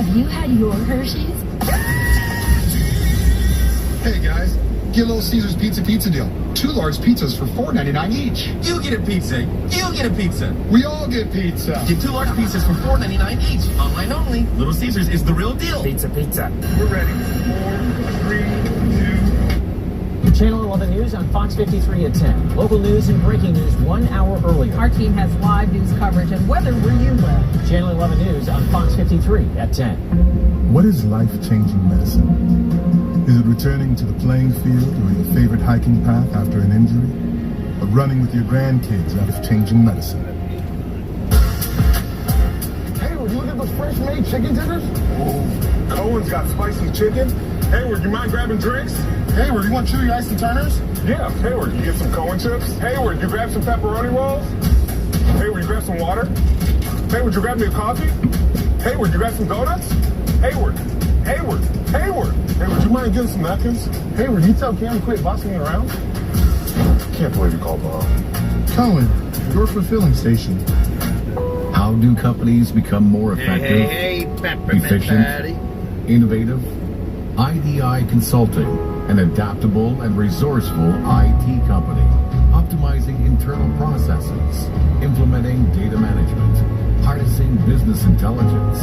Have you had your Hershey's? Hey guys, get Little Caesars pizza deal. 2 large pizzas for $4.99 each. You get a pizza. You get a pizza. We all get pizza. Get 2 large pizzas for $4.99 each. Online only. Little Caesars is the real deal. Pizza. We're ready. 4, 3, 2. Channel 11 News on Fox 53 at 10. Local news and breaking news 1 hour earlier. Our team has live news coverage and weather where you live. Channel 11 News on Fox 53 at 10. What is life-changing medicine? Is it returning to the playing field or your favorite hiking path after an injury? Or running with your grandkids? Life-changing medicine. Hey, would you look at those fresh-made chicken tenders? Oh, Cohen's got spicy chicken. Hayward, you mind grabbing drinks? Hayward, you want chewy ice and turners? Yeah, Hayward, you get some Cohen chips? Hayward, you grab some pepperoni rolls? Hayward, you grab some water? Hayward, you grab me a coffee? Hayward, you grab some donuts? Hayward, you mind getting some napkins? Hayward, you tell Cam to quit bossing me around? Can't believe you called Mom. Cohen, your fulfilling station. How do companies become more effective, efficient, innovative? IDI Consulting, an adaptable and resourceful IT company, optimizing internal processes, implementing data management, harnessing business intelligence,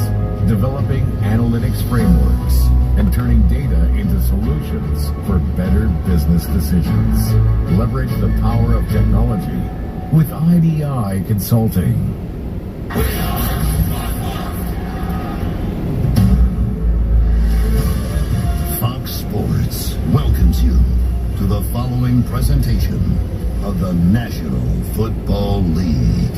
developing analytics frameworks, and turning data into solutions for better business decisions. Leverage the power of technology with IDI Consulting. Fox Sports welcomes you to the following presentation of the National Football League.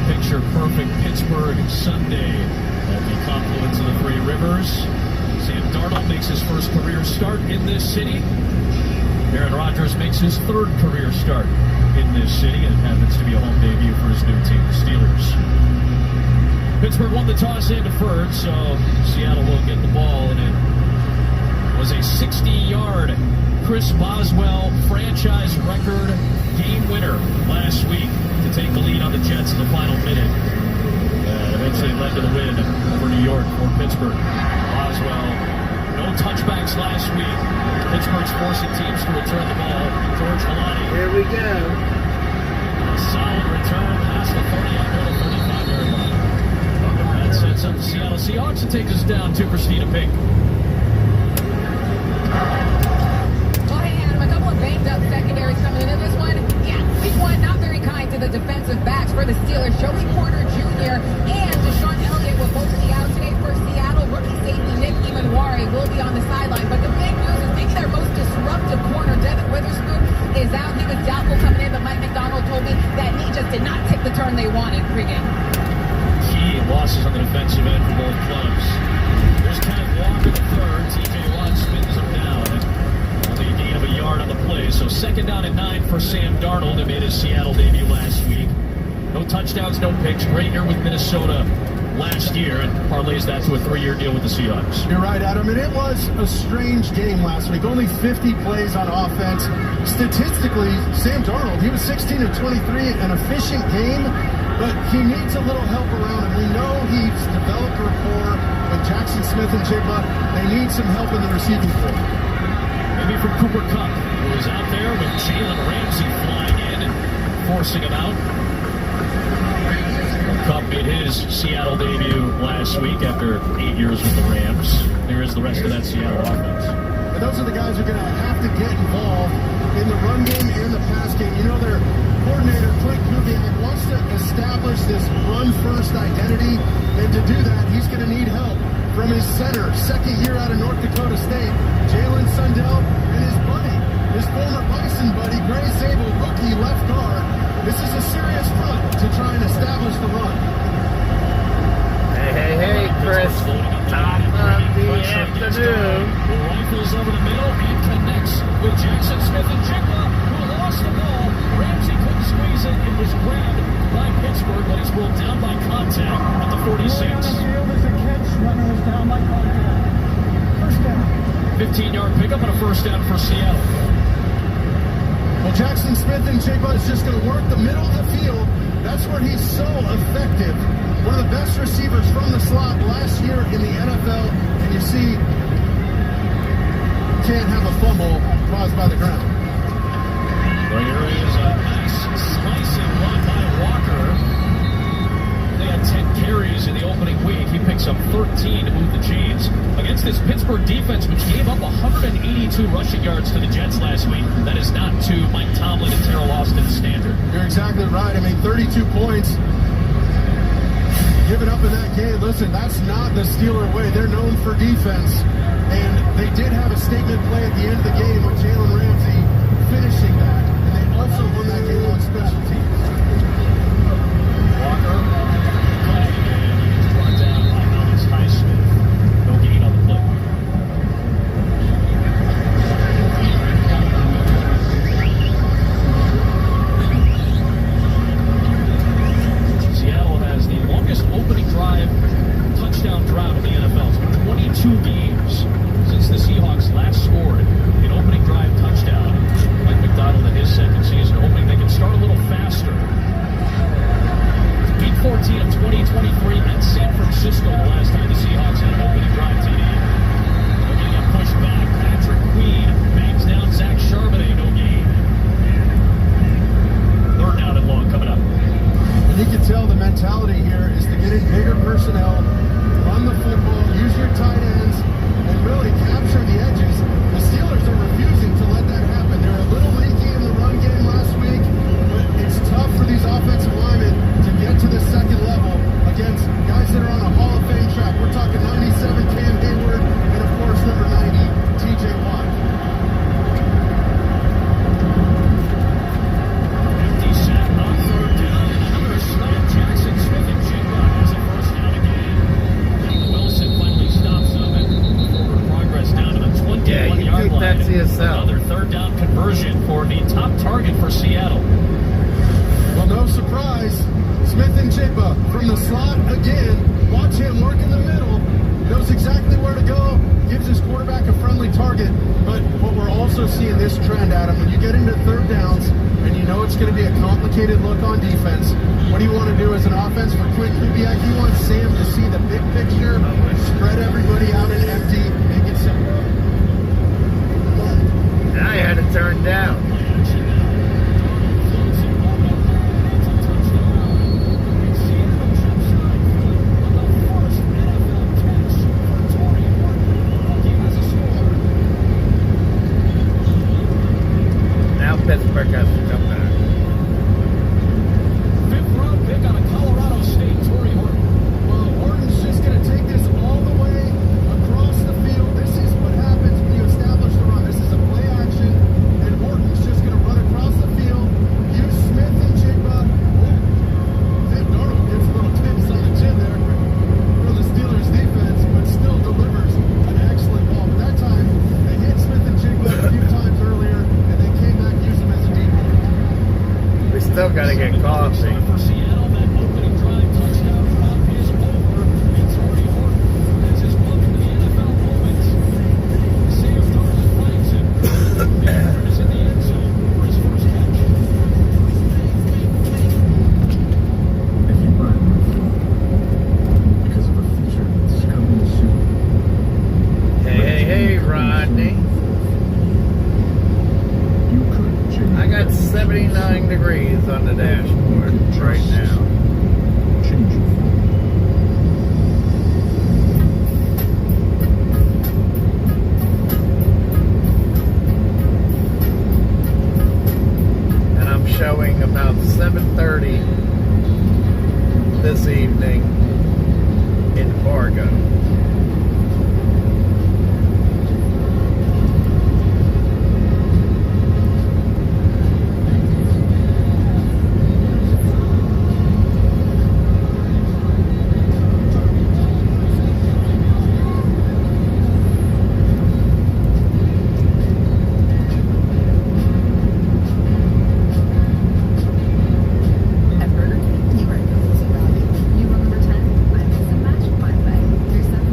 Picture-perfect Pittsburgh Sunday at the confluence of the Three Rivers. Sam Darnold makes his first career start in this city. Aaron Rodgers makes his third career start in this city, and it happens to be a home debut for his new team, the Steelers. Pittsburgh won the toss and deferred, so Seattle will get the ball, and it was a 60-yard Chris Boswell franchise record game winner last week to take the lead on the Jets in the final minute. Eventually led to the win for New York or Pittsburgh. Boswell, no touchbacks last week. Pittsburgh's forcing teams to return the ball. George Halani. Here we go. A solid return past the 35-yard line. That sets up the Seattle Seahawks and takes us down to Christina Pink. Well, hey, Adam, a couple of banged-up secondaries coming into this one. Yeah, week one, not very kind to the defensive backs for the Steelers. Joey Porter Jr. and Deshaun Elliott will both be out today for Seattle. Rookie safety Nick Imanwari will be on the sideline. But the big news is maybe their most disruptive corner, Devin Witherspoon, is out. He was doubtful coming in, but Mike McDonald told me that he just did not take the turn they wanted pregame. Key losses on the defensive end for both clubs. There's Kenneth Walker the third. TJ Watt spins him down. Only a gain of a yard on the play. So second down and 9 for Sam Darnold, who made his Seattle debut last week. No touchdowns, no picks. Great year with Minnesota last year, and parlays that to a 3-year deal with the Seahawks. You're right, Adam, and it was a strange game last week. Only 50 plays on offense. Statistically, Sam Darnold, he was 16 of 23, an efficient game, but he needs a little help around him. We know he's developed rapport with Jackson Smith and Jigba. They need some help in the receiving corps. Maybe from Cooper Kupp, who was out there with Jalen Ramsey flying in and forcing him out. Kupp made his Seattle debut last week after 8 years with the Rams. Here is the rest of that Seattle offense. And those are the guys who are going to have to get involved in the run game and the pass game. You know, their coordinator, Clint Kubiak, wants to establish this run-first identity. And to do that, he's going to need help from his center, second year out of North Dakota State, Jalen Sundell, and his buddy, his former Bison buddy, Gray Sable, rookie left guard. This is a serious front to try and establish the run. Hey, Chris. Top of the afternoon. The rifles over the middle and connects with Jackson Smith and Jigba, who lost the ball. Ramsey couldn't squeeze it. It was grabbed by Pittsburgh, but he's ruled down by contact at the 46. Runner was down by contact. First down. 15-yard pickup and a first down for Seattle. Well, Jackson Smith and Jigba is just going to work the middle of the field. That's where he's so effective. When the best receivers from the slot last year in the NFL, and you see, can't have a fumble caused by the ground. Well, here is a nice slicing run by Walker. They had 10 carries in the opening week. He picks up 13 to move the chains against this Pittsburgh defense, which gave up 182 rushing yards to the Jets last week. That is not to Mike Tomlin and Terrell Austin's standard. You're exactly right. I mean, 32 points given up in that game. Listen, that's not the Steeler way. They're known for defense. And they did have a statement play at the end of the game with Jalen Ramsey finishing that. And they also won that game on special teams. Walker, brought down by Alex Highsmith. No gain on the play. Seattle has the longest opening drive touchdown drought in the NFL. It's been 22 games since the Seahawks last scored an opening drive touchdown. Mike McDonald in his second season, hoping they can start a little faster. Week 14 of 2023 at San Francisco, the last time the Seahawks had an opening drive TD. They're getting a push back. Patrick Queen bangs down Zach Charbonnet, no gain. Third down and long coming up. And you can tell the mentality here is to get in bigger personnel, run the football, use your tight ends, and really capture the edges. The Steelers are refusing to let that happen. They're a little leaky in the run game last week, but it's tough for these offensive linemen to get to the second level against guys that are on a Hall of Fame track. We're talking 97 Cam Hayward and, of course, number 90 TJ Watt. Empty set on third down. Another slam. Jackson Smith and Jigba has a first down again. Wilson finally stops them and forward progress down to the 21-yard line. That to yourself. Another third down conversion for the top target for Seattle. Well, no surprise. Smith and Jigba from the slot again. Watch him work in the middle. Knows exactly where to go. Gives his quarterback a friendly target. But what we're also seeing this trend, Adam, when you get into third downs and you know it's going to be a complicated look on defense, what do you want to do as an offense for Clint Kubiak? You want Sam to see the big picture, spread everybody out and empty, make it simple. Now you had to turn down. Now Pittsburgh has to come back. Fifth round pick out of Colorado State, Torrey Horton. Well, Horton's just going to take this all the way across the field. This is what happens when you establish the run. This is a play action, and Horton's just going to run across the field. Use Smith and Jigba. Sam Darnold gets a little tips on the chin there from the Steelers defense, but still delivers an excellent ball. But that time, they hit Smith and Jigba a few times earlier, and they came back and used him as a deep ball. We still got to get coffee. For Seattle, that opening drive touchdown drop is over. And Torrey Horton has his welcome to the NFL moment. Sam Darnold finds him. Hayward is in the end zone for his first catch. If you buy one because of a feature that's coming soon. Hey, Rodney. You could change. I got 79 degrees on the dashboard right now. Change your phone. And I'm showing about 7:30 this evening in Fargo. At Burger King, you are going to see value. You remember 10? I mix and match my way. There's 7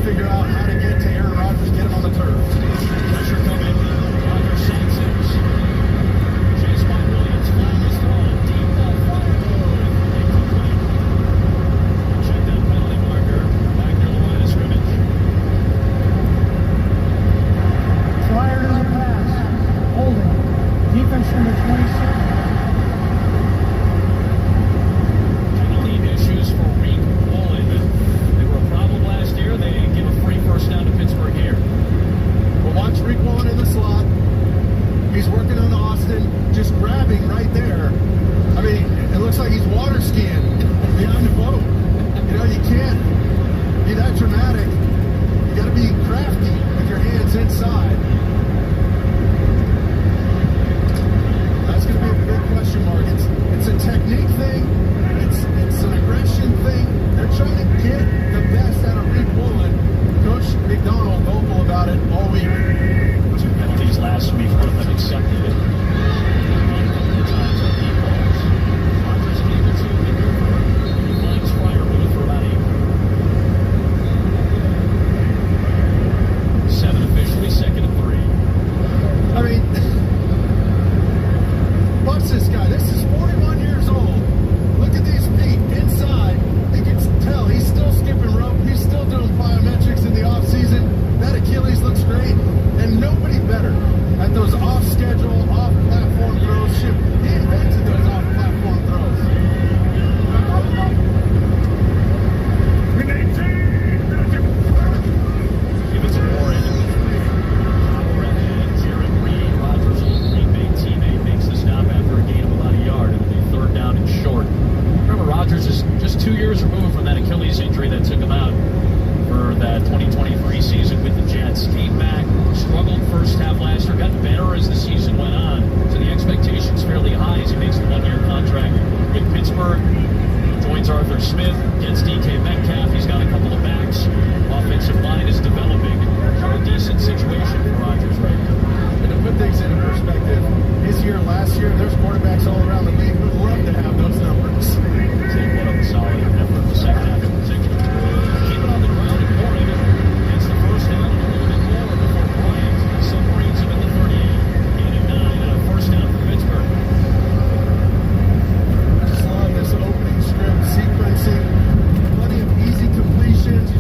figure out how to get to Aaron Rodgers, get him on the turf. Pressure coming. Rodgers senses. Chased by Williams. Flag is thrown. Deep ball fired. Incomplete. Check that penalty marker. Back near the line of scrimmage. Prior to the pass, holding. Defense number 26. Penalty issues for Reek Woolen. They were a problem last year. They give a free first down to Pittsburgh here. Well, watch Reek Woolen in the slot. He's working on Austin, just grabbing right there. I mean, it looks like he's water skiing behind the boat. You know, you can't be that dramatic. You got to be crafty with your hands inside. That's going to be a big question mark. It's a technique thing. It's an aggression thing. They're trying to get the best out of Reek Woolen. Coach McDonald vocal about it all week. 2 penalties last week. One of them accepted. A couple of times on deep balls. Rodgers able to maneuver the flags fire move for about 8. 7 officially, 2nd and 3. I mean, watch this guy. This is 41 years old. Look at these feet inside. You can tell he's still skipping rope. He's still doing plyometrics in the offseason. That Achilles looks great. And nobody better at those off-schedule, off-platform throws. He invented those off-platform throws. Give it to Warren. Power ahead. Jared Reed, Rodgers' old Green Bay teammate, makes the stop after a gain of about a yard. It'll be 3rd down and short. Remember, Rodgers is just 2 years removed from that Achilles injury that took him out for that 2023 season with the Jets. Came back, struggled first half last year, got better as the season went on. So the expectation's fairly high as he makes the 1-year contract with Pittsburgh. Joins Arthur Smith, gets DK Metcalf. He's got a couple of backs. Offensive line is developing. So a decent situation for Rodgers right now. And to put things into perspective, his year last year, there's quarterbacks all around the league who'd love to have those numbers. They put up a solid effort in the second half of the season. Keep it on the ground and Warren gets the first down and a little bit more before Bryant submarines him at the 38. Gain of 9 and a first down for Pittsburgh. I just love this opening script sequencing. Plenty of easy completions.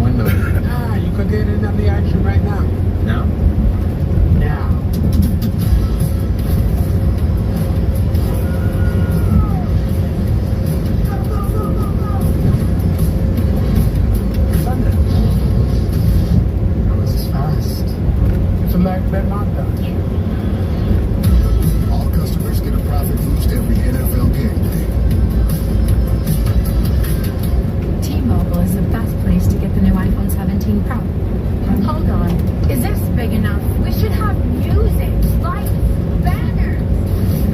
window. You could get in on the action right now. No? Now. Sunday. That was fast. It's a bet montage. All customers get a profit boost every NFL game day. T-Mobile is the best place to get the new iPhone 17 Pro. Hold on. Is this big enough? We should have music, lights, banners.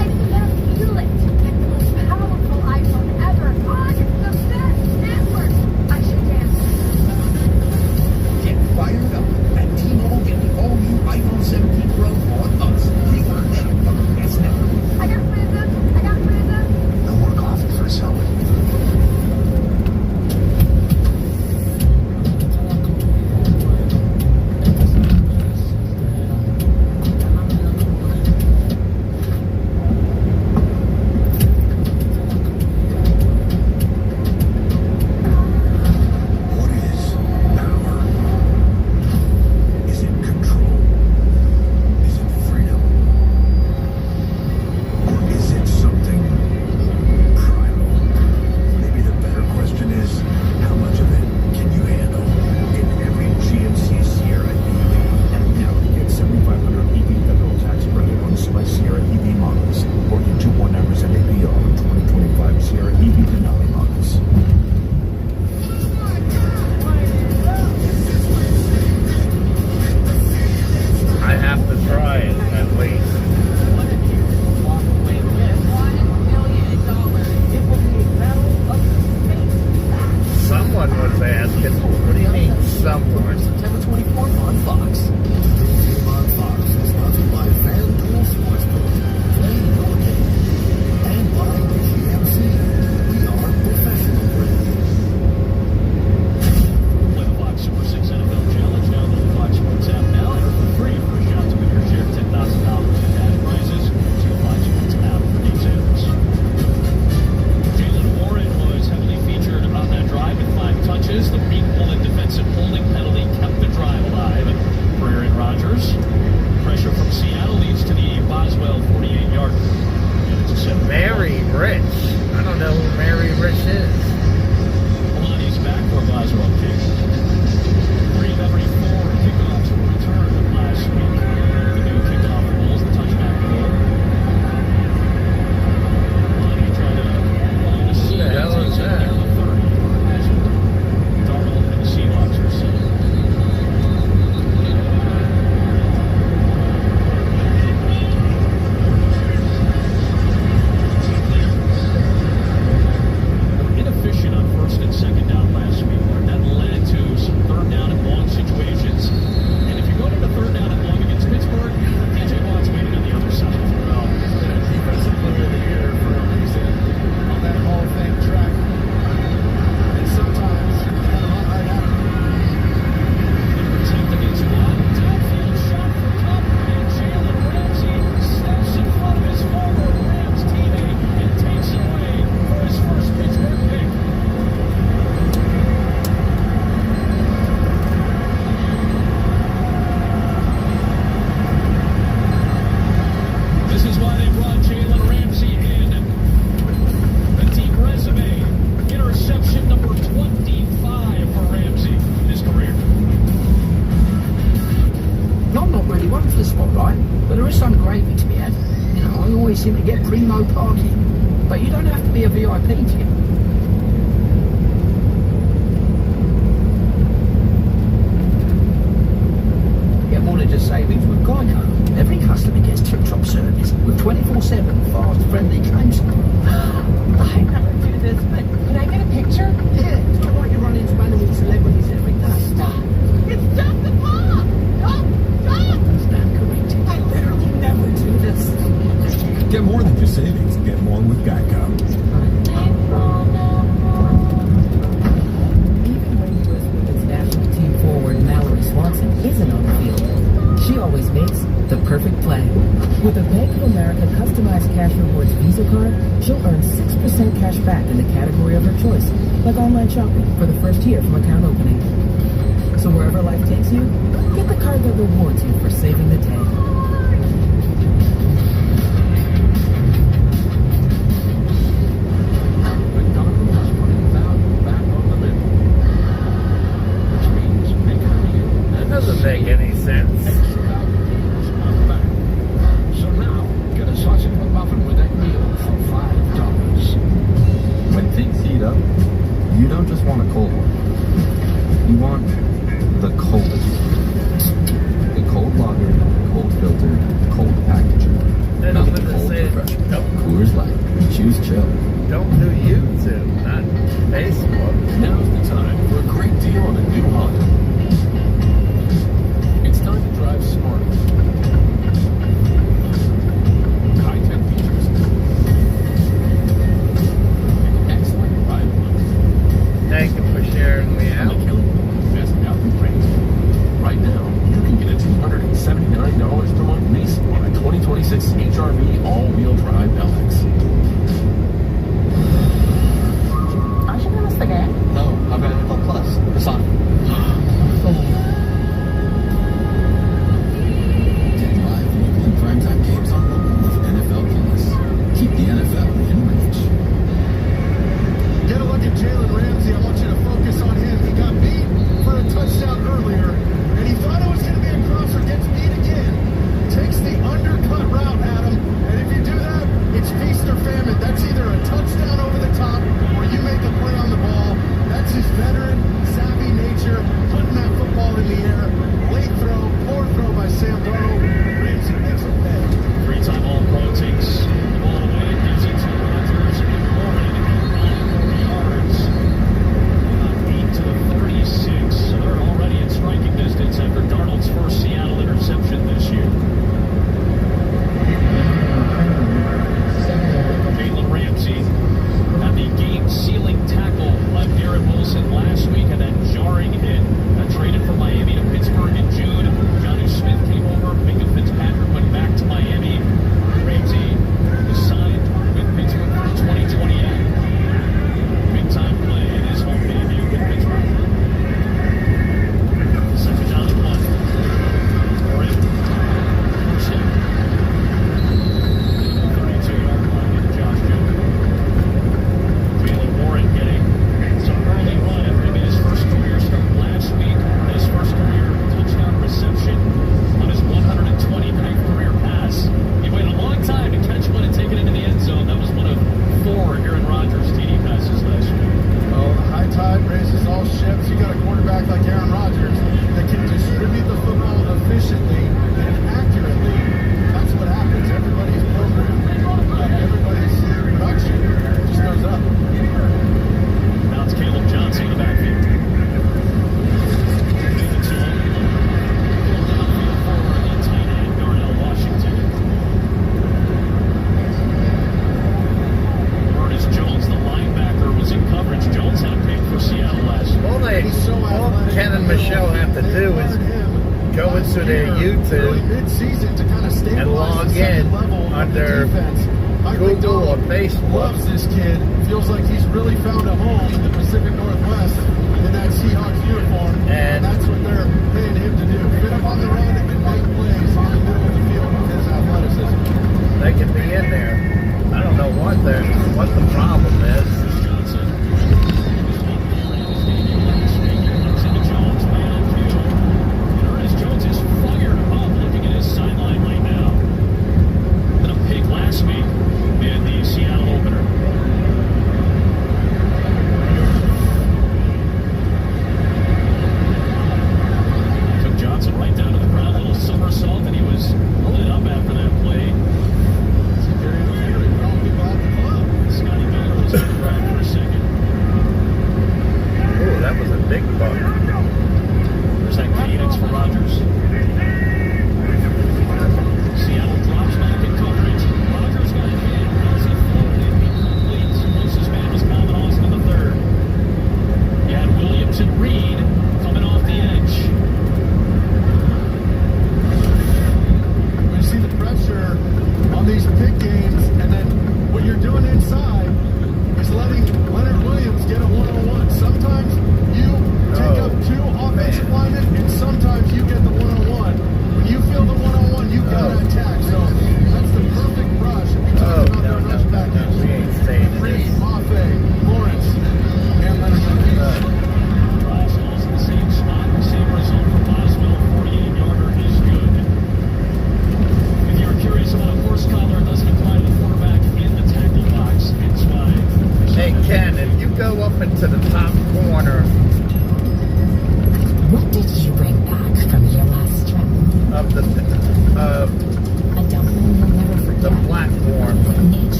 I can just feel it. Like the most powerful iPhone ever on the best network. I should dance. Get fired up at T-Mobile. Get the all-new iPhone 17 Pro on us. Pre-order now on the best network. I got rhythm. I got rhythm. No more coffee for Zoe. What is power? Is it control? Is it freedom? Or is it something primal? Maybe the better question is, how much of it can you handle? In every GMC Sierra EV. And now get 7,500 EV federal tax credit on select Sierra EV models, or into 1% APR on 2025 Sierra EV Denali models. I have to try it at least. What if you walk away with $1 million? It will be a battle of the states. Someone was asking, what do you mean someone? September 24th on Fox. Game on Fox is sponsored by FanDuel Sportsbook. Play your game. And by GMC. We are professional grade. Play the Fox Super 6 NFL Challenge. Download the Fox Sports app now. Enter for free for a shot to win your share of $10,000 in cash prizes. See the Fox Sports app for details. Jalen Warren was heavily featured on that drive with 5 touches. The pre-pulled defensive holding penalty kept the drive alive for Aaron Rodgers. Pressure from Seattle leads to the Boswell 48-yard. Mary Rich. I don't know who Mary Rich is. Kalani's back for Boswell kick. 3 of every 4 kickoffs were returned last week. The new kickoff rules, the touchback rule. Kalani tried to line a Who the hell is that? near the 30. Darnold and the Seahawks are set. Inefficient on first and second down last week. That led to some third down and long situations. And if you go to the third down and long against Pittsburgh, DJ Watt's waiting on the other side. Well, he's been a defensive player of the year for a reason on that Hall of Fame track. And sometimes you gotta run right out. In protect against Watt. Downfield shot for Cup. And Jalen Ramsey steps in front of his former Rams teammate and takes it away for his first Pittsburgh pick. This is why they brought Jalen Ramsey in. A deep resume. Interception number 25 for Ramsey in his career. I'm not really one for the spotlight, but there is some gravy to be had. You know, I always seem to get primo parking, but you don't have to be a VIP ticket. Get more than just savings with Geico. Every customer gets tip-top service with 24/7 fast, friendly claim support. I never do this, but can I get a picture? Yeah, it's not like you run into animal celebrities every day. Stop! It's just the mom! Stop! Stop! Stand corrected. I literally never do this. Get more than just savings. Get more with Geico. Even when U.S. women's national team forward Mallory Swanson isn't on the field, she always makes the perfect play. With a Bank of America customized cash rewards Visa card, she'll earn 6% cash back in the category of her choice, like online shopping for the first year from account opening. rewards you, get the card that rewards you for saving the day. That doesn't make any sense. So now, get a sausage McMuffin with that meal for $5. When things heat up, you don't just want a cold one. You want the coldest. A cold lager, cold filter, cold packaging. Then Not I'm the gonna cold say, refreshment. don't, Coors Light. Choose chill. don't do YouTube, not Facebook. Now's the time for a great deal on a new Honda. It's time to drive smarter. High-tech features. Excellent ride. Thank you for sharing me And out. the killing best out in range. Right now, you can get a $279 per month lease on a 2026 HRV all-wheel drive LX. Aren't you gonna miss the game? No, I've got NFL Plus. It's on. Get live local and primetime games on mobile with NFL Plus. Keep the NFL in reach. Get a look at Jalen Ramsey. I want you to focus on him. He got beat for a touchdown earlier, and he thought it was going to be a crosser. Gets beat again. Takes the undercut route, Adam. And if you do that, it's feast or famine. That's either a touchdown over the top or you make a play on the ball. That's his veteran, savvy nature, putting that football in the air. Late throw, poor throw by Sam Darnold. Ramsey makes a pay. Three-time All-Pro takes the ball away, gives it to Rodgers and Warren at 9 yards. 8 to the 36, so they're already in striking distance after Darnold's first Seattle interception this year. Jalen Ramsey had the game-sealing tackle by Garrett Wilson last week and that jarring hit. Traded from Miami to Pittsburgh in June. Jonnu Smith came over. Minka Fitzpatrick went back to Miami. Ramsey was signed with Pittsburgh for 2028. Big-time play in his home debut with Pittsburgh. Second down and 1. Warren. First down. 32-yard line in Josh Jones. Jalen Warren getting some early run after he made his first career start last week. His first career touchdown reception on his 129th career pass. He waited a long time to catch one and take it into the end zone. That was one of 4 Aaron Rodgers TD passes last week. Well, the high tide raises all ships. You got a quarterback like Aaron Rodgers that can distribute the football efficiently and accurately. That's what happens. Everybody's program, everybody's production just goes up. Now it's Caleb Johnson in the backfield. Ernest Jones, the linebacker, was in coverage. Jones had a pick for Seattle last year. All Ken and Michelle have to do is go into their YouTube and log in under Google or Facebook. Loves this kid. Feels like he's really found a home in the Pacific Northwest in that Seahawks uniform. And that's what they're paying him to do. Fit up on the run and make plays in the middle of the field with his athleticism. They can be in there. I don't know what the problem is. Ernest Jones is fired up looking at his sideline right now. Then a pick last week in the Seattle opener.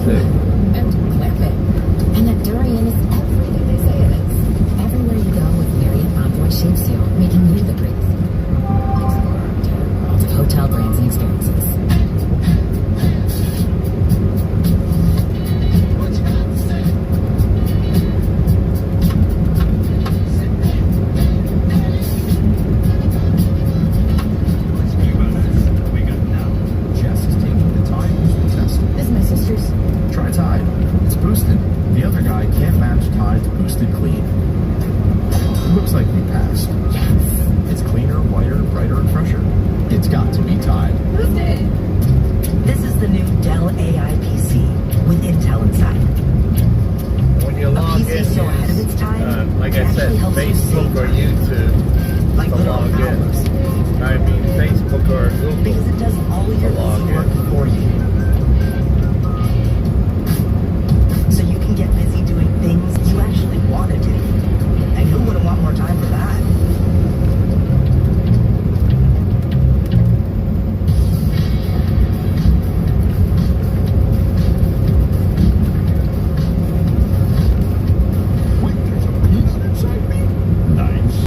too. And clamp it. And that durian is everything they say it is. Everywhere you go with Marriott Envoy Shave Seal, making you the breeze. Explore our entire world of hotel brands and experiences. Jess is taking the Tide Boosted test. This is my sister's. Try Tide. It's boosted. The other guy can't match Tide's Boosted Clean. Looks like we passed. Yes. It's cleaner, whiter, brighter, and fresher. It's got to be Tide. Boosted. This is the new Dell AI PC with Intel inside. When you log in, so ahead of its time, like I said, Facebook or YouTube like to log in. I mean, Facebook or Google because it does all your easy work for you. So you can get busy doing things you actually want to do. And who wouldn't want more time for that? Wait, there's a peanut inside me? Nice.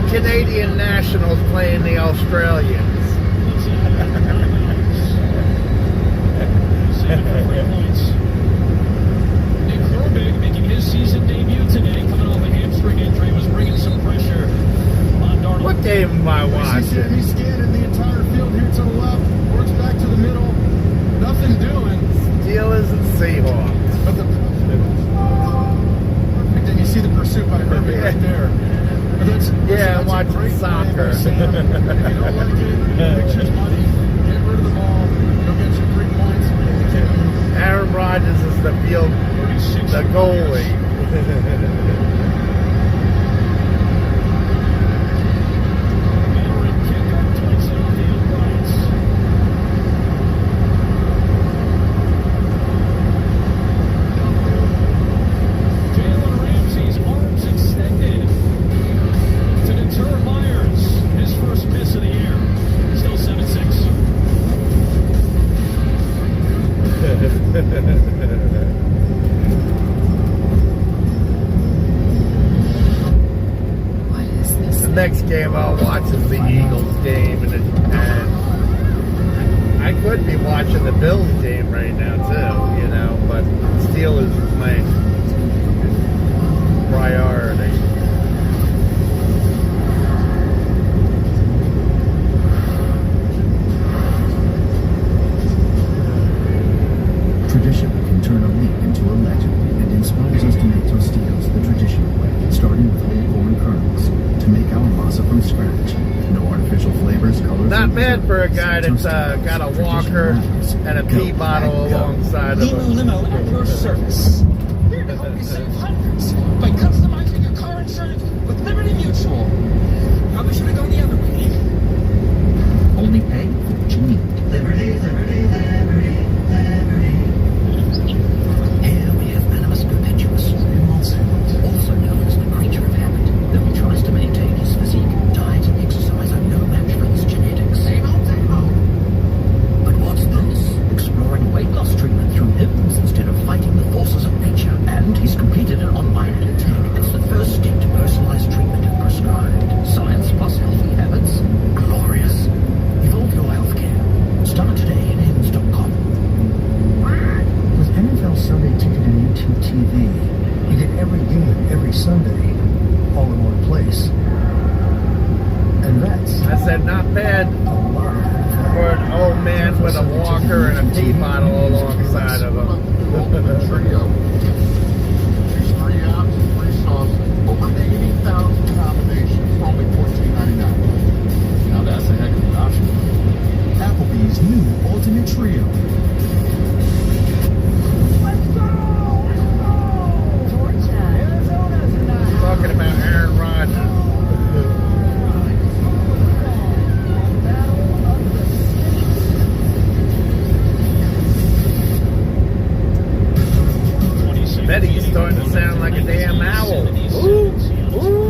Canadian Nationals playing the Australians. Nick Herbig making his season debut today, coming off a hamstring injury, was bringing some pressure on Darnold. What game am I watching? He's scanning the entire field here to the left, works back to the middle, nothing doing. Steelers and Seahawks. But and you see the pursuit by Herbig right there. I'm watching soccer. If you don't like it, pictures money, get rid of the ball, go get your 3 points. Aaron Rodgers is the goalie. Next game I'll watch is the Eagles game, and I could be watching the Bills game right now too, but Steelers is my priority. Tradition can turn a leap into a legend and inspires us to make Tostitos the traditional way, starting with whole corn kernels. To make our masa from scratch. No artificial flavors, colors. Not bad for a guy that's got a walker and a pea bottle alongside of him. Limo at your service. Here to help you save hundreds by customizing your car insurance with Liberty Mutual. Probably should have gone the other way. Only pay for what you need. Liberty, liberty, liberty, liberty. Here we have Animus Perpetuus, also known as the creature of habit. Though he tries to maintain his physique, diet and exercise are no match for his genetics. But what's this? Exploring weight loss treatment through hymns instead of fighting the forces of nature. And he's completed an online intake. It's the first step to personalized treatment if prescribed. Science plus healthy habits. Glorious. Evolve your healthcare. Start today at hymns.com. With NFL Sunday Ticket and YouTube TV, you get every game, every Sunday, all in one place. And that's... I said not bad for an old man with a walker and a pea bottle alongside of him. Trio. Choose 3 apps, 3 songs, over 80,000 combinations for only $14.99. Now that's a heck of an option. Applebee's new Ultimate Trio. Talking about Aaron Rodgers. Betty's starting to sound like a damn owl. Ooh, ooh.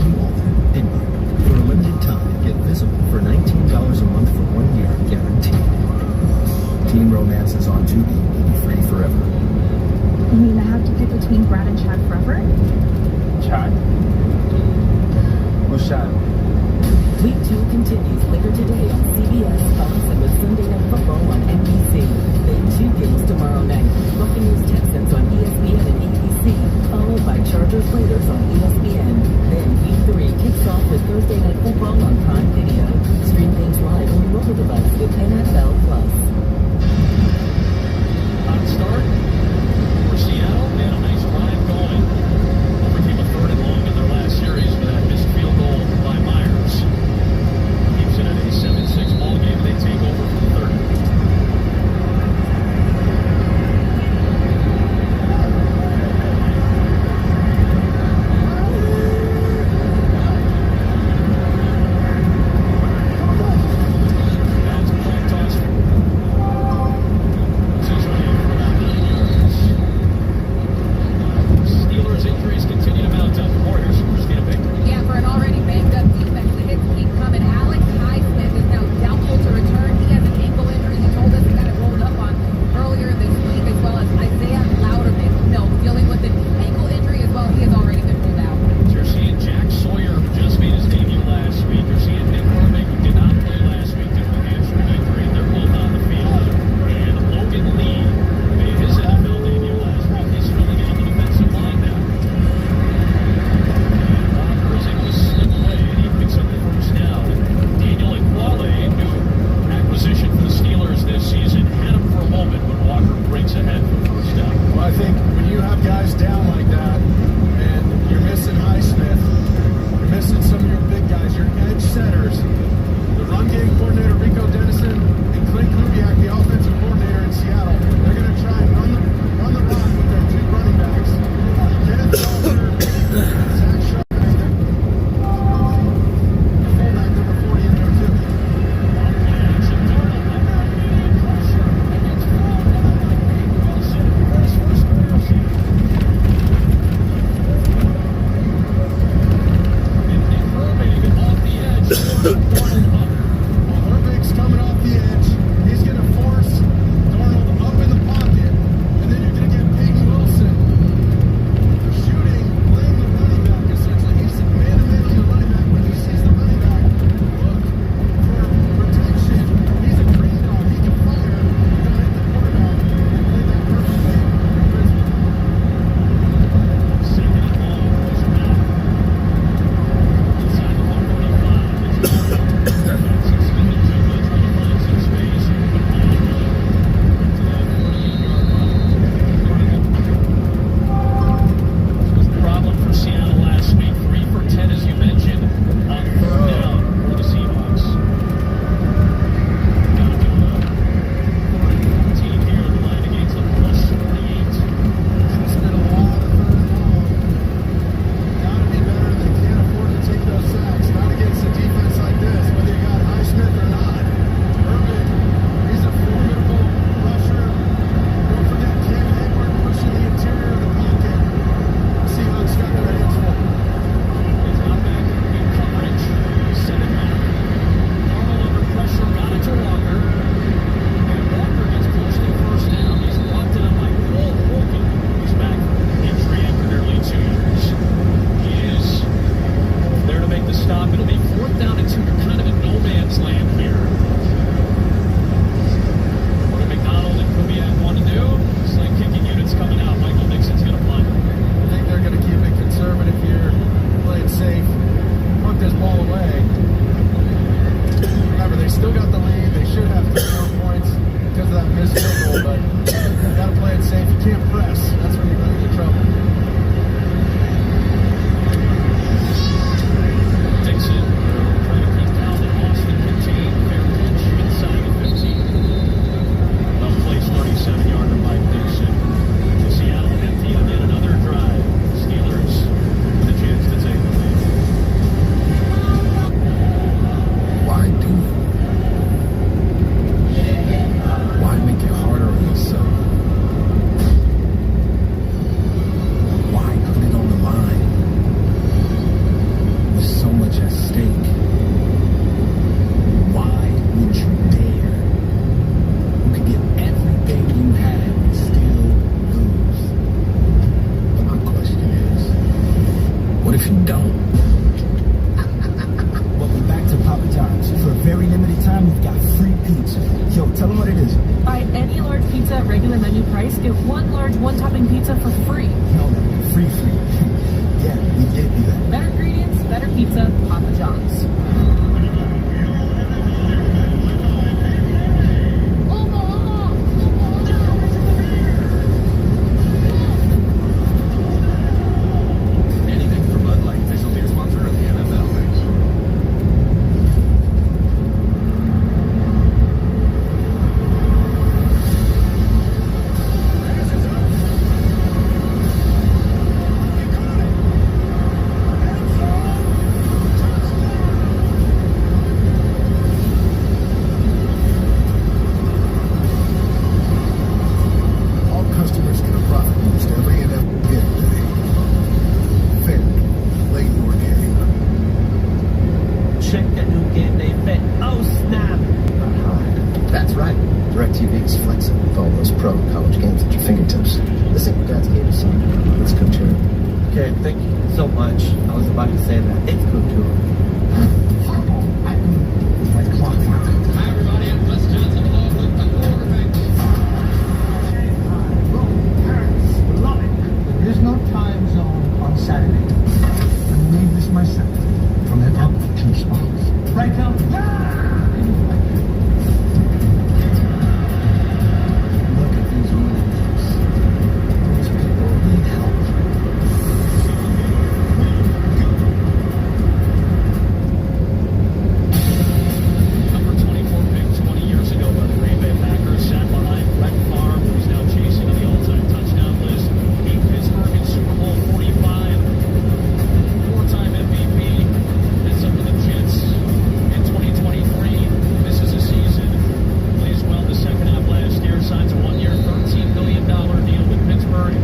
you all then, didn't you? For a limited time, get Visible for $19 a month for 1 year, guaranteed. Teen Romance is on Tubi. Will be free forever. You mean I have to pick between Brad and Chad forever? Chad? Who's Chad? Fleet 2 continues later today on CBS, Fox, and with Sunday Night Football on NBC. Then 2 games tomorrow night. Buccaneers Texans on ESPN and ABC, followed by Chargers Raiders on ESPN. Then Week 3 kicks off with Thursday Night Football on Prime Video. Stream things live on your mobile device with NFL Plus. Hot start for Seattle. They had a nice drive going. Overcame a 3rd and long in their last series with that missed field goal by Myers. Keeps it at a 7-6 ball game. They take over for the 3rd. Welcome back to Papa John's. For a very limited time, we've got free pizza. Yo, tell them what it is. Buy any large pizza at regular menu price, get one large one-topping pizza for free. No, free. Yeah, we did do that. Better ingredients, better pizza, Papa John's. Anything for Bud Light, official beer sponsor of the NFL. All customers get a profit boost every NFL game day. Fair, play your game. Check the new game they bet. Oh, snap. That's right. DirecTV is flexible with all those pro college games at your fingertips. This ain't what God's gave us, son. Let's go to it. Okay, thank you so much. I was about to say that. It's good too. Hi, everybody. I'm Gus Johnson along with the quarterback. Love it. There's no time zone on Saturday. I made this myself from an empty spots. Right, Cal? Look at these winners. These people need help. Number 24 picked 20 years ago by the Green Bay Packers, sat behind Brett Favre, who's now chasing on the all-time touchdown list. Beat Pittsburgh in Super Bowl 45. Four-time MVP. Heads up to the Jets in 2023. This is a season. Plays well the second half last year. Signs a one-year, $13 million deal with Pittsburgh.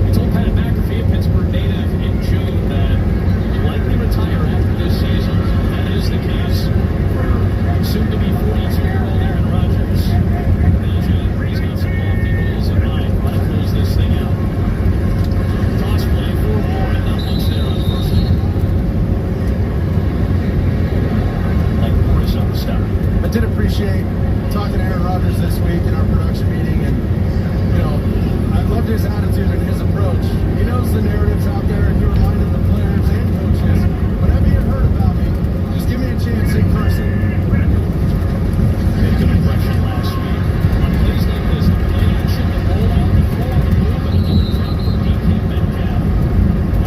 We told Pat McAfee, a Pittsburgh native, in June that he'll likely retire after this season. That is the case for soon-to-be 42-year-old Aaron Rodgers. He's got some lofty goals in mind. Want to close this thing out. Toss play for Warren. Not much there on first down. Like Morris on the stop. I did appreciate talking to Aaron Rodgers this week in our production meeting, and I loved his attitude and his approach. He knows the narratives out there, and he reminded the players and coaches, whenever you've heard about me, just give me a chance in person. Made a good impression last week. On plays like this, the play action, the roll out, the throw on the move, and another drop for DK Metcalf.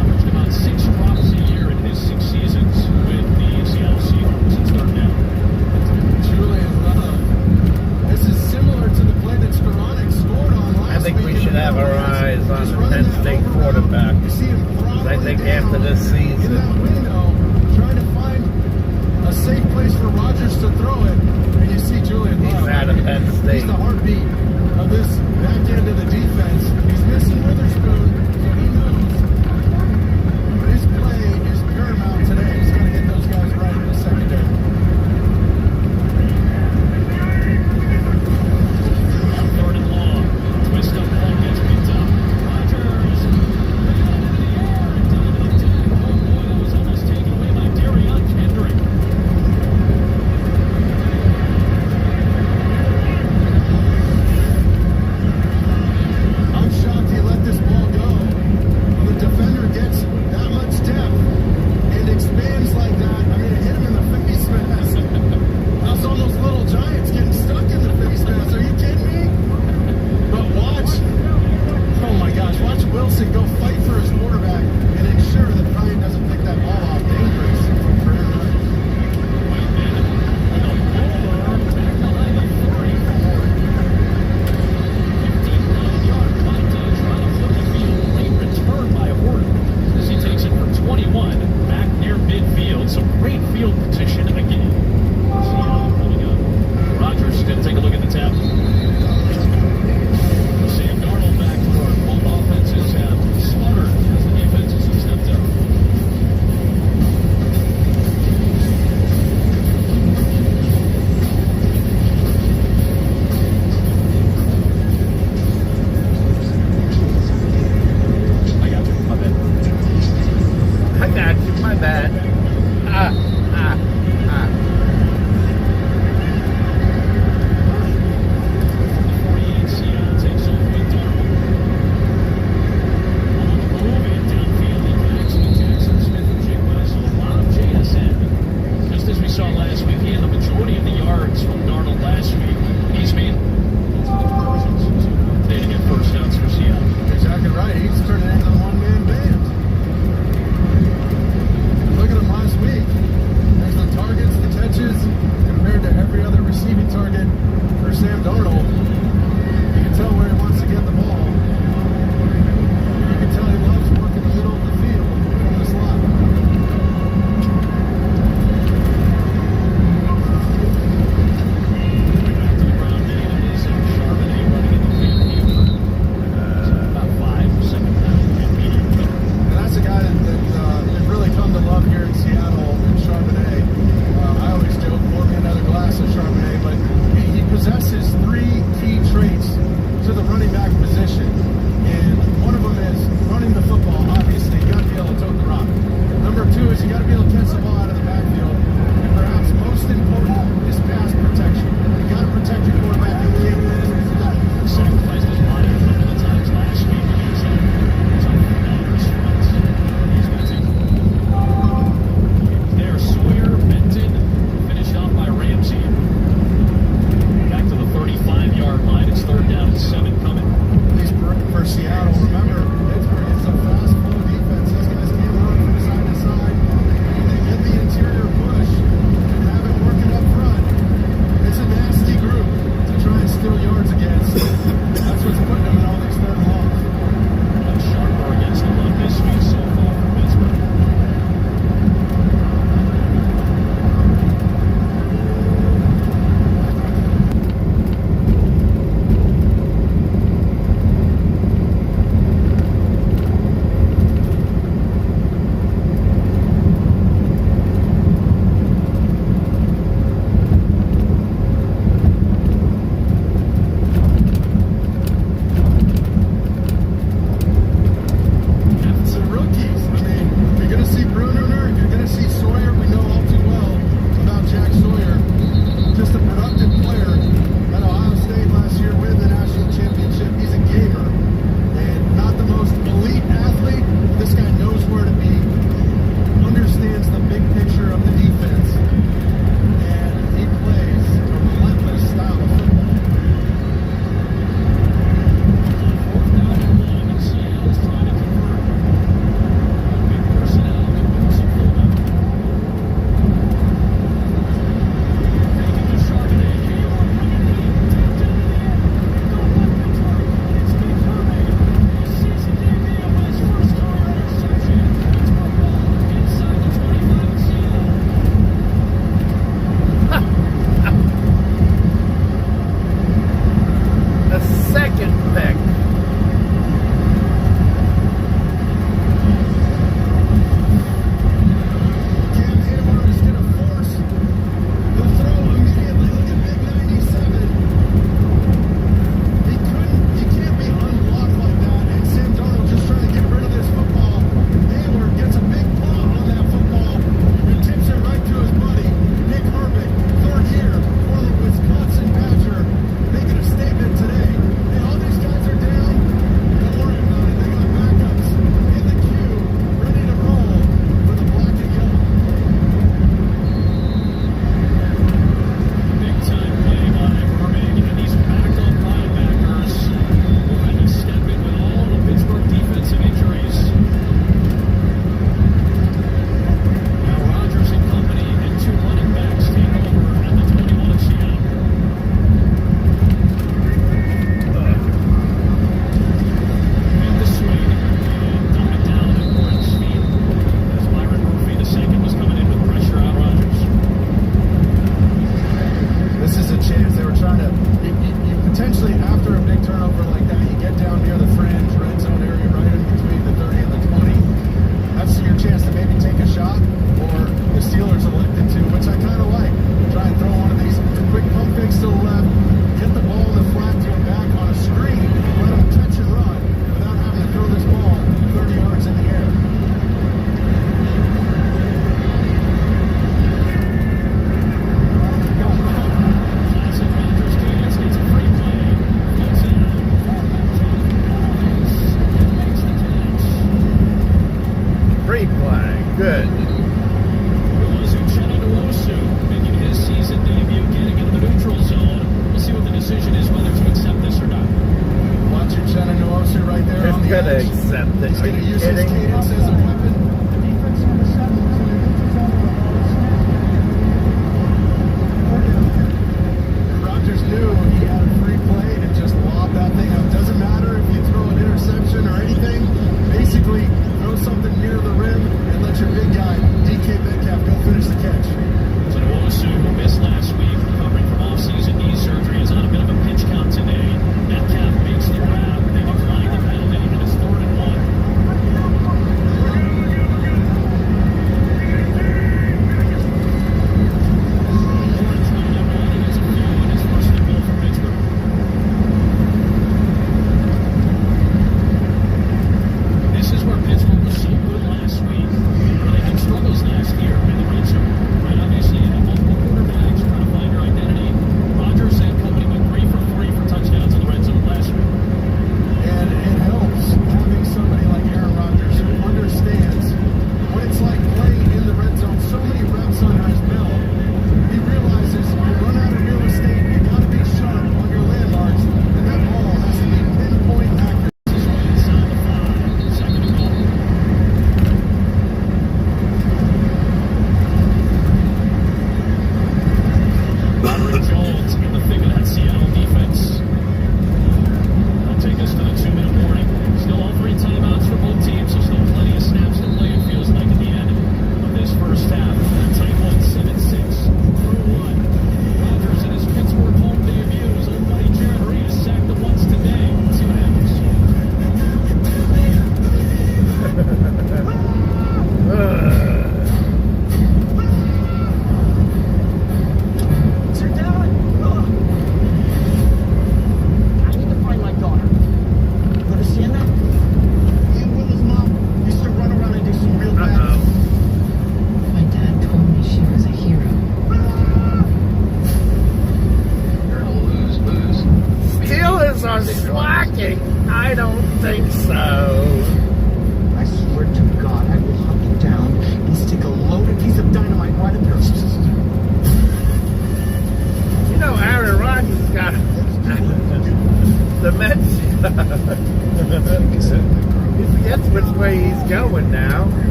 Averaged about 6 drops a year in his 6 seasons with the Seattle Seahawks since third down. Julian Love. This is similar to the play that Skoranek scored on last week. I think we should have our eyes on the Penn State quarterback. I think after this In season, that window, trying to find a safe place for Rodgers to throw it, and you see Julian Love. he's out of Penn He's State. the heartbeat of this back end of the defense. He's missing Witherspoon, so he knows. But his play is paramount today. He's got to get those guys right in the secondary. Third and long. Twist up ball gets picked up. Rodgers. Down to the 10. Oh boy, that was almost taken away by Darion Kendrick. I'm shocked he let this ball go. When the defender gets that much depth and expands like that, I mean, it hit him in the face mask. That was almost Little Giants getting stuck in the face mask. Are you kidding me? But watch, oh my gosh, watch Wilson go fight for his quarterback and ensure that Ryan doesn't pick that ball off. Dangerous for him. He takes it for 21 back near midfield. Some great field position again. Seattle coming up. Rodgers going to take a look at the tap. Sam Darnold back to work. Both offenses have slaughtered as the defenses have stepped up. I got you. My bad. I got you. My bad. 48, Seattle takes over with Darnold. On the move and downfield, he connects with Jackson Smith and Jigba. So a lot of JSN. Just as we saw last week, he had the majority of the yards from Darnold last week. He's made conversions. They get first downs for Seattle. Exactly right. He's turning into a one-man band. Look at him last week. There's the targets, the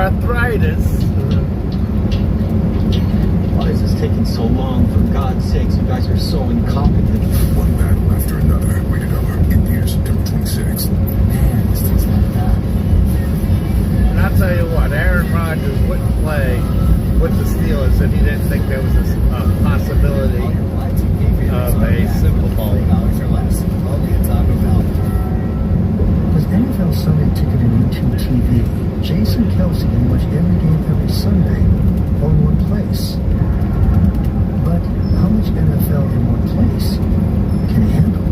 arthritis. Why is this taking so long? For God's sakes, you guys are so incompetent. One battle after another. Rated R. India, September 26th. Man, this thing's not bad. And I'll tell you what, Aaron Rodgers wouldn't play with the Steelers if he didn't think there was a possibility of a Super Bowl. Or less. Only a Taco Bell. With NFL Sunday Ticket and YouTube TV, Jason Kelsey can watch every game every Sunday all in one place. But how much NFL in one place can he handle?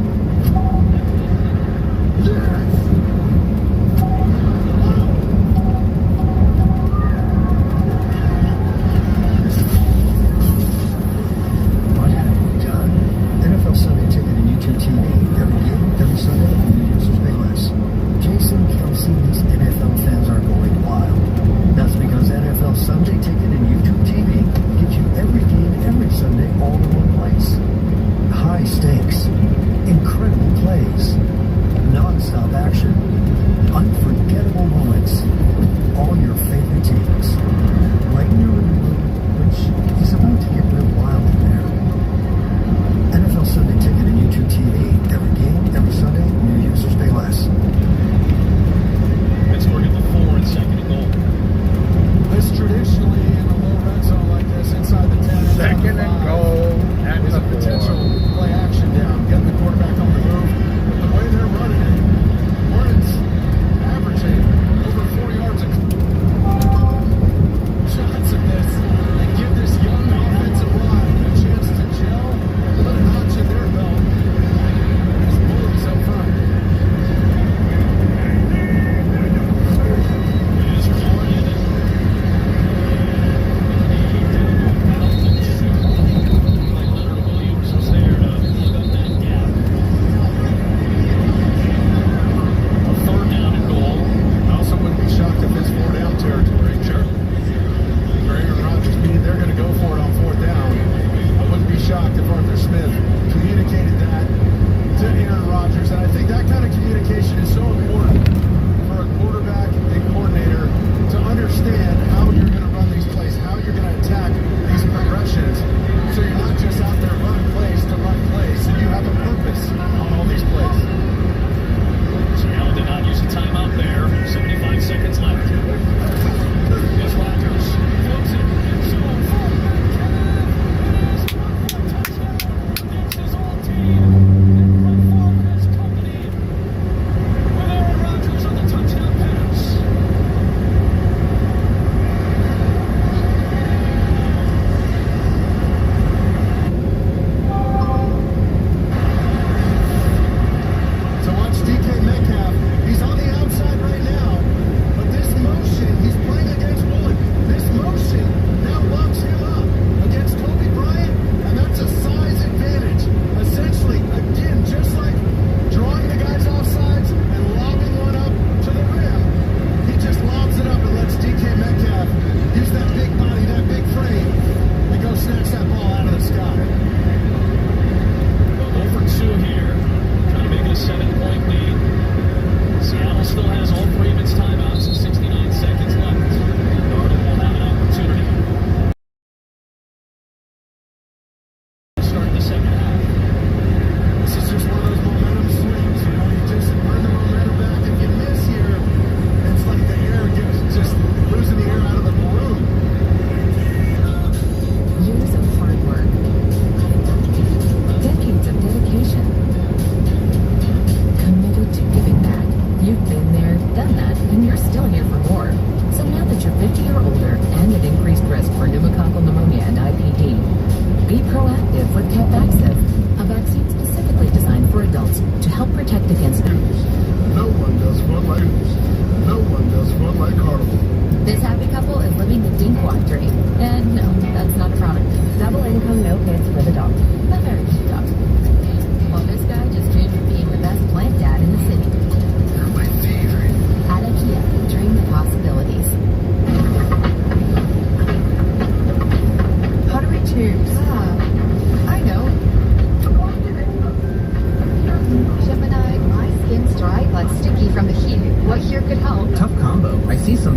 What have we done? NFL Sunday Ticket and YouTube TV every game, every Sunday, and users pay less. Jason Kelsey and these NFL fans are going wild. That's because NFL Sunday Ticket and YouTube TV gives you every game, every Sunday, all in one place. High stakes, incredible plays, non-stop action, unforgettable moments, all your favorite teams. Right in your living room, which is about to get real wild in there. NFL Sunday Ticket and YouTube TV, every game, every Sunday, new users pay less. Pittsburgh at the 4 and 2nd and goal. This traditionally in a low red zone like this, inside the 10. Second and goal at is the a potential 4. play action down, getting the quarterback on the move. But the way they're running it, Warren's averaging over 4 yards a shots of this and give this young offensive line a chance to gel and put a notch in their belt. There's bullies up front.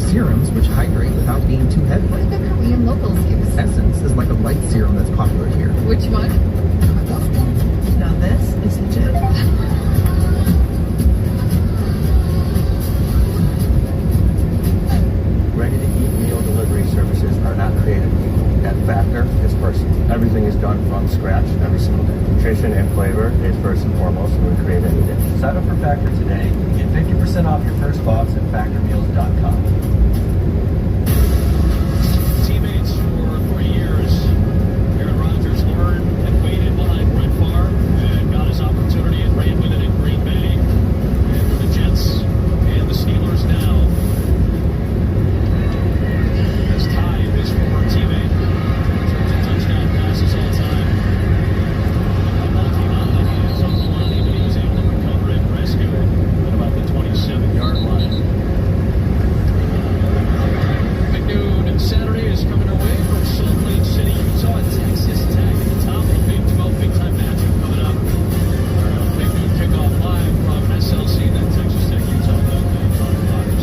serums which hydrate without being too heavy. What do the Korean locals use? Essence is like a light serum that's popular here. Which one? Now this is legit. Ready-to-eat meal delivery services are not created equal. At Factor, it's personal. Everything is done from scratch every single day. Nutrition and flavor is first and foremost when we create any dish. Sign up for Factor today and get 50% off your first box at factormeals.com. Teammates for 3 years. Aaron Rodgers learned and waited behind Brett Favre and got his opportunity and ran with it in Green Bay. And for the Jets and the Steelers now, has tied his former teammate in terms of touchdown passes all time. That ball came out of the hands of Kalani, but he was able to recover it and rescue it at about the 27-yard line. Big noon Saturday is coming our way from Salt Lake City, Utah, and Texas Tech at the top of the Big 12 Big Time matchup coming up. Big noon kickoff live from SLC, then Texas Tech, Utah, both on Fox.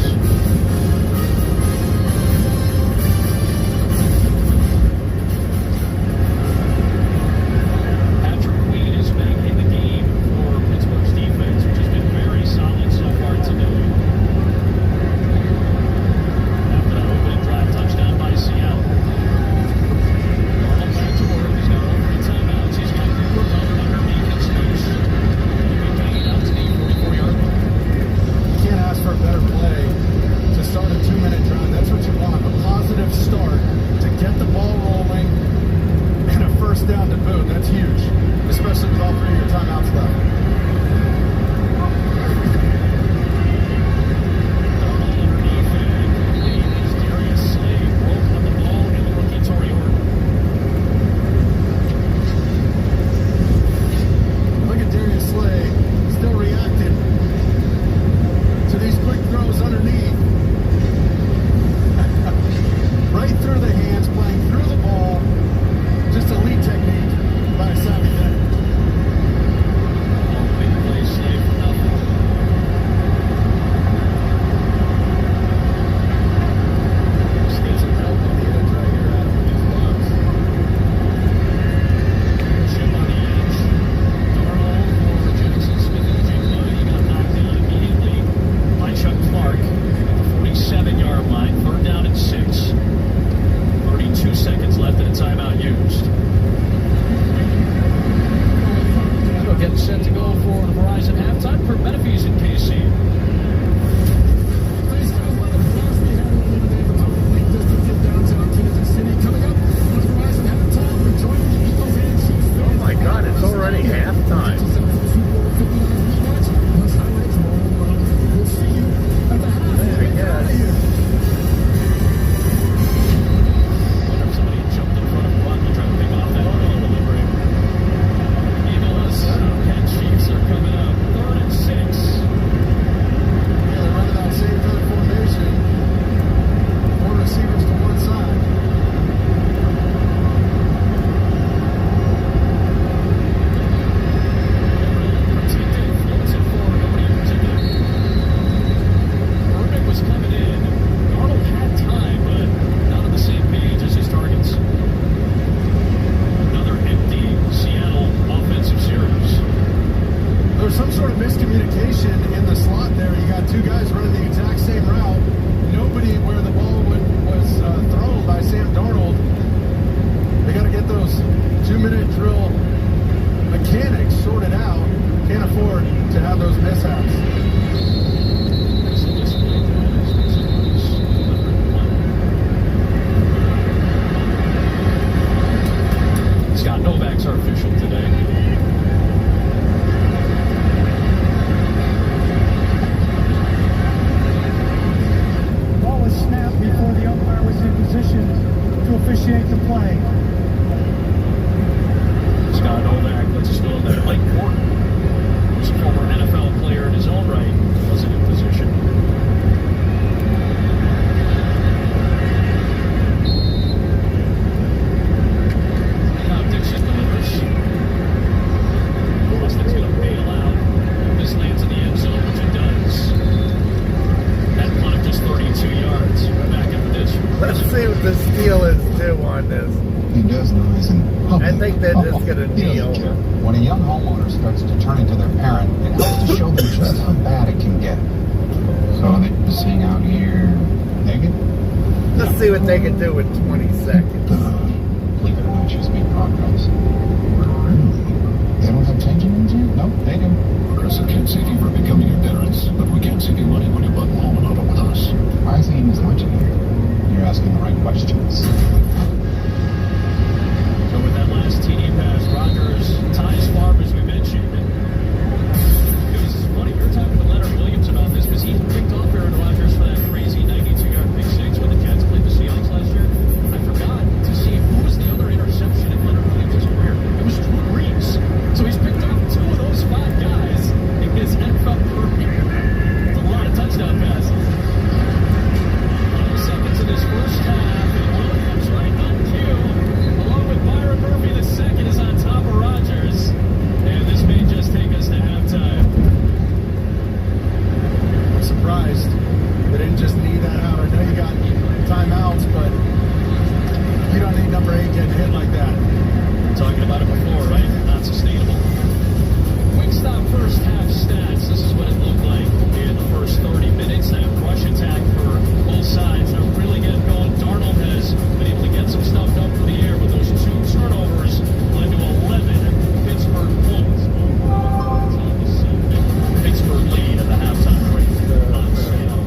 Patrick Queen is back in the game for Pittsburgh's defense, which has been very solid so far today. After that opening drive touchdown by Seattle. Darnold back to work. He's got all 3 timeouts. He's got Cooper Kupp underneath his nose. He'll be banging out to the 44-yard line. You can't ask for a better play to start a 2-minute drive. That's what you want. A positive start to get the ball rolling and a first down to boot. That's huge, especially with all 3 of your timeouts left. Darnold underneath and complete as Darius Slay broke on the ball and the rookie Torrey Horton. Look at Darius Slay, still reacting to these quick throws underneath. Right through the hands, playing through the ball. Just elite technique by a savvy vet. Big play Slay for nothing. Get some help on the edge right here out of these blocks. Chip on the edge. Darnold for Jackson Smith-Njigba. He got knocked down immediately by Chuck Clark at the 47-yard line. 3rd down and 6. 32 seconds left and a timeout used. It'll get set to go for the Verizon halftime. Kurt Menefee's in KC. Oh my God, it's already halftime. I guess. Wonder if somebody jumped in front of Rodney trying to pick off that auto delivery. Eagles and Chiefs are coming up. 3rd and 6. Yeah, they're running that same kind of formation. 4 receivers to one side. Burdick was coming in. Darnold had time, but not on the same page as his targets. Another empty Seattle offensive series. There was some sort of miscommunication in the slot there. You got 2 guys running the exact same route. Nobody where the ball was thrown by Sam Darnold. They got to get those 2-minute drill mechanics sorted out. Can't afford to have those mishaps. Scott Novak's our official today. Ball was snapped before the umpire was in position to officiate the play. Scott Novak lets us know that Blake Morton, who's a former NFL player in his own right, wasn't in position. Now Dixon delivers. Boston's going to bail out. This lands in the end zone, which it does. That punt of just 32 yards. see what the Steelers do on this. He does noise and I think they're just going to kneel. When a young homeowner starts to turn into their parent, it helps to show them just how bad it can get. So they just hang out here naked? Let's see what they can do in 20 seconds. Believe it or not, just make progress. They don't have changing rooms here? No, they do. Chris, I can't save you from becoming your parents, but we can save you money when you're button home and auto with us. Why is he even as much in here? You're asking the right questions. So with that last TD pass, Rogers ties Farm, as we mentioned. It was funny, we were talking to Leonard Williams about this because he picked off Aaron Rodgers for that crazy 92-yard pick six when the Jets played the Seahawks last year. I forgot to see who was the other interception in Leonard Williams' career. It was Drew Brees. So he's picked off 2 of those 5 guys in his NFL career. It's a lot of touchdown passes. 5 seconds in this first half, and Williams right on cue, along with Byron Murphy the second, is on top of Rodgers. And this may just take us to halftime. I'm surprised they didn't just knee that out. I know you got timeouts, but you don't need number 8 getting hit like that. Talking about it before, right? Not sustainable. Quick stop first half stats. This is what it looked like in the first 30 minutes. That rush attack for both sides. They're really getting going. Darnold has been able to get some stuff done for the air with those 2 turnovers. Led to 11 Pittsburgh points. Pittsburgh lead at the halftime break. On sale.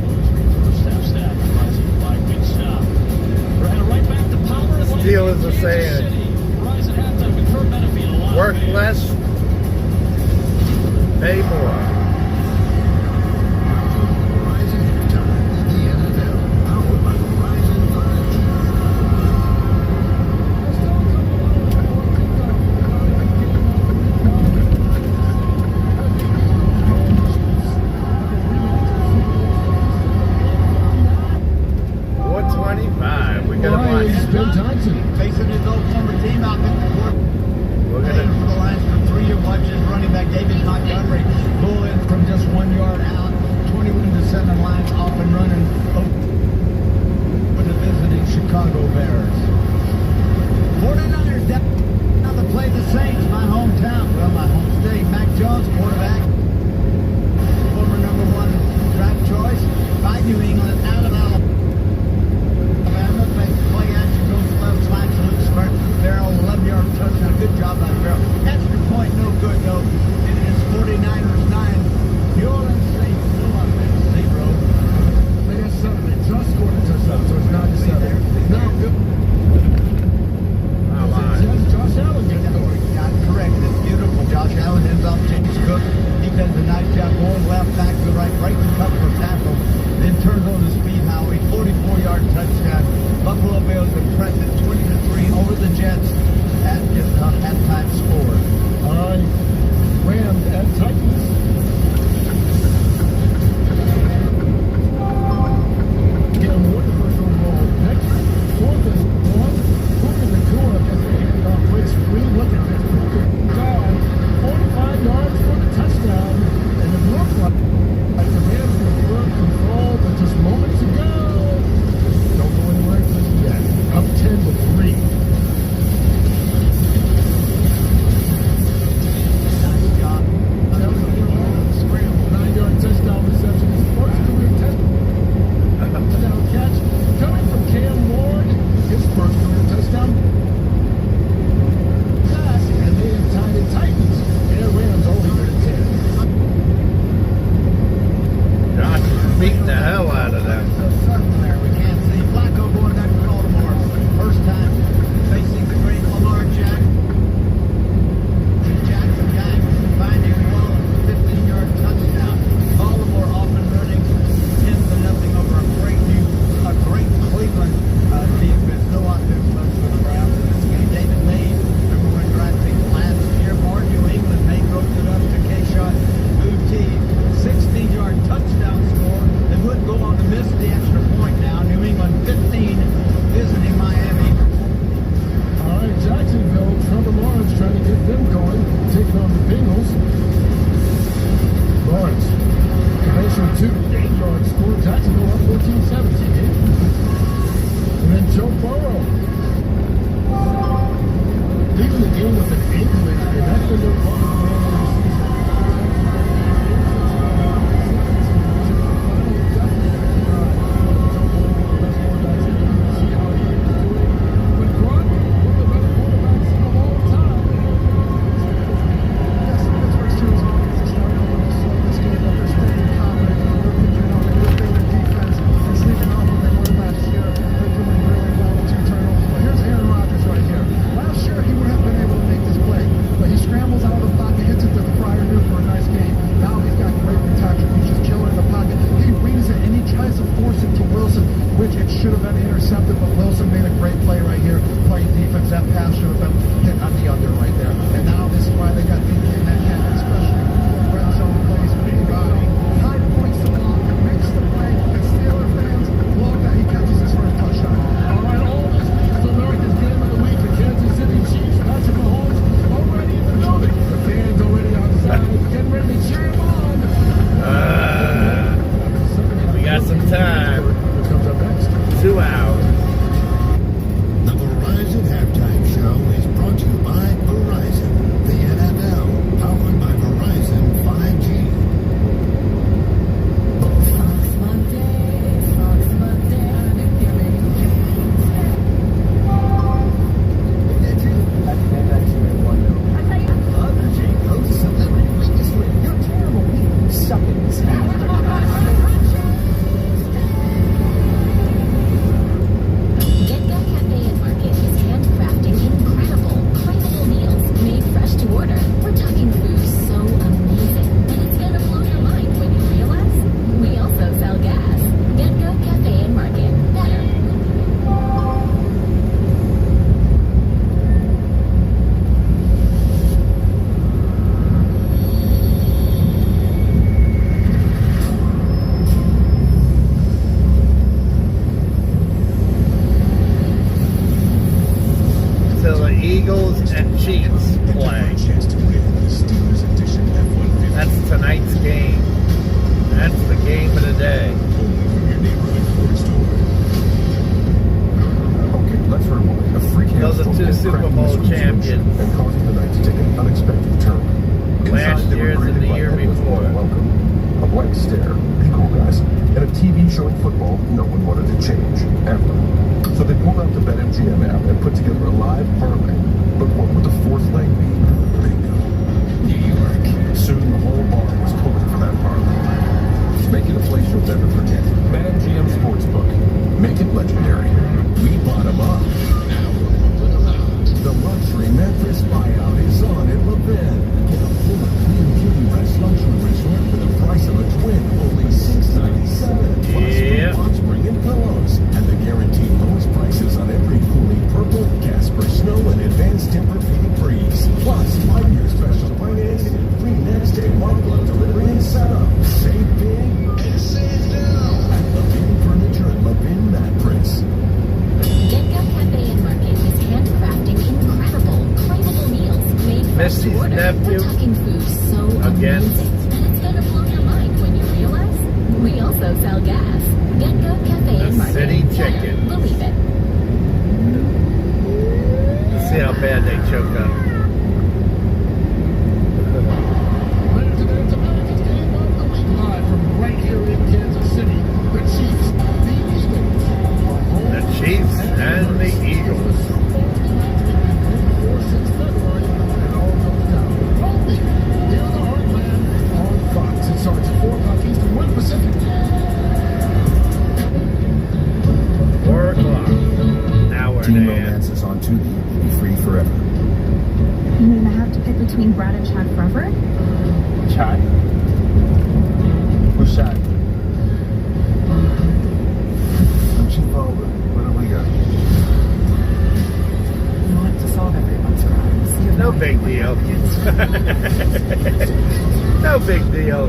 First half stat. Rising 5-win stop. We're headed right back to Palmer. Steelers are saying work less, pay more. We got to watch. Bill Johnson facing his old former team out there. We're going to for the last 3 years, watching running back David Montgomery pull in from just 1 yard out, 21-7 lines off and running with the visiting Chicago Bears. 49ers now they play the Saints, my hometown, well, my home state. Mac Jones, quarterback, former number 1 draft choice by New England, out of Alabama. Play action, goes left, slides, looks smart. Farrell, 11-yard touchdown. Good job by Farrell. Extra point, no good, though. It is 49ers 9. New Orleans Saints still on 0. Minnesota Eagles and Chiefs play. That's tonight's game. That's the game of the day. Okay, let's rewind. A freak Those are hailstorm two kept Super cracking Bowl the switch champions. and causing the night to take an unexpected turn. Last Inside, they were year's and greeted the by year endless before. warm welcome, a blank stare, be cool guys, and a TV showing football no one wanted to change, ever. So they pulled out the BetMGM app and put together a live parlay. But what would the fourth leg be? Bingo. New York. Soon the whole bar was pulling for that parlay. Make it a place you'll never forget. BetMGM Sportsbook. Make it legendary. We bought 'em up. The luxury mattress buyout is on at Levin. Get a full clean king rest luxury resort for the price of a twin, only $697. Plus free box spring and pillows, and the guaranteed lowest prices on every Cooling Purple, Casper Snow, and Advanced Tempur-Pedic Breeze. Plus 5-year special financing, free next day white glove delivery and setup. Save big and save now at Levin Furniture and Levin Mattress. Genco Cafe and Market is handcrafting incredible, craveable meals made fresh to order. We're talking food so amazing that it's gonna blow your mind when you realize we also sell gas. Genco Cafe and Market. City chicken. Believe it. Let's see how bad they choke up. Live from right here in Kansas City, the Chiefs beat the States. The Chiefs and the Eagles. On Fox, it starts at 4 o'clock Eastern, 1 Pacific. 4 o'clock. Hour Teen and a half. Romance is on Tubi. Will be free forever. You mean I have to pick between Brad and Chad forever? Chad? Who's Chad? I'm Chief Oliver. What do we got? You want to solve everyone's crimes. No big deal. No big deal.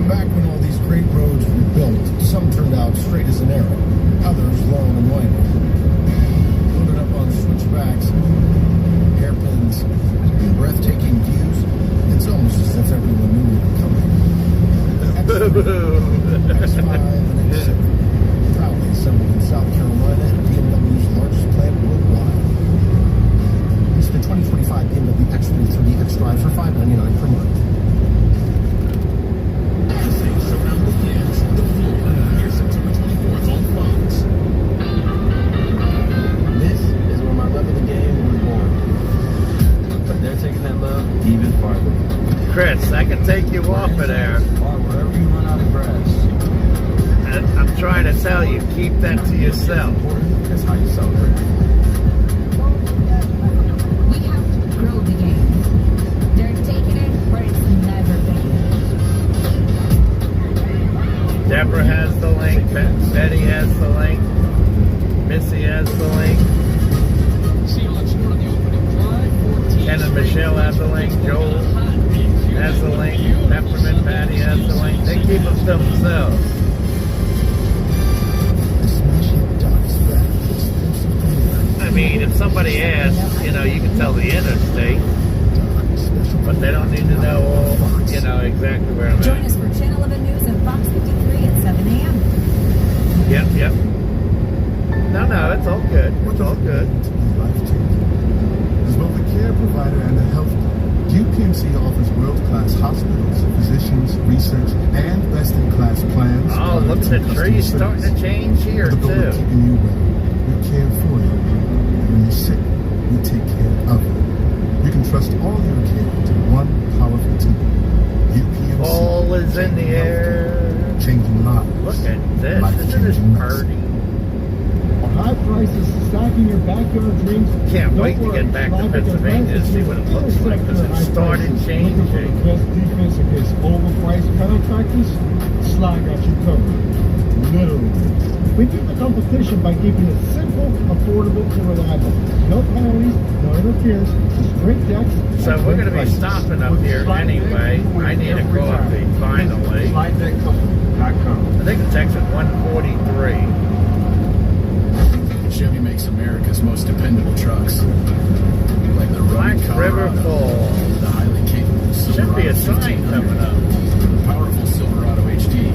Back when all these great roads were built, some turned out straight as an arrow, others long and winding. Loaded up on switchbacks, hairpins, and breathtaking views, it's almost as if everyone knew we were coming. X5 and X7, proudly assembled in South Carolina at BMW's largest plant worldwide. It's the 2025 BMW X33 X-Drive for $599 per month. This is where my love of the game was born. But they're taking that love even farther. Chris, I can take you off of there. Or wherever you run out of grass. I'm trying to tell you, keep that to yourself. That's how you celebrate. We have to grow the game. They're taking it where it's never been. Deborah has the link. Betty has the link. Missy has the link. Ken and Michelle have the link. Joel has the link. Peppermint Patty has the link. They keep them to themselves. I mean, if somebody asks, you know, you can tell the interstate, but they don't need to know, you know, exactly where I'm Join at. us for Channel 11 News and Fox 53 at 7 a.m. Yep. No, it's all good. It's all good. As both a care provider and a health plan, UPMC offers world-class hospitals, physicians, research, and best-in-class plans. Oh, look at the trees starting to change here, The goal of too. keeping you well. We care for you. And when you're sick, we take care of you. You can trust all your care to one powerful team. UPMC. All is in the air. Changing lives. Look at this. Isn't this pretty? High prices stocking your backyard dreams. Can't wait to get back to Pennsylvania to see what it looks like, because it started changing. Best defense against overpriced contractors? Sly got you covered. Literally. We beat the competition by keeping it simple, affordable, and reliable. No penalties, no interference, just great decks. So we're going to be stopping up here anyway. I need a coffee, finally. I think it's exit 143. Chevy makes America's most dependable trucks. Like the Black running River Colorado, Falls. the highly capable Should be a Silverado sign 1500, coming up. the powerful Silverado HD,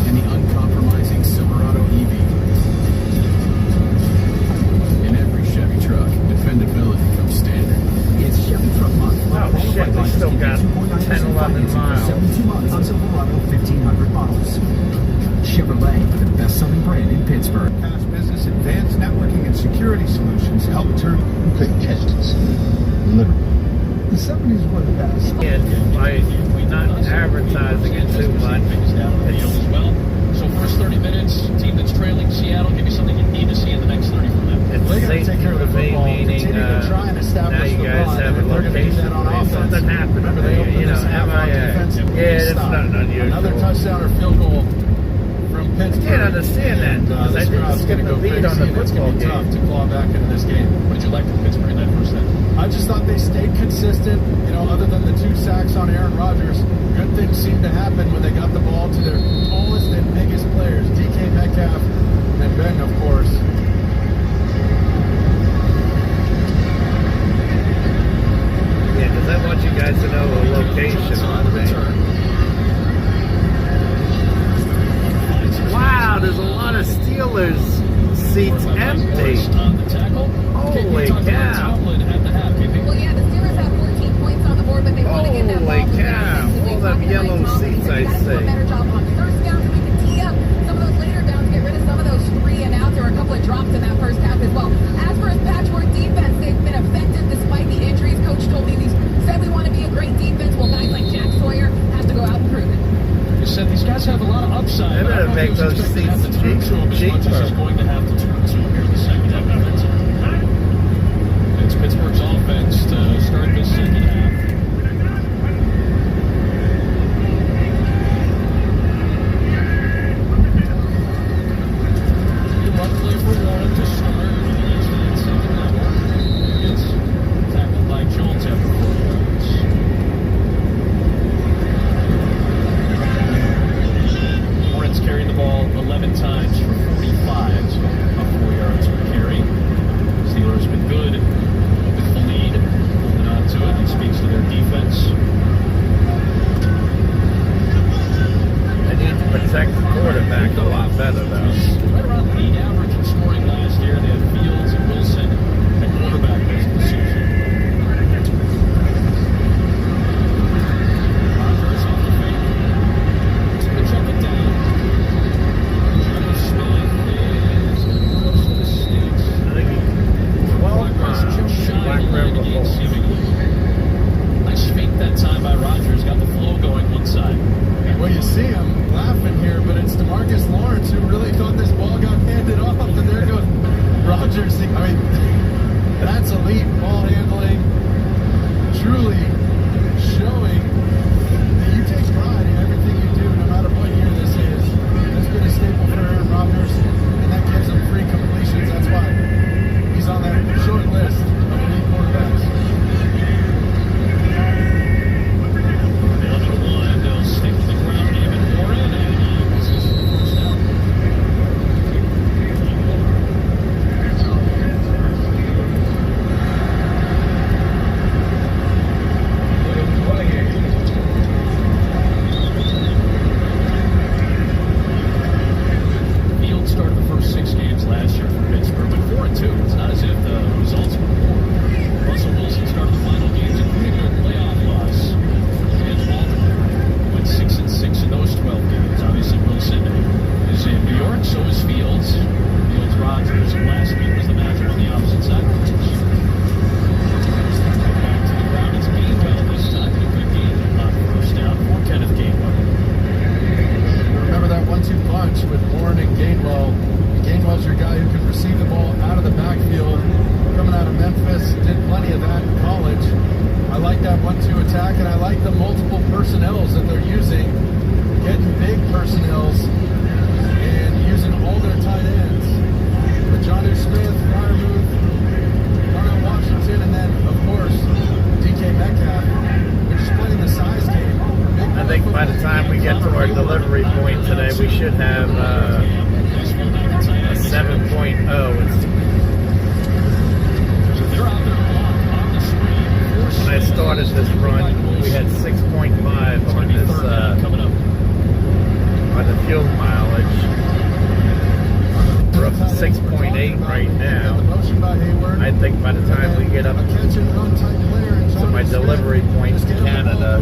and the uncompromising Silverado EV. In every Chevy truck, dependability comes standard. It's Chevy Truck Month. Oh shit, we still got 10, 11 miles. 72 months on Silverado 1500 models. Chevrolet, the best-selling brand in Pittsburgh. Past business, advanced networking and security solutions help turn big tests. Literally. The 70s were the best. And by not advertising it too much, as well. So first 30 minutes, team that's trailing Seattle, give you something you need to see in the next 30 from them. it's safe for me, meaning now you guys have a location. Something happened. You know, MIA. Yeah, it's nothing unusual. Another touchdown or field goal from Pittsburgh. I can't understand that because I didn't skip the lead on the football game. Tough to claw back into this game. What did you like from Pittsburgh in that first half? I just thought they stayed consistent. You know, other than the 2 sacks on Aaron Rodgers, good things seemed to happen when they got the ball to their tallest and biggest players, DK Metcalf and Ben, of course. Yeah, because I want you guys to know the location on the return. Wow, there's a lot of Steelers seats empty. Holy cow. Well, yeah, the Steelers have 14 points on the board, but they want to get that ball. Holy cow. All them yellow seats, I do a see. better job on first downs so we can tee up some of those later downs, get rid of some of those 3 and outs. There were a couple of drops in that first half as well. As for his patchwork defense, they've been effective despite the injuries. Coach told me these said we want to be a great defense. Well, guys like Jack Sawyer have to go out and prove it. You said these guys have a lot of upside. They better make those seats cheaper. He's going to have to turn to here in the second half. It's Pittsburgh's offense to start this second half. The run play for Warren to start. Second level. It's tackled by Jones after 4 yards. Warren's carrying the ball 11 times for 45, so about 4 yards per carry. Steelers been good with the lead, holding on to it. It speaks to their defense. They need to protect the quarterback a lot better, though. Right around league average in scoring last year. They had Fields and Wilson at quarterback most of the season. Rodgers off the fake. They check it down. Travis Smith is close to the sticks. I think he's 12 miles. Black River Falls. Nice fake that time by Rodgers. Got the flow going one side. Well, you see him laughing here, but it's DeMarcus Lawrence who really thought this ball got handed off, and there goes Rodgers. I mean, that's elite ball handling, truly showing that you take pride in everything you do, no matter what year this is. That's been a staple for Aaron Rodgers, and that gives him free completions. That's why he's on that short list of elite quarterbacks. 11-1, they'll stick to the ground game at Warren, and this is the first down. Field started the first 6 games last year for Pittsburgh, went 4-2. It's not as if the results were poor. Russell Wilson started the final games, including their playoff loss against Baltimore. Went 6-6 in those 12 games. Obviously, Wilson is in New York, so is Fields. Fields Rodgers. Last week was the matchup on the opposite side. Back to the ground. It's Gainwell this time. A good game on first down for Kenneth Gainwell. Remember that 1-2 punch with Warren and Gainwell. Gainwell's your guy who can receive the ball out of the backfield. Coming out of Memphis, did plenty of that in college. I like that 1-2 attack, and I like the multiple personnels that they're using. Getting big personnels and using all their tight ends. With Jonnu Smith, Fryermuth, Darnell Washington, and then, of course, DK Metcalf. They're just playing the size game. I think by the time we get to our delivery point today, we should have a 7.0. When I started this run, we had 6.5 on this on the fuel mileage. We're up to 6.8 right now. I think by the time we get up to my delivery point in Canada,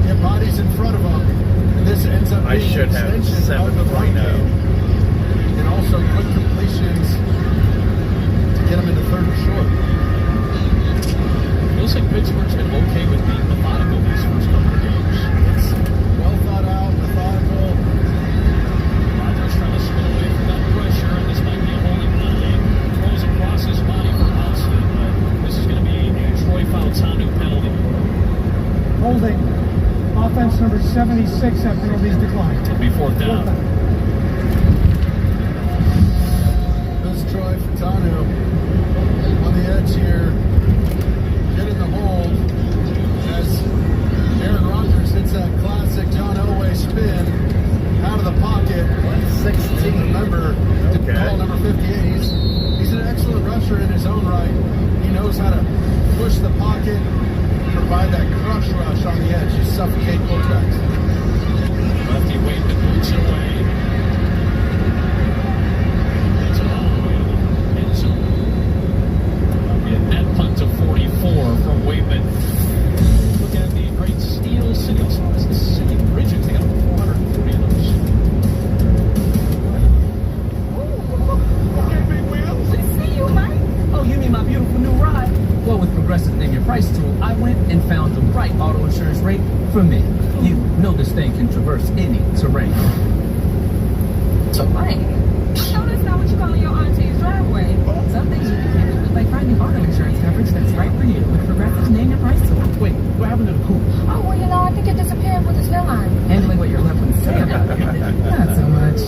Get bodies in front of them, and this ends up I being should an have extension of the run 7.0. game. And also quick completions to get them into third and short. Feels like Pittsburgh's been okay with being methodical these first couple of games. It's well thought out, methodical. Rodgers trying to spin away from that pressure, and this might be a holding penalty. Throws across his body for Austin, but this is going to be a Troy Fautanu penalty. Holding. Offense number 76 at penalties declined. It'll be fourth down. This is Troy Fautanu on the edge here. Getting the hold as Aaron Rodgers hits that classic John Elway spin out of the pocket. 16. Remember, to call number 58. He's an excellent rusher in his own right. He knows how to push the pocket, provide that crush rush on the edge. You suffocate quarterbacks. Lefty Wade boots it away. It's all the way to the end zone. That'll be a net punt to 44 from Waitman. Look at the great Steel City. Also, this is City Bridges. They got over 440 of those. Okay, big wheels. See you, Mike. Oh, you mean my beautiful new ride? Well, with Progressive Name Your Price tool, I went and found the right auto insurance rate for me. You know this thing can traverse any terrain. Mike, I know that's not what you call your auntie's driveway. Some things you can handle with like finding auto insurance coverage that's right for you with Progressive's Name Your Price tool. Wait, what happened to the coupe? Oh, well, you know, I think it disappeared with his line. Handling what your loved ones say about you. Not so much.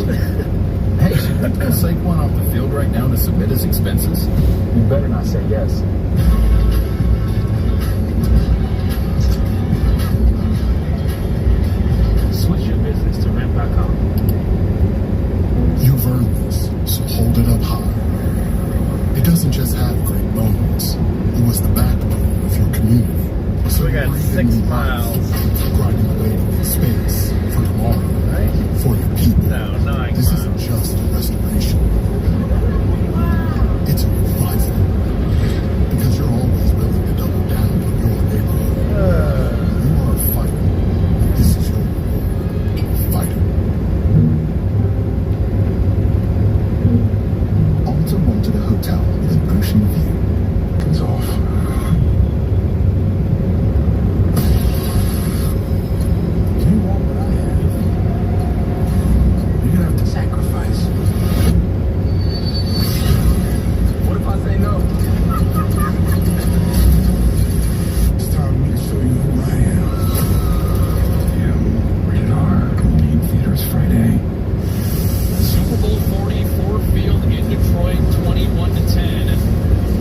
Hey, should we pull Saquon off the field right now to submit his expenses? You better not say yes. Switch your business to ramp.com. You've earned this, so hold it up high. It doesn't just have great moments. It was the backbone of your community. So we got 6 miles. Grinding away to make space for tomorrow, right? For your people. No, 9 This miles. isn't just a restoration. It's a revival. Because you're always willing to double down on your neighborhood. You are a fighter. This is your reward. Fighter. On to one to the hotel with an ocean view. It's off. Do you want what I have? You're gonna have to sacrifice. What if I say no? It's time for me to show you who I am. Damn, rated R. Main theaters Friday. Super Bowl 40, Ford Field in Detroit, 21-10.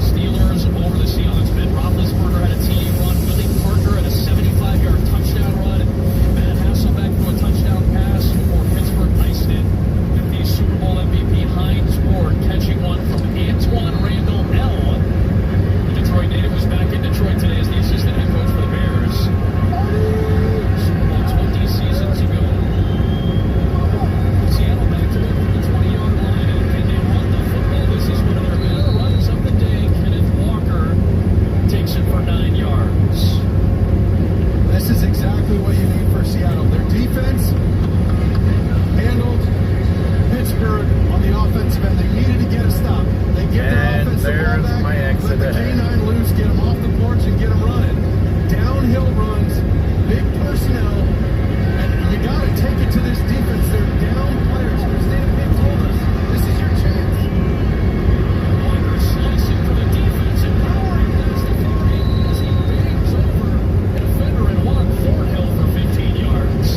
Steelers over the Seahawks. Ben Roethlisberger had a TD run. Billy Parker had a 75-yard touchdown run. Matt Hasselbeck threw a touchdown pass before Pittsburgh iced it. With the Super Bowl MVP Hines Ward catching one from Antoine Randall L. The Detroit native was back in Detroit today as the assistant head coach for the Bears. Super Bowl 20 seasons ago. Seattle back to the 20-yard line, and can they run the football? This is one of their better runs of the day. Kenneth Walker takes it for 9 yards. This is exactly what you need for Seattle. Their defense handled Pittsburgh on the offensive end. They needed to get a stop. They get their And offensive there's ball back, my exit let the ahead. K9 loose, get them off the porch, and get them running. Downhill runs, big personnel, and you got to take it to this defense. They're down players. Christina Pink told us, this is your chance. Walker slicing for the defense and powering past the 40 as he bangs over a defender and one. Thornhill for 15 yards.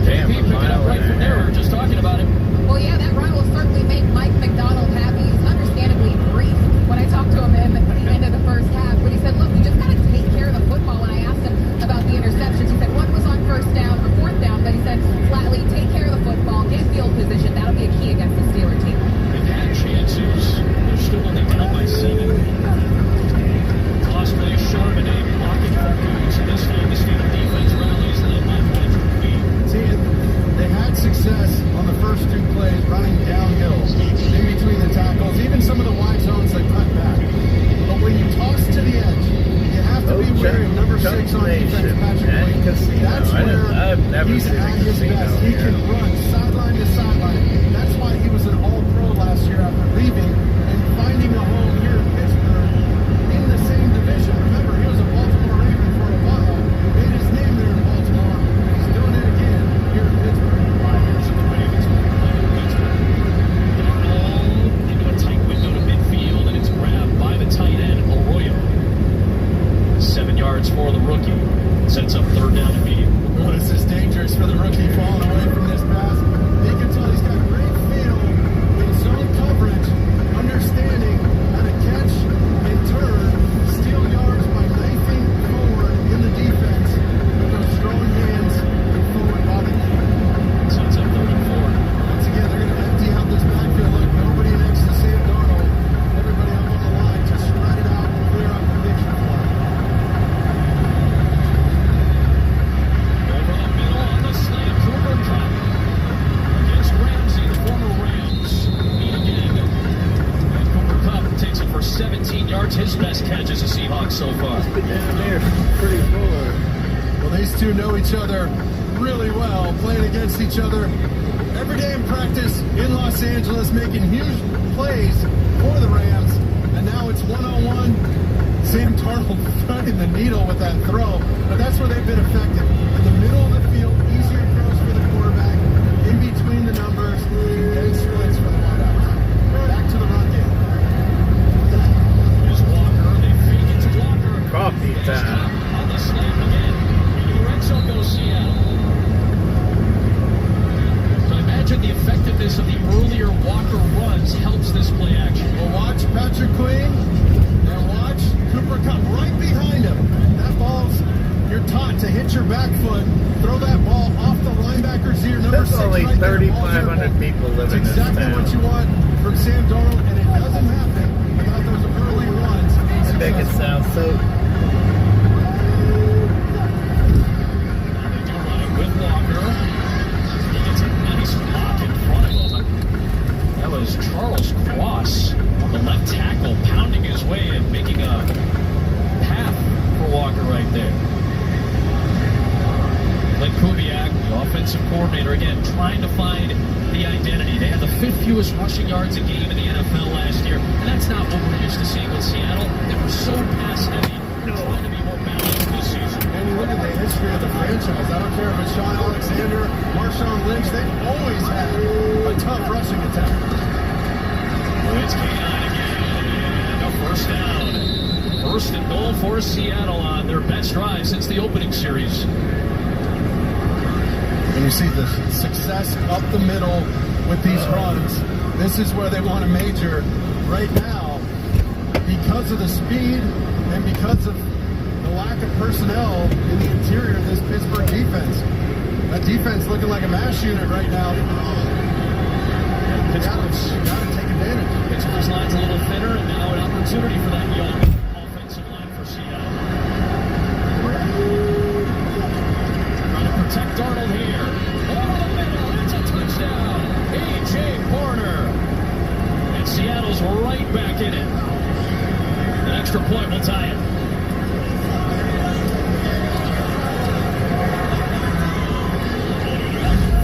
Damn, He a picked it up mile right and from a there. We half. were just talking about it. Well, yeah, that run will certainly make Mike McDonald happy. He's understandably brief when I talked to him at the end of the first half. But he said, look, we just got to take care of the football. And I asked him about the interceptions. He said one was on first down or fourth down, but he said flatly, take care of the football, get field position. That'll be a key against the Steelers. plays running downhill, in between the tackles, even some of the wide zones they cut back. But when you toss to the edge, you have to be wary of number 6 on defense, Patrick Queen. That's where he's at his best. He can run sideline to sideline. That's why he was an all-pro last year after leaving and finding a home here in Pittsburgh in the same division. Remember, he was a Baltimore Raven for a while. Made his name there in Baltimore. He's doing it again here in Pittsburgh. 5 years in the Ravens. Darnold into a tight window to midfield, and it's grabbed by the tight end, Arroyo. 7 yards for the rookie. Sets up third down and medium. Oh, this is dangerous for the rookie falling away from this pass. You can tell he's got great feel in zone coverage, understanding how to catch and turn, steal yards by knifing forward in the defense with those strong hands and forward body. Sets up third and 4. Once again, they're going to empty out this backfield. Look, nobody next to Sam Darnold. Everybody up on the line to spread it out and clear up the picture for him. Over the middle on the slant, Cooper Cup against Ramsey, the former Rams. Meet again. And Cooper Cup takes it for 17 yards, his best catch as a Seahawk so far. Down there, pretty fuller. Well, these two know each other really well, playing against each other every day in practice in Los Angeles, making huge plays for the Rams. And now it's one-on-one. Sam Darnold threading the needle with that throw, but that's where they've been effective. In the middle of the field, easier throws for the quarterback, in between the numbers, getting splits for the wideouts. Back to the run game. Here's Walker, they fake it to Walker. Coffee time. On the snap again. Into the red zone goes Seattle. So imagine the effectiveness of the earlier Walker runs helps this play action. Well, watch Patrick Queen and watch Cooper Cup right behind him. That ball's, you're taught to hit your back foot, throw that ball off the linebacker's ear. Number There's 6 only right there. 3,500 people living in That's this exactly town. what you want from Sam Darnold, and it doesn't happen without those early runs. I make it sound so. They do run it with Walker. He gets a nice block in front of him. That was Charles Cross, the left tackle, pounding his way and making a path for Walker right there. Like Kubiak, the offensive coordinator, again, trying to find the identity. They had the 5th fewest rushing yards a game in the NFL last year, and that's not what we're used to seeing with Seattle. They were so pass-heavy. They're trying to be more balanced this season. And you look at the history of the franchise. I don't care if it's Sean Alexander, Marshawn Lynch, they've always had a tough rushing attack. It's K9 again, and a first down. First and goal for Seattle on their best drive since the opening series. And you see the success up the middle with these runs. This is where they want to major right now because of the speed and because of the lack of personnel in the interior of this Pittsburgh defense. That defense looking like a mass unit right now. Pittsburgh's got to take advantage. Pittsburgh's line's a little thinner, and now an opportunity for that young offensive line for Seattle. Trying to protect Darnold here. Over the middle, it's a touchdown. A.J. Porter. And Seattle's right back in it. An extra point will tie it.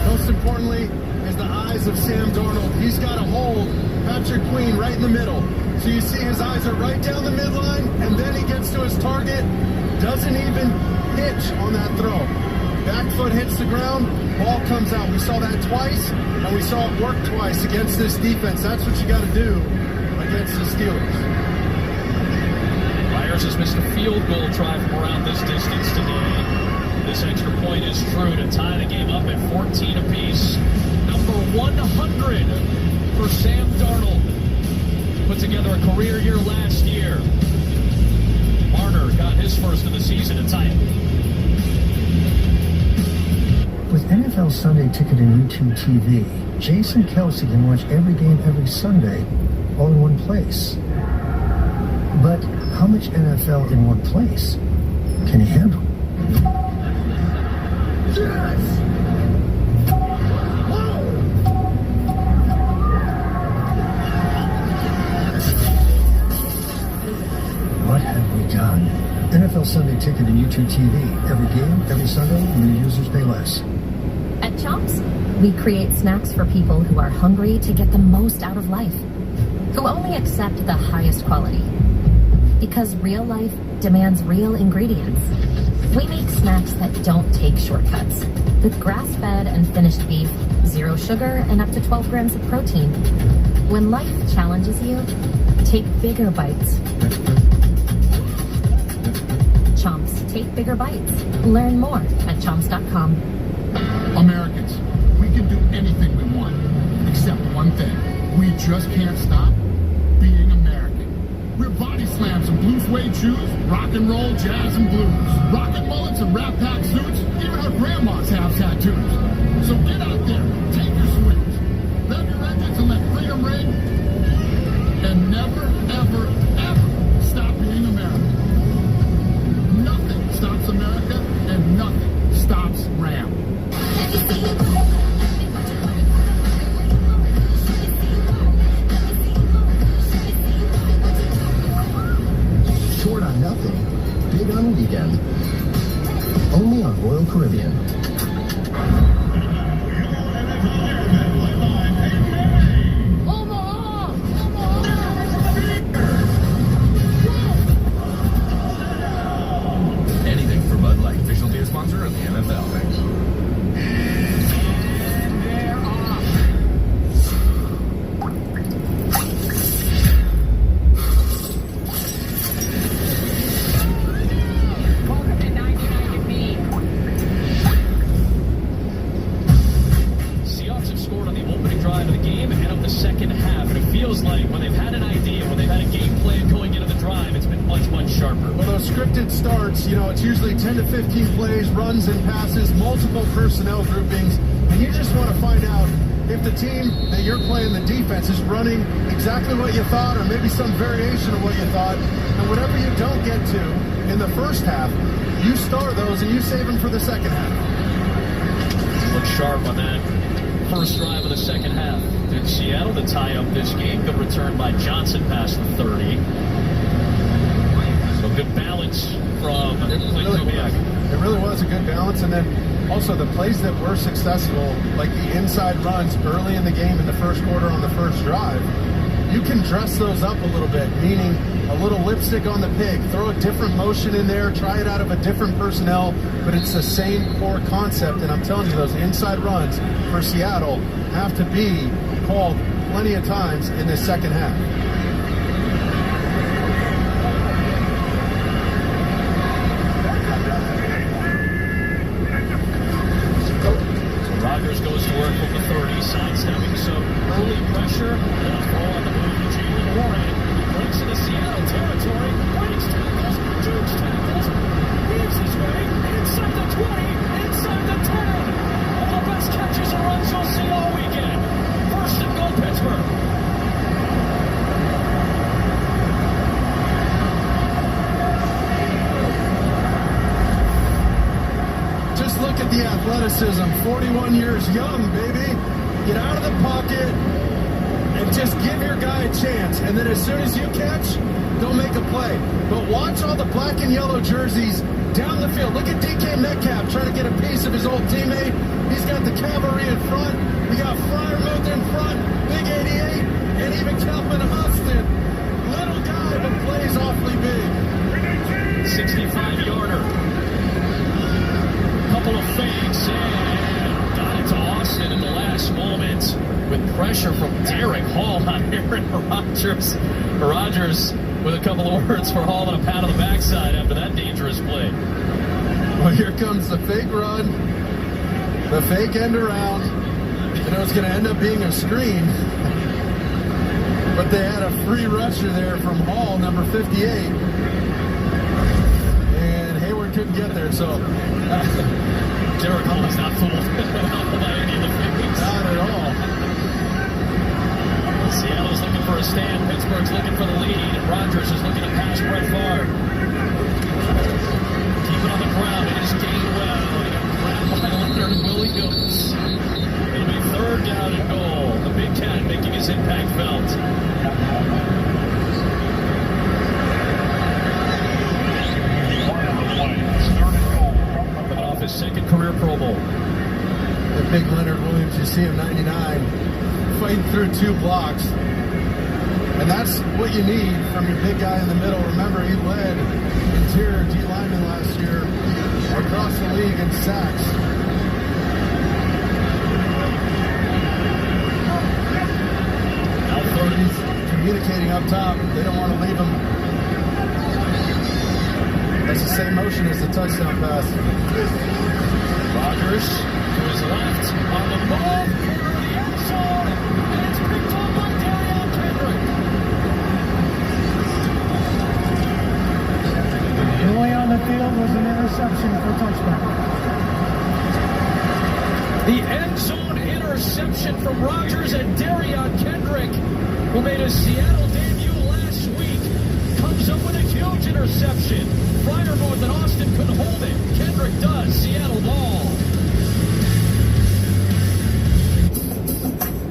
Most importantly is the eyes of Sam Darnold. He's got a hold Patrick Queen right in the middle. So you see his eyes are right down the midline, and then he gets to his target, doesn't even hitch on that throw. Back foot hits the ground, ball comes out. We saw that twice, and we saw it work twice against this defense. That's what you got to do against the Steelers. Myers has missed a field goal try from around this distance today. This extra point is true to tie the game up at 14 apiece. Number 100 for Sam Darnold. Put together a career year last year. Marner got his first of the season to tie it. With NFL Sunday Ticket and YouTube TV, Jason Kelsey can watch every game every Sunday all in one place. But how much NFL in one place can he handle? ticket and YouTube TV. Every game, every Sunday, new users pay less. At Chomps, we create snacks for people who are hungry to get the most out of life, who only accept the highest quality. Because real life demands real ingredients. We make snacks that don't take shortcuts, with grass-fed and finished beef, 0 sugar, and up to 12 grams of protein. When life challenges you, take bigger bites. Chomps, take bigger bites. Learn more at chomps.com. Americans, we can do anything we want, except one thing. We just can't stop being American. We're body slams and blue suede shoes, rock and roll, jazz and blues, rockin' mullets and rap pack suits. Even our grandmas have tattoos. So get out there, take your swings, rev your engines and let freedom ring, and never, ever, ever stop being American. Nothing stops America, and nothing stops Ram. Short on nothing, big on weekend. Only on Royal Caribbean. Anything for Bud Light, official beer sponsor of the NFL. Seahawks have scored on the opening drive of the game and of the second half. And it feels like when they've had an idea, when they've had a game plan going into the drive, it's been much, much sharper. Well, those scripted starts, it's usually 10 to 15 plays, runs and passes, multiple personnel groupings, and you just want to find out if the team that you're playing, the defense, is running exactly what you thought or maybe some variation of what you thought. And whatever you don't get to in the first half, you star those and you save them for the second half. Look sharp on that first drive of the second half. In Seattle to tie up this game. Good return by Johnson past the 30. So good balance from Kubiak. It really was a good balance. And then also the plays that were successful, like the inside runs early in the game in the first quarter on the first drive, you can dress those up a little bit, meaning a little lipstick on the pig, throw a different motion in there, try it out of a different personnel, but it's the same core concept. And I'm telling you, those inside runs for Seattle have to be called plenty of times in the second half. Rodgers goes to work from the 30, sidestepping some early pressure. And a throw on the move to Jalen Warren. Breaks into Seattle territory. Breaks tackles, jukes tackles, weaves his way inside the 20, inside the 10. One of the best catches and runs you'll see all weekend. First and goal, Pittsburgh. Just look at the athleticism. 41 years young, baby. Get out of the pocket and just give your guy a chance. And then as soon as you catch, don't make a play. But watch all the black and yellow jerseys down the field. Look at DK Metcalf trying to get a piece of his old teammate. He's got the cavalry in front. We got Freiermuth in front, Big 88, and even Calvin Austin. Little guy, but plays awfully big. 65-yarder. Couple of fakes and got it to Austin in the last moment with pressure from Derek Hall on Aaron Rodgers. Rodgers with a couple of words for Hall and a pat on the backside after that dangerous play. Well, here comes the fake run, the fake end around, and it was going to end up being a screen. But they had a free rusher there from Hall, number 58. And Hayward couldn't get there, so... Derek Hall is not fooled by any of the fakes. Not at all. Seattle's looking for a stand. Pittsburgh's looking for the lead. Rodgers is looking to pass Brett Favre. Keep it on the ground. It is Gainwell. Grabbed by Leonard Williams. It'll be third down and goal. The Big Cat making his impact felt. Big Leonard Williams, you see him 99, fighting through 2 blocks. And that's what you need from your big guy in the middle. Remember, he led interior D lineman last year across the league in sacks. He's communicating up top. They don't want to leave him. That's the same motion as the touchdown pass. Rodgers to his left on the move, corner of the end zone, and it's picked up by Darian Kendrick. The only on the field was an interception for touchback. The end zone interception from Rodgers and Darian Kendrick, who made a Seattle debut last week, comes up with a huge interception. Fryermuth and Austin couldn't hold it. Kendrick does. Seattle ball.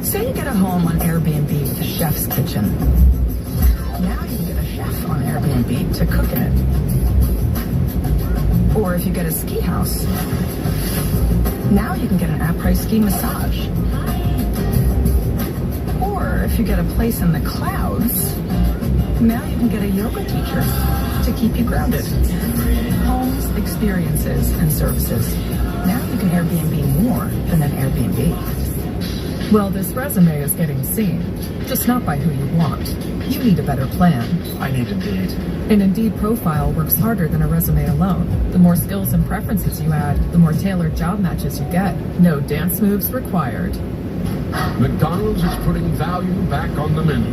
Say you get a home on Airbnb with a chef's kitchen. Now you can get a chef on Airbnb to cook in it. Or if you get a ski house, now you can get an après ski massage. Or if you get a place in the clouds, now you can get a yoga teacher to keep you grounded. Homes, experiences, and services. Now you can Airbnb more than an Airbnb. Well, this resume is getting seen, just not by who you want. You need a better plan. I need Indeed. An Indeed profile works harder than a resume alone. The more skills and preferences you add, the more tailored job matches you get. No dance moves required. McDonald's is putting value back on the menu,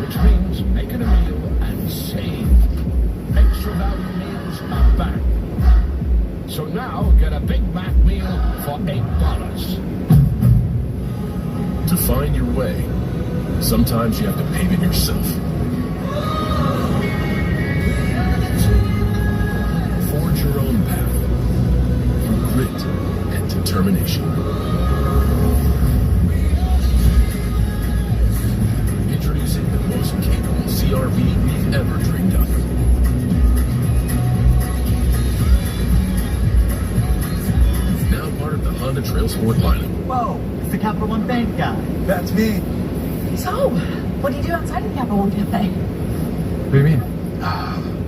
which means making a meal and save. Extra value meals are back. So now get a Big Mac meal for $8. To find your way, sometimes you have to pave it yourself. Forge your own path through grit and determination. Introducing the most capable CRV we've ever dreamed up. Now part of the Honda Trail Sport lineup. Whoa, it's the Capital One Bank guy. That's me. So, what do you do outside of the Capital One Cafe? What do you mean?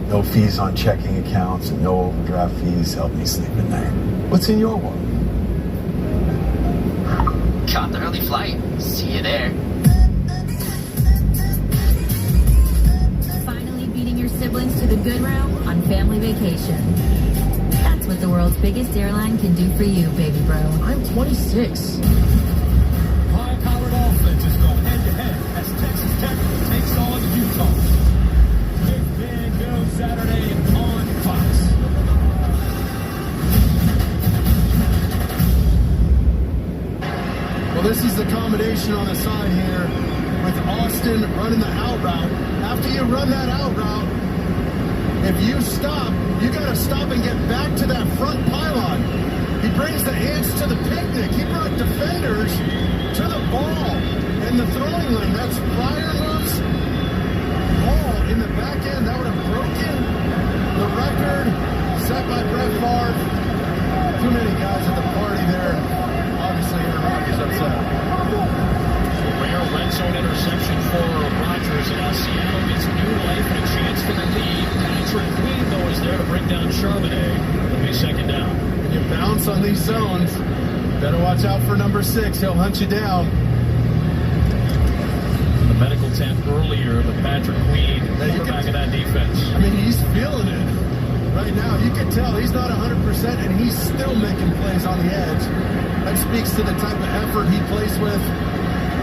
No fees on checking accounts and no overdraft fees help me sleep at night. What's in your world? Caught the early flight. See you there. Finally beating your siblings to the good room on family vacation. That's what the world's biggest airline can do for you, baby bro. I'm 26. High-powered offenses go head-to-head as Texas Tech takes on Utah. Big Big Go Saturday on Fox. Well, this is the combination on the side here with Austin running the out route. After you run that out route, if you stop, you got to stop and get back to that front pylon. He brings the ants to the picnic. He brought defenders to the ball and the throwing lane. That's Fryermuth's ball in the back end. That would have broken the record set by Brett Favre. Too many guys at the party there. Obviously, Aaron Rodgers upset. Rare red zone interception for Rodgers, and now Seattle gets new life and a chance for the lead. Patrick Queen, though, is there to bring down Charbonnet. It'll be second down. When you bounce on these zones, better watch out for number 6. He'll hunt you down. The medical tent earlier, but Patrick Queen, quarterback of that defense. I mean, he's feeling it right now. You can tell he's not 100%, and he's still making plays on the edge. That speaks to the type of effort he plays with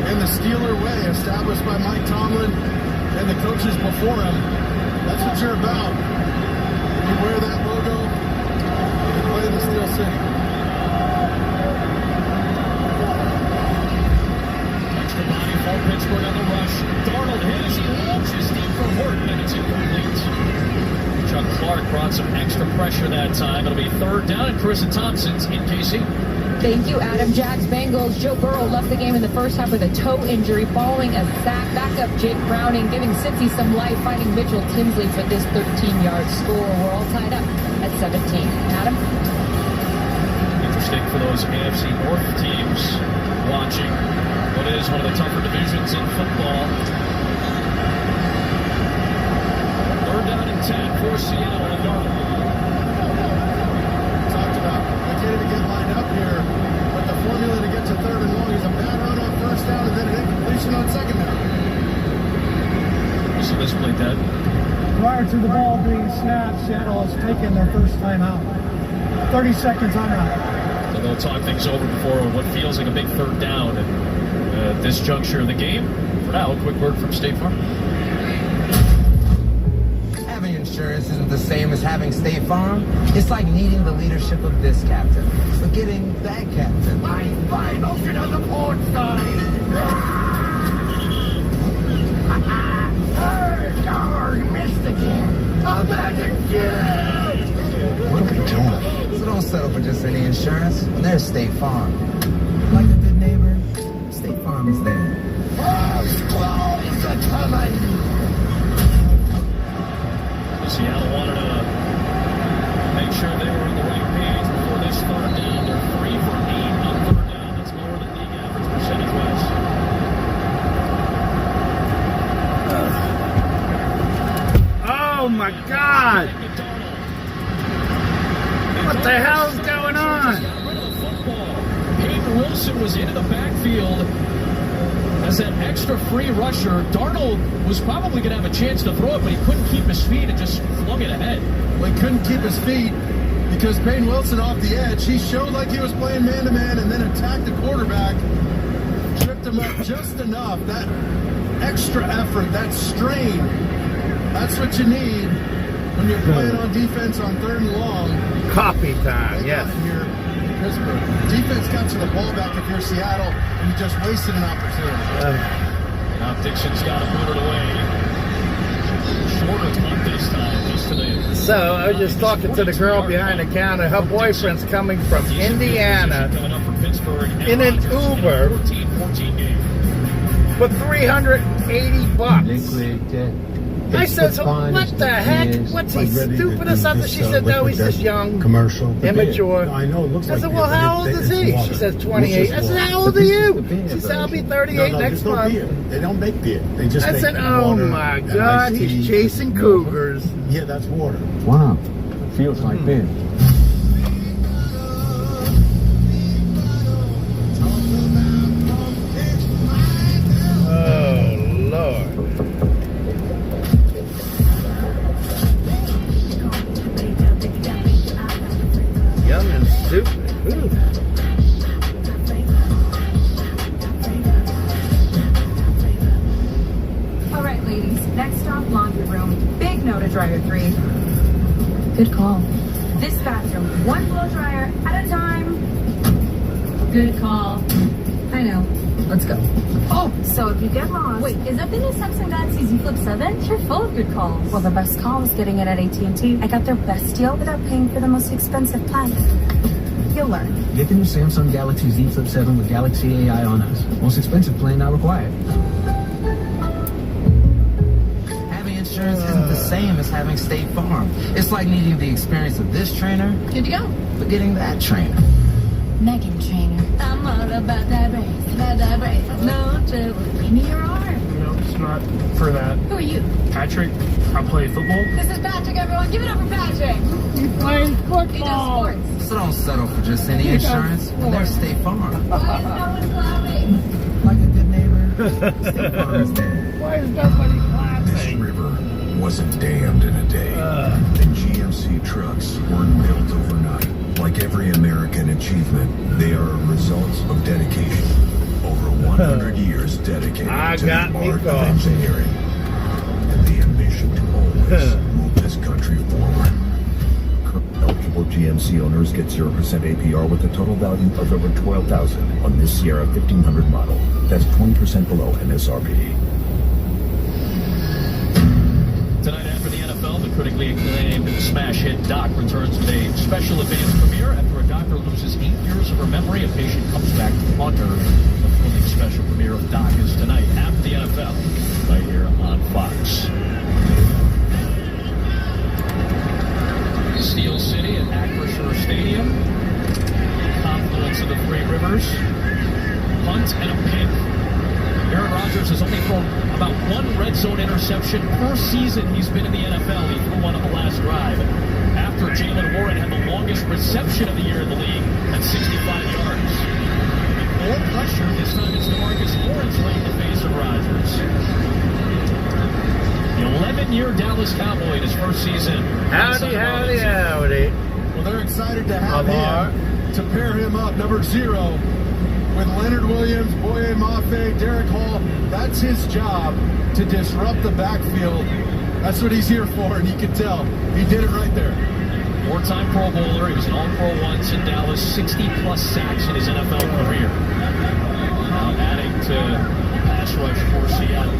and the Steeler way established by Mike Tomlin and the coaches before him. That's what you're about. You wear that logo, you play in the Steel City. Extra body for Pittsburgh on the rush. Darnold hits, he launches deep for Horton, and it's incomplete. Chuck Clark brought some extra pressure that time. It'll be third down, and Chris Thompson's in KC. Thank you, Adam. Jags Bengals. Joe Burrow left the game in the first half with a toe injury following a sack. Backup Jake Browning giving Cincy some life, finding Mitchell Tinsley for this 13-yard score. We're all tied up at 17. Adam? stick for those AFC North teams watching what is one of the tougher divisions in football. 3rd down and 10 for Seattle and Darnold. Talked about they can't even get lined up here, but the formula to get to 3rd and long is a bad run on 1st down and then an incompletion on 2nd down. You see this play, Ted? Prior to the ball being snapped, Seattle has taken their first time out. 30 seconds on that. So they'll talk things over before what feels like a big 3rd down at this juncture of the game. For now, a quick word from State Farm. Having insurance isn't the same as having State Farm. It's like needing the leadership of this captain, but getting that captain. Fine, open on the port side. You missed again. I'm back again. What are we doing? So don't settle for just any insurance. There's State Farm. Like a good neighbor, State Farm is there. Seattle wanted to make sure they were on the right page before they start down. They're 3 for 8 on 3rd down. That's lower than league average percentage-wise. Oh my God! What the hell's going on? Peyton Wilson was into the backfield as that extra free rusher. Darnold was probably going to have a chance to throw it, but he couldn't keep his feet and just flung it ahead. Well, he couldn't keep his feet because Peyton Wilson off the edge. He showed like he was playing man-to-man and then attacked the quarterback, tripped him up just enough. That extra effort, that strain, that's what you need when you're playing on defense on 3rd and long. Copy time, yes. Here, Pittsburgh. Defense got to the ball back if you're Seattle, and you just wasted an opportunity. Now Dixon's got to put it away. Shorter punt this time, just to the... So I was just talking to the girl behind the counter. Her boyfriend's coming from Indiana in an Uber for $380. I said, so what the heck? What's he, stupid or something? She said, no, he's just young, commercial, immature. I know, it looks I like said, well, how old is he? She says, 28. I said, how old are you? She said, I'll be 38 next month. They don't make beer. They just I make said, oh water, my God, he's chasing cougars. Yeah, that's water. Wow. Feels like beer. Oh, Lord. Young and stupid. Ooh. All right, ladies. Next stop, laundry room. Big no to dryer 3. Good call. This bathroom, 1 blow dryer at a time. Good call. I know. Let's go. Oh, so if you get lost... Wait, is that the new Samsung Galaxy Z Flip 7? You're full of good calls. Well, the best call was getting it at AT&T. I got their best deal without paying for the most expensive plan. You'll learn. Get the new Samsung Galaxy Z Flip 7 with Galaxy AI on us. Most expensive plan not required. Having insurance isn't the same as having State Farm. It's like needing the experience of this trainer, Good to go. but getting that trainer. Megan Trainer. I'm all about that race, no trouble. Give me your arm. No, it's not for that. Who are you? Patrick, I play football. This is Patrick, everyone. Give it up for Patrick. He plays football. He does sports. So don't settle for just any insurance when there's State Farm. Why is no one clapping? Like a good neighbor, State Farm is there. Why is nobody clapping? This river wasn't dammed in a day. And GMC trucks weren't built overnight. Like every American achievement, they are a result of dedication. Over 100 years dedicated to the art of engineering and the ambition to always move this country forward. Eligible GMC owners get 0% APR with a total value of over $12,000 on this Sierra 1500 model. That's 20% below MSRP. Tonight after the NFL, the critically acclaimed smash hit Doc returns with a special advanced premiere after a doctor loses 8 years of her memory. A patient comes back to haunt her. The fully special premiere of Doc is tonight after the NFL, right here on Fox. Steel City at Acrisure Stadium. confluence of the Three Rivers. Punt and a pick. Aaron Rodgers has only thrown about one red zone interception per season he's been in the NFL. He threw one on the last drive after Jalen Warren had the longest reception of the year in the league at 65 yards. More pressure. This time it's DeMarcus Lawrence laying the face of Rodgers. The 11-year Dallas Cowboy in his first season. Howdy. Well, they're excited to have him, to pair him up, number 0, with Leonard Williams, Boye Mafe, Derek Hall. That's his job, to disrupt the backfield. That's what he's here for, and you can tell. He did it right there. Four-time Pro Bowler. He was an All-Pro once in Dallas. 60-plus sacks in his NFL career. Now adding to the pass rush for Seattle.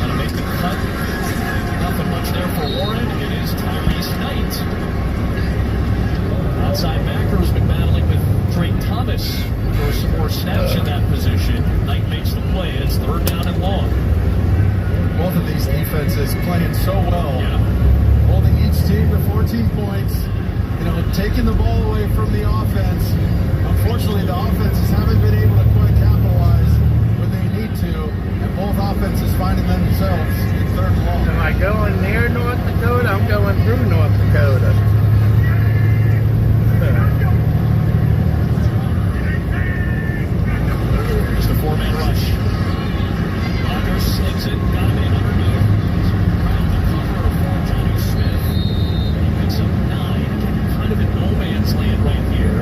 Got to make the cut. Nothing much there for Warren. It is Tyrese Knight. Outside backer has been battling with Drake Thomas for some more snaps in that position. Knight makes the play. It's 3rd down and long. Both of these defenses playing so well, holding each team to 14 points, taking the ball away from the offense. Unfortunately, the offenses haven't been able to quite capitalize when they need to, and both offenses finding themselves in 3rd and long. Am I going near North Dakota? I'm going through North Dakota. Here's the 4-man rush. Rodgers slings it, got him in underneath. Around the cover for Johnny Smith. He picks up 9. Kind of in no man's land right here.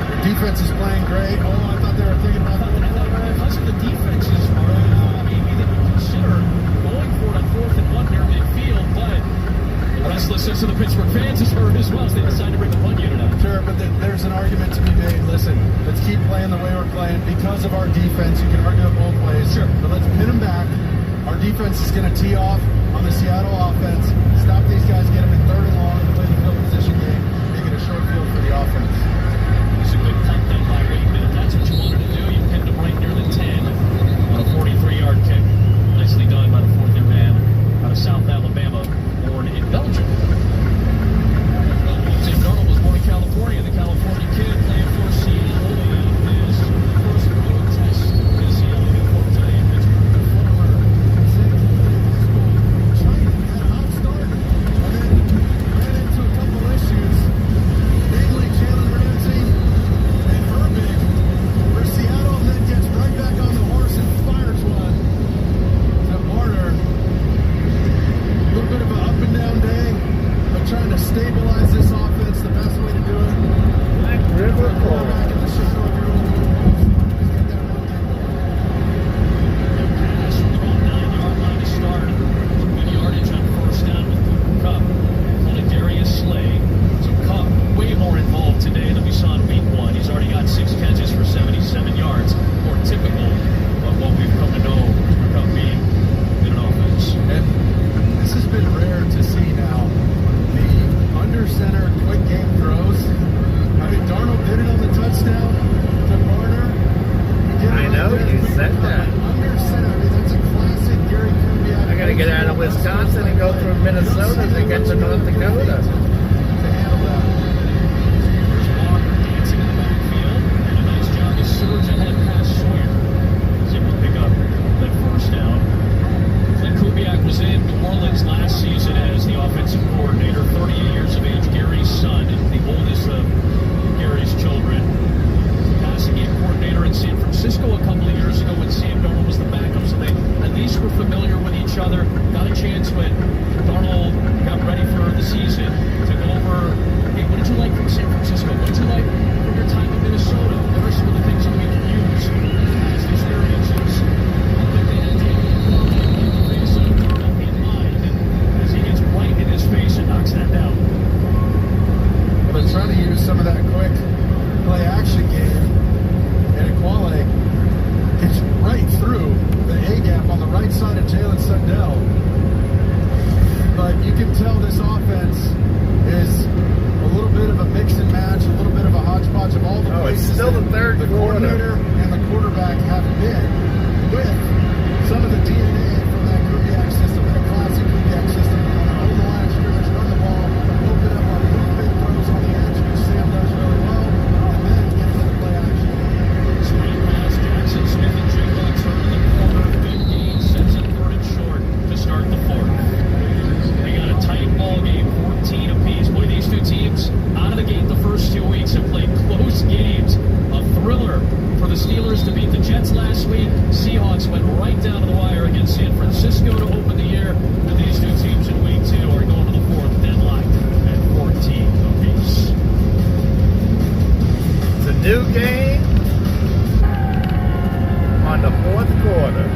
The defense is playing great. Oh, I thought they were thinking about that. Because of the defenses, maybe they would consider going for it on 4th and 1 near midfield, but the restlessness of the Pittsburgh fans is heard as well as they decide to bring the punt unit out. Sure, but there's an argument to be made. Listen, let's keep playing the way we're playing. Because of our defense, you can argue it both ways. Sure. But let's pin them back. Our defense is going to tee off on the Seattle offense. Stop these guys, get them in 3rd and long, play the field position game, make it a short field for the offense. It's a good punt then by Wakeman. If that's what you wanted to do, you pinned him right near the 10 on a 43-yard kick. Nicely done by the 4th-year man out of South Alabama, born in Belgium. Sam Darnold was born in California. The California kid playing for Seattle in his first pro test in Seattle uniform today in Pittsburgh. China had a hot start, and then ran into a couple issues, namely Jalen Ramsey and Herbig for Seattle, and then gets right back on the horse and fires one to Barter. A little bit of an up and down day, but trying to stabilize this offense the best way to do it. Black River Quarterback in the shadow of your own goal. Just get that one thing going. Pass from the 9-yard line to start. Good yardage on 1st down with Cooper Kupp. Only Darius Slay. So Kupp way more involved today than we saw in week 1. He's already got 6 catches for 77 yards. More typical of what we've come to know Cooper Kupp being in an offense. And this has been rare to see now. The under center quick game throws. I mean, Darnold did it on the touchdown to Barner. I know, you said that. Under center, I mean, that's a classic Gary Kubiak. I gotta get out of Wisconsin and go through Minnesota to get to North Dakota. To handle that. There's Walker dancing in the backfield. And a nice job to surge ahead past Sawyer. He's able to pick up that 1st down. Clint Kubiak was in New Orleans last season as the offensive coordinator. 38 years of age, Gary's son, the oldest of Gary's children. Passing game coordinator in San Francisco a couple of years ago when Sam Darnold was the backup, so they at least were familiar with each other. Got a chance when Darnold got ready for the season to go over, hey, what did you like from San Francisco? What did you like from your time in Minnesota? What are some of the things that we can use as experiences? As he gets right in his face and knocks that down. But trying to use some of that quick play action game and equality gets right through the A-gap on the right side of Jalen Sundell. But you can tell this offense is a little bit of a mix and match, a little bit of a hodgepodge of all the places it's still the 3rd the quarter. coordinator and the quarterback have been with some of the DNA from that Kubiak system, that classic Kubiak system. On the line of scrimmage, run the ball, open up our movement throws on the edge, which Sam does really well, and then get into the play action. Screen pass, Jackson Smith and Jigba turn the corner. Big gain sets it 3rd and short to start the 4th. We got a tight ball game, 14 apiece. Boy, these two teams out of the gate the first 2 weeks have played close games. A thriller for the Steelers to beat the Jets last week. Seahawks went right down to the wire against San Francisco to open the year. And these two teams in week 2 are going to the 4th deadlocked at 14 apiece. It's a new game on the 4th quarter.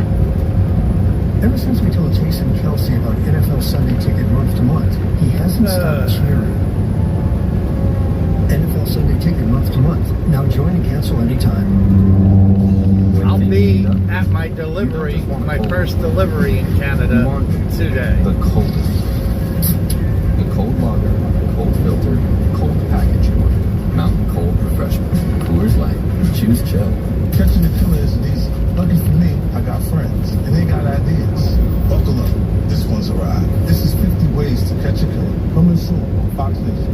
Ever since we told Jason Kelsey about NFL Sunday Ticket month to month, he hasn't stopped cheering. NFL Sunday Ticket month to month. Now join and cancel anytime. I'll be at my delivery, my first delivery in Canada today. The coldest. The cold lager, cold filter, cold package you want. Mountain Cold Refreshment. Coors Light. Choose chill. Catching the killer isn't easy. Lucky for me, I got friends, and they got ideas. Buckle up. This one's a ride. This is 50 Ways to Catch a Killer. Coming soon on Fox News.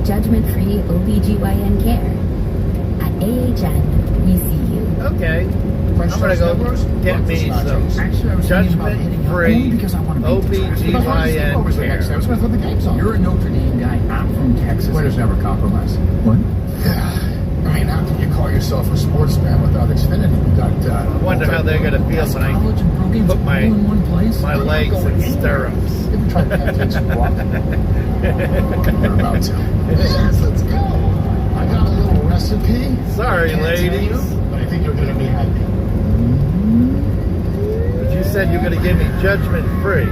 Judgment-free OBGYN care. At AHN, we see you. Okay. I'm going to go get me some judgment-free OBGYN care. You're a Notre Dame guy. I'm from Texas. Winners never compromise. What? Yeah. I mean, how can you call yourself a sports fan without Xfinity? You got, I wonder how they're going to feel when I put my legs in stirrups. You ever tried to take some walk? You're about to. Yes, let's go. I got a little recipe. Sorry, ladies. But I think you're going to be happy. But you said you're going to give me judgment-free.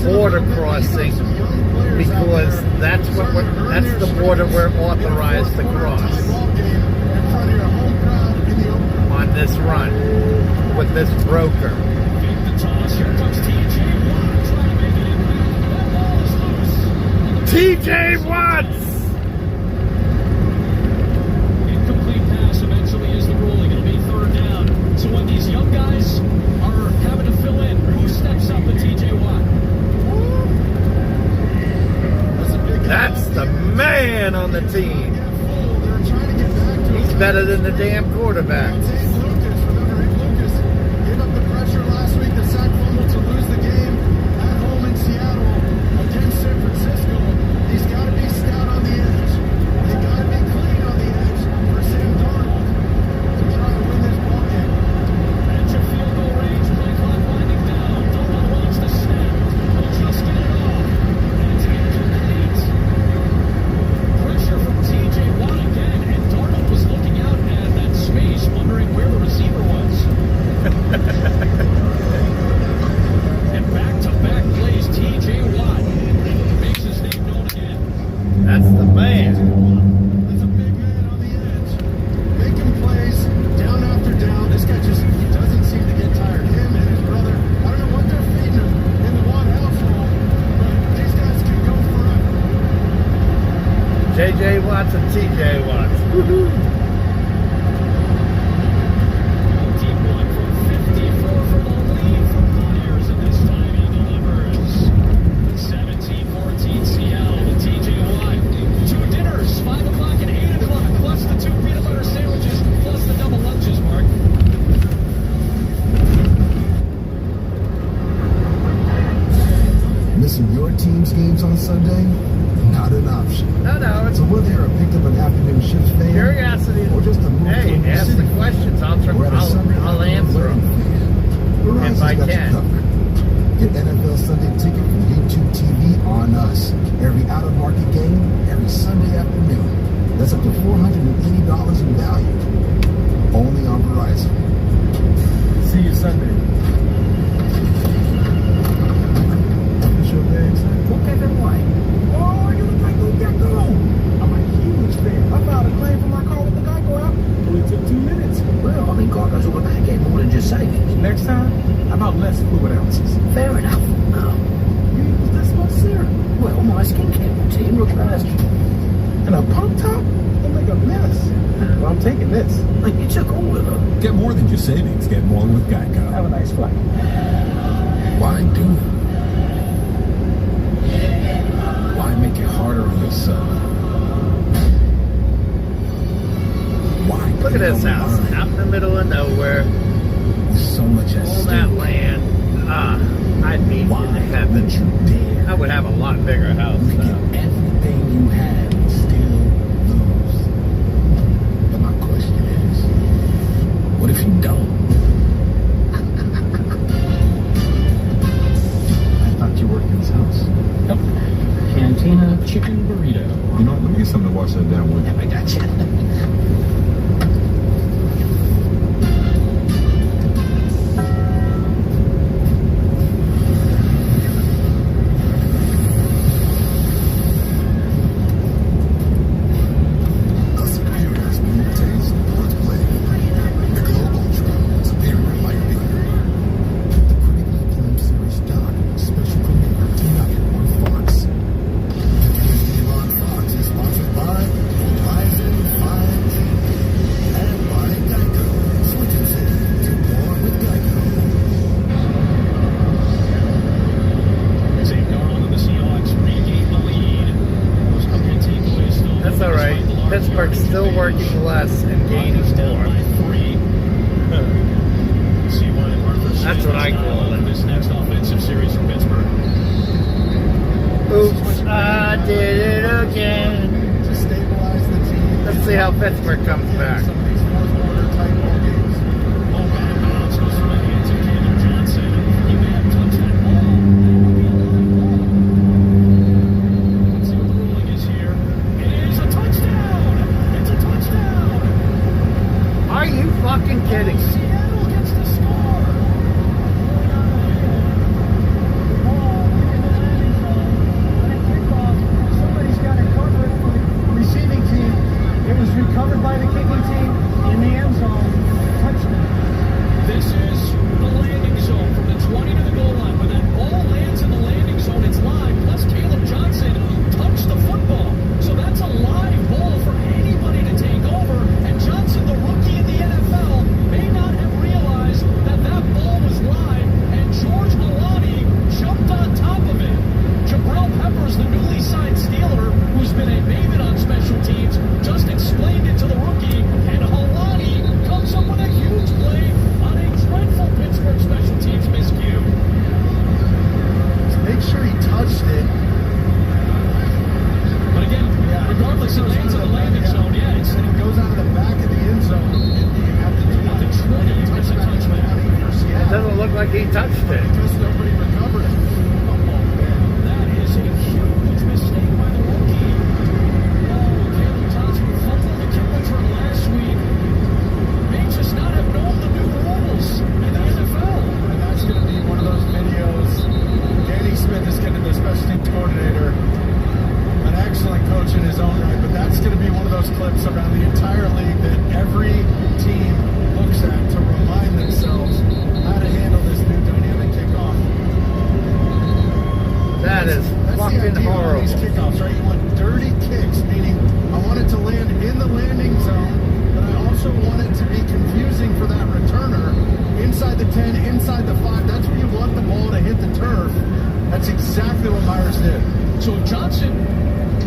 border crossing because that's the border we're authorized to cross on this run with this broker. TJ Watts! Incomplete pass eventually is the ruling. It'll be third down. So when these young guys are having to fill in, who steps up at TJ Watt? That's the man on the team. He's better than the damn quarterback. Gave up the pressure last week, the sack fumble to lose the game at home in Seattle against San Francisco. He's got to be stout on the edge. They got to be clean on the edge for Sam Darnold to try to win this ball game. Edge of field goal range, play clock winding down. Darnold wants to snap. He'll just get it off. It's incomplete. Pressure from TJ Watt again, and Darnold was looking out at that space, wondering where the receiver was. And back-to-back plays, TJ Watt makes his name known again. That's the man. That's a big man on the edge. Making plays down after down. This guy just doesn't seem to get tired. Him and his brother, I don't know what they're feeding him in the Watt household, but these guys can go forever. JJ Watts and TJ Watts. Woohoo! Deep one from 54 for the lead from Myers, and this time he delivers. 17-14 Seattle with TJ Watt. 2 dinners, 5 o'clock and 8 o'clock, plus the 2 peanut butter sandwiches, plus the double lunches, Mark. Missing your team's games on Sunday? Not an option. No. So whether you're a picked up an afternoon shift fan, Curiosity. or just a move Hey, to a ask city, the questions. I'll or at a Sunday I'll answer them. Verizon's if I got can. you covered. Get NFL Sunday ticket from YouTube TV on us. Every out-of-market game, every Sunday afternoon. That's up to $480 in value. Only on Verizon. See you Sunday. What's your bag, son? Okay, then why? Oh, you look like Gecko. I'm a huge fan. I filed a claim for my car with the Geico app. Only took 2 minutes. Well, I mean, car goes over back get more than just savings. Next time, how about less fluid ounces? Fair enough. You use this much syrup. Well, my skincare routine requires it. And a pump top? It'll make a mess. Well, I'm taking this. You took all of them. Get more than just savings. Get more with Geico. Have a nice flight. Why do it? Why make it harder on yourself? Why? Look at this house, out in the middle of nowhere. With so much at All stake. that land. I'd be in heaven. You dare. I would have a lot bigger house. You could get everything you had and still lose. But my question is, what if you don't? I thought you worked in this house. Yep. Cantina chicken burrito. You know, let me get something to wash that down with. I got you. A superior smooth taste, what's played. The Globe Ultra, superior light beer. The critically acclaimed series Doc, special premiere tonight on Fox. Today's game on Fox is sponsored by Verizon 5G and by Geico. Switch and save. Do more with Geico. Sam Darnold and the Seahawks regain the lead. Those couple takeaways still. That's all right. Pittsburgh's still working less and gaining more. That's what I call it. This next offensive series from Pittsburgh. Oops, I did it again. To stabilize the team. Let's see how Pittsburgh comes back. Some of these fourth quarter type ball games. Ball back in bounds goes from the hands of Taylor Johnson. He may have touched that ball. Let's see what the ruling is here. It is a touchdown! It's a touchdown! Are you fucking kidding? Seattle gets the score. those clips around the entire league that every team looks at to remind themselves how to handle this new dynamic kickoff. That's fucking the idea horrible. On these kickoffs, right? You want dirty kicks, meaning I want it to land in the landing zone, but I also want it to be confusing for that returner inside the 10, inside the 5. That's where you want the ball to hit the turf. That's exactly what Myers did. So if Johnson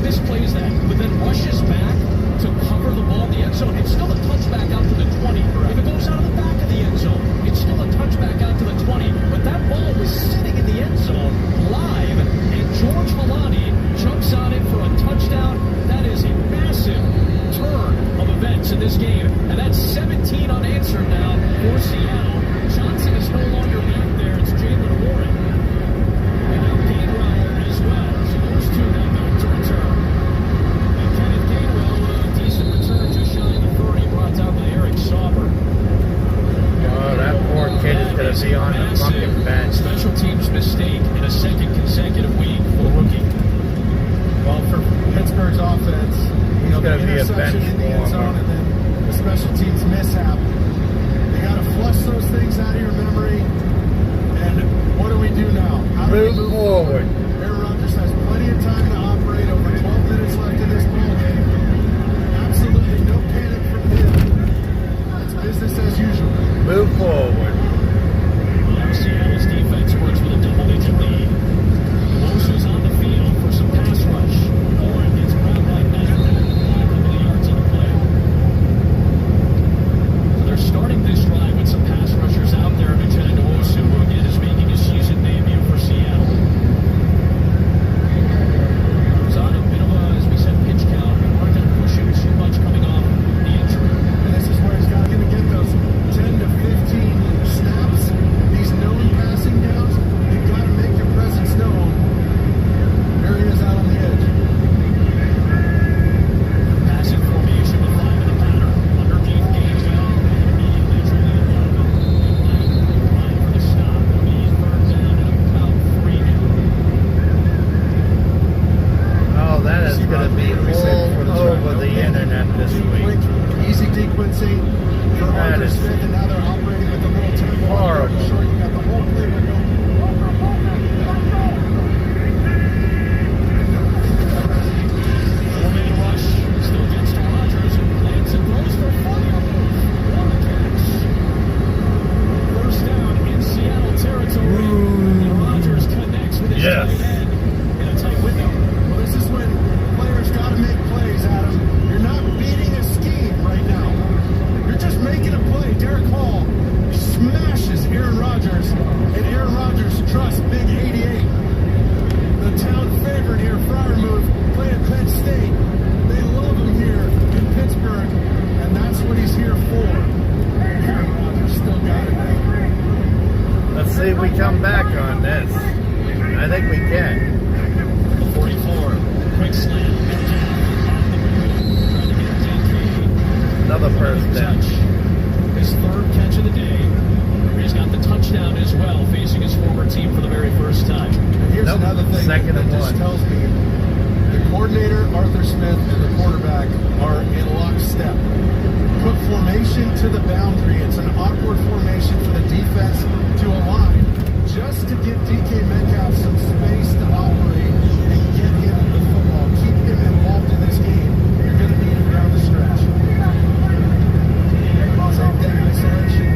misplays that, but then rushes back to cover the ball in the end zone, it's still a touchback out to the 20. If it goes out of the back of the end zone, it's still a touchback out to the 20. But that ball was sitting in the end zone live, and George Milani jumps on it for a touchdown. That is a massive turn of events in this game. And that's 17 unanswered now for Seattle. Johnson is no longer back there. It's Jalen Warren. And now Gainwell as well. So those two now back to return. And Kenneth Gainwell with a decent return, just shy of the 30, brought down by Eric Sauber. Oh, that poor kid is going to be on the fucking bench. Special teams mistake in a second consecutive week for the rookie. Well, for Pittsburgh's offense, you know, the gonna be a interception bench in the end zone warmer. and then the special teams mishap. You got to flush those things out of your memory. And what do we do now? How do we Move forward. Aaron Rodgers has plenty of time to operate. Over 12 minutes left in this ball game. Absolutely no panic from him. It's business as usual. Move forward. Now Seattle's defense works with a double-digit lead. Moses on the field for some pass rush. Warren gets grabbed by Matt. A couple of yards on the play. So they're starting this drive with some pass rushers out there. Uchenna Nwosu, who again is making his season debut for Seattle. He's on a bit of a, as we said, pitch count. We're not pushing too much coming off the injury. And this is where he's got to get those 10 to 15 snaps, these known passing downs. You've got to make your presence known. There he is out on the edge. Passing formation with 5 in the pattern. Underneath Gainwell. Immediately trailing the line for the stop. It'll be third down and about 3 now. Oh, that is going to be all over the internet this week. Quick, easy sequencing for That Arthur is Smith, and now they're operating with a little tempo. horrible. Sure, you got the whole playbook going. Four-man rush. Still gets to Rodgers. Lands and throws for fire. What a catch. First down in Seattle territory. And Rodgers connects with his Yes. tight end in a tight window. Well, this is when players got to make plays, Adam. You're not beating a scheme right now. You're just making a play. Derek Hall smashes Aaron Rodgers, and Aaron Rodgers trusts Big 88. The town favorite here, Fryermuth, playing Penn State. They love him here in Pittsburgh, and that's what he's here for. Aaron Rodgers still got it. Let's see if we come back on this. I think we can. The 44. Quick slant. Trying to get DK. Another first down. Touch. His third catch of the day. He's got the touchdown as well, facing his former team for the very first time. And here's another thing Second that and just one. tells me the coordinator, Arthur Smith, and the quarterback are in lockstep. Put formation to the boundary. It's an awkward formation for the defense to align just to give DK Metcalf some space to operate and get him the football. Keep him involved in this game. You're going to need him down the stretch. Same thing in isolation.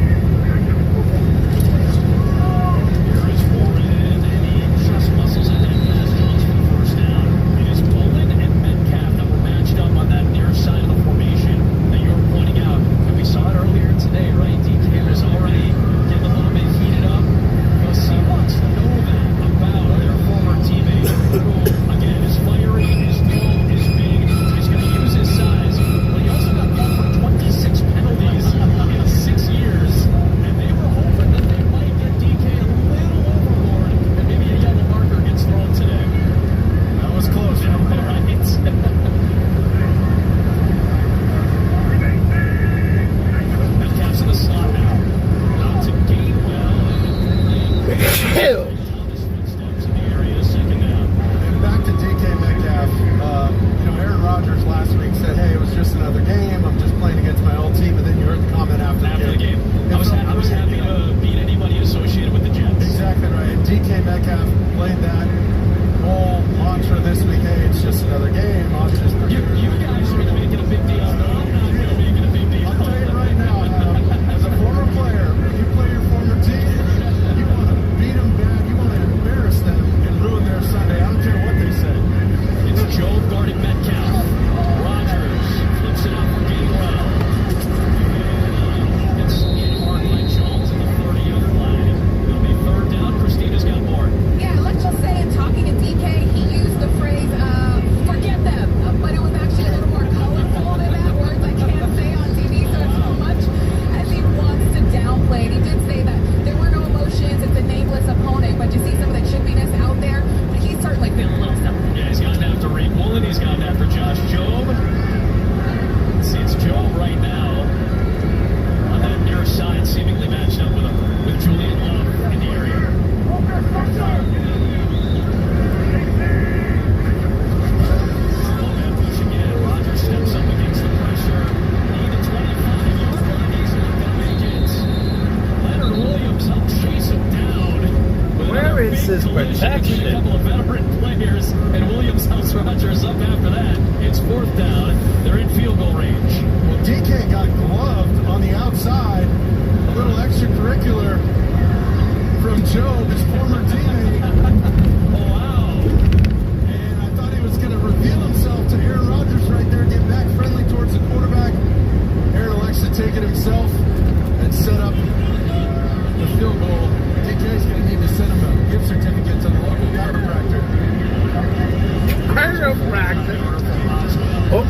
Here is Warren, and he just muscles in and has Jones for the first down. It is Bolin and Metcalf that were matched up on that near side of the formation that you were pointing out. And we saw it earlier today, right? DK was already getting a little bit heated up. The Seahawks know that about their former teammate.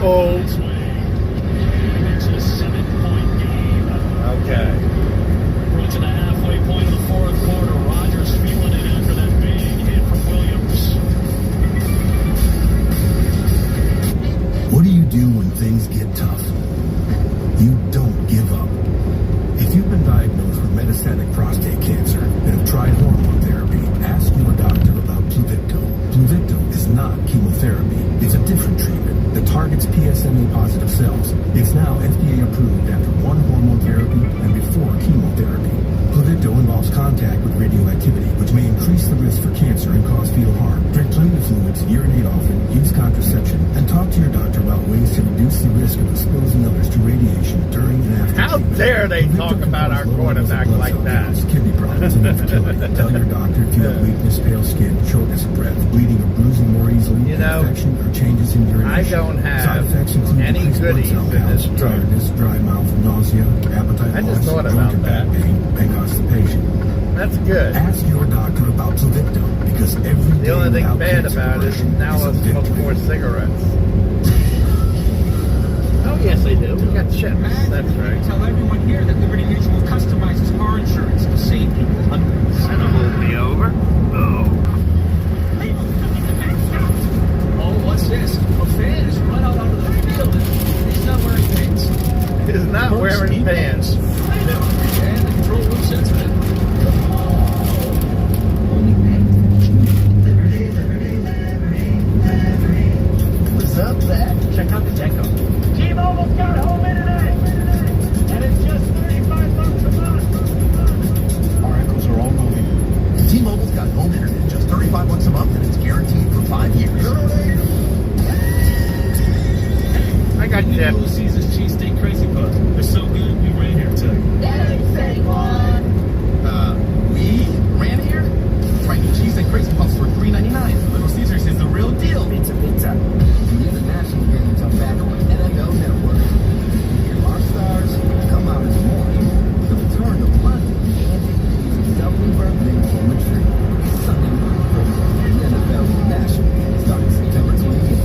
Oh. It's a 7-point game. Okay. Approaching the halfway point of the fourth quarter. Rodgers feeling it after that big hit from Williams. What do you do when things get tough? You don't give up. If you've been diagnosed with metastatic prostate cancer and have tried hormone therapy, ask your doctor about Pluvicto. Pluvicto is not chemotherapy. It's a different treatment that targets PSMA-positive cells. It's now FDA approved after 1 hormone therapy and before chemotherapy. Pluvicto involves contact with radioactivity, which may increase the risk for cancer and cause fetal harm. Drink plenty of fluids, urinate often, use contraception, and talk to your doctor about ways to reduce the risk of exposing others to radiation during and after How treatment. dare they talk about our quarterback like that? Kidney problems and infertility. Tell your doctor if you have weakness, pale skin, shortness of breath, bleeding or bruising more easily, You know, infection or changes in urination. I don't have Side effects include any decreased blood goodies cell in this counts, drug. tiredness, dry mouth, nausea, appetite I just loss, thought joint about or back that. pain, and constipation. That's good. Ask your doctor about Pluvicto because every The day only thing without bad cancer about it is progression now is a let's smoke victory. more cigarettes. Oh, yes, they do. You got chips. That's right. Tell everyone here that Liberty Mutual customizes car insurance to save people hundreds. That'll hold me over. Oh. Oh, what's this? A fan has run out onto the field and he's not wearing pants. He's not wearing pants. And the control room sets it. What's up, Zach? Check out the deco. T-Mobile's got home internet, and it's just $35 a month. Our echoes are all moving. T-Mobile's got home internet, just $35 a month, and it's guaranteed for 5 years. I got Little chips. Caesar's cheesesteak crazy puffs. They're so good, we ran here too. We ran here? Trying to cheese and crazy puffs for $3.99. Little Caesars is the real deal. Pizza, pizza. The international game tobacco on NFL Network. Hear our stars come out in the morning. The return of London and the self-reverb names on the tree. Sunday morning football. The NFL International starting September 28th.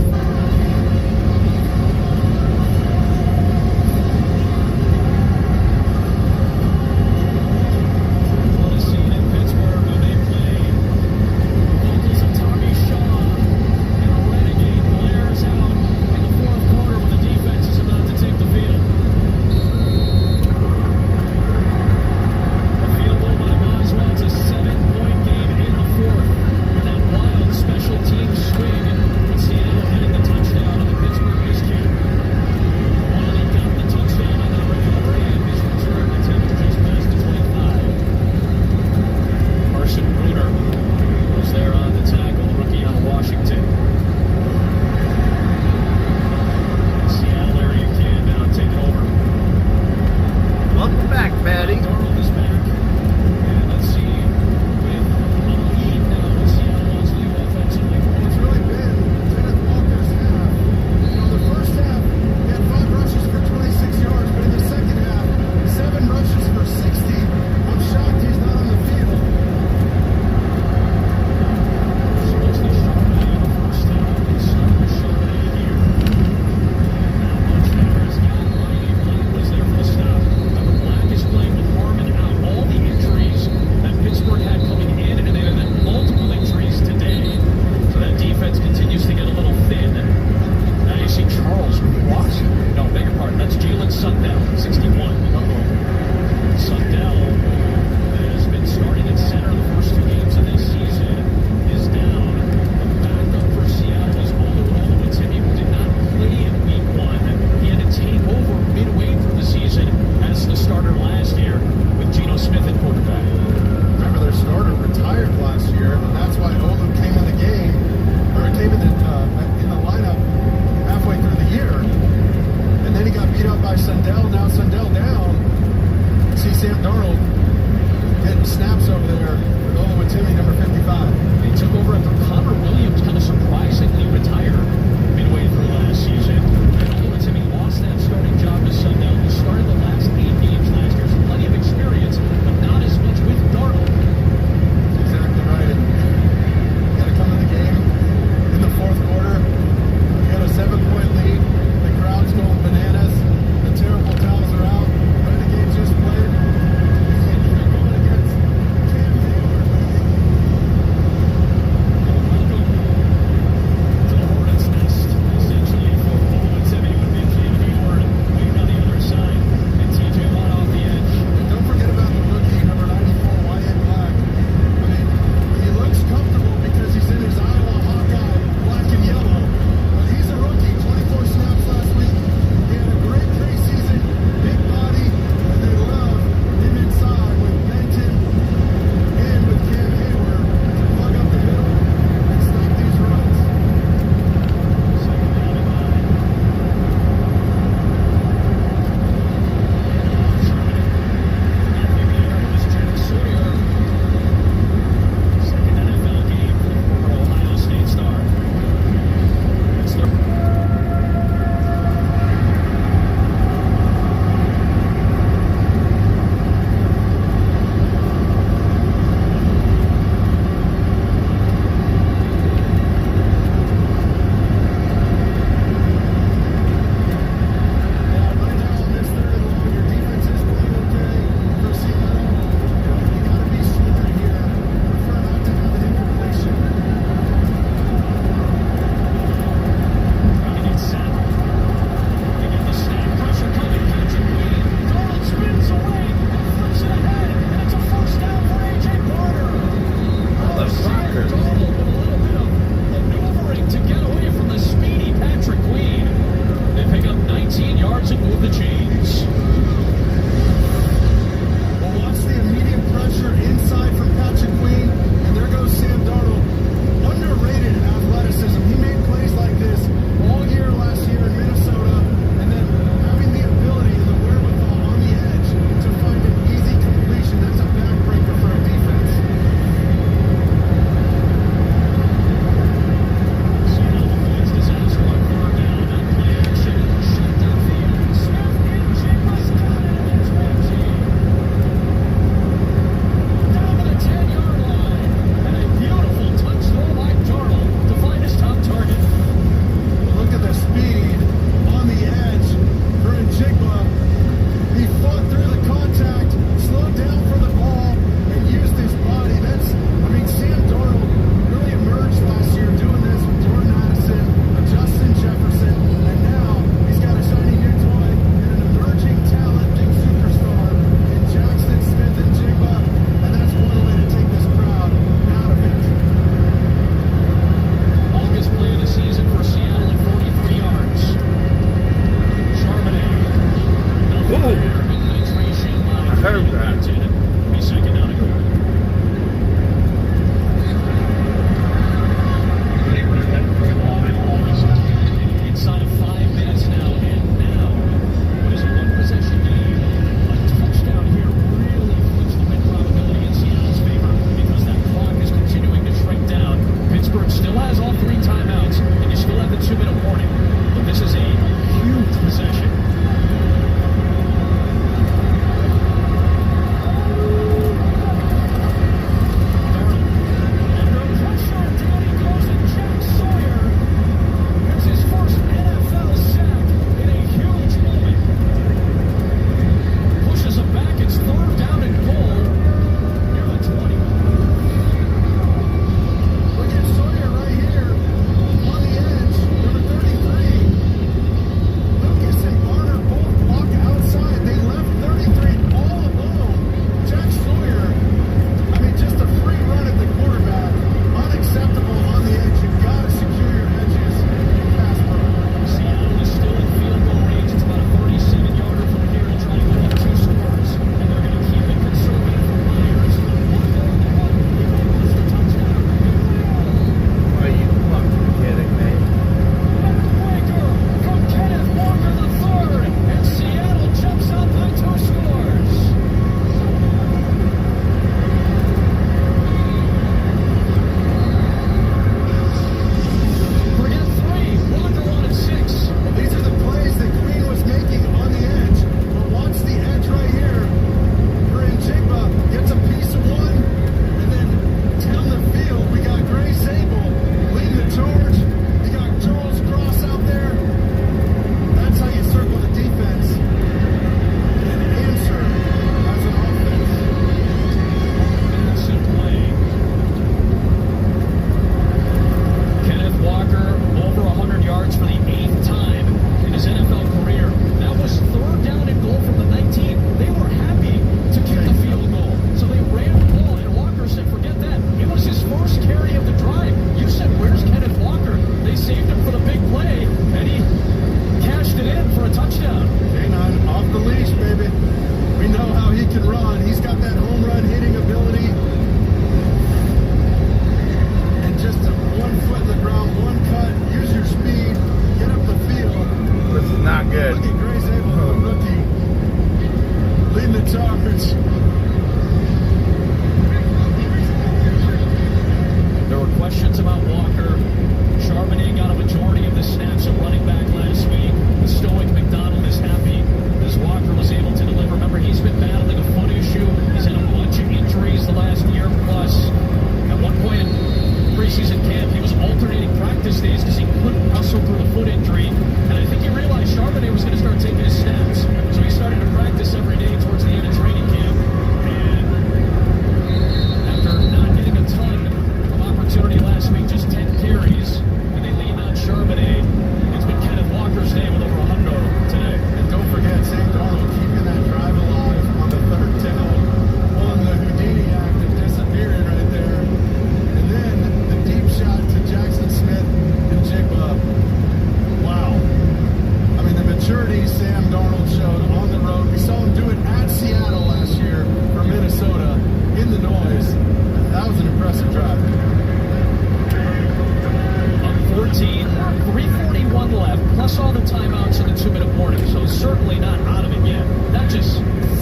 14, 3:41 left, plus all the timeouts in the 2-minute warning, so certainly not out of it yet. That just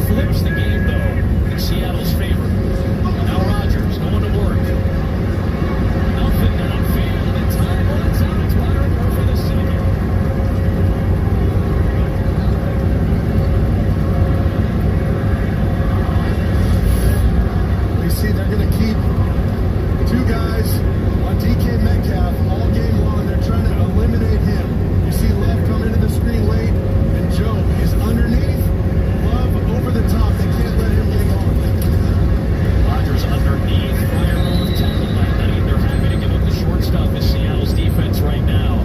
flips the game, though, in Seattle's favor. Now Rodgers going to work. Nothing downfield, and time runs out. It's Byron Murphy the second. We see they're going to keep two guys on DK Metcalf all game long. They're trying to eliminate him. You see Love come into the screen late, and Joe is underneath. Love over the top. They can't let him get going. Rodgers underneath. Firewall tackled by Knight. They're happy to give up the short stuff as Seattle's defense right now.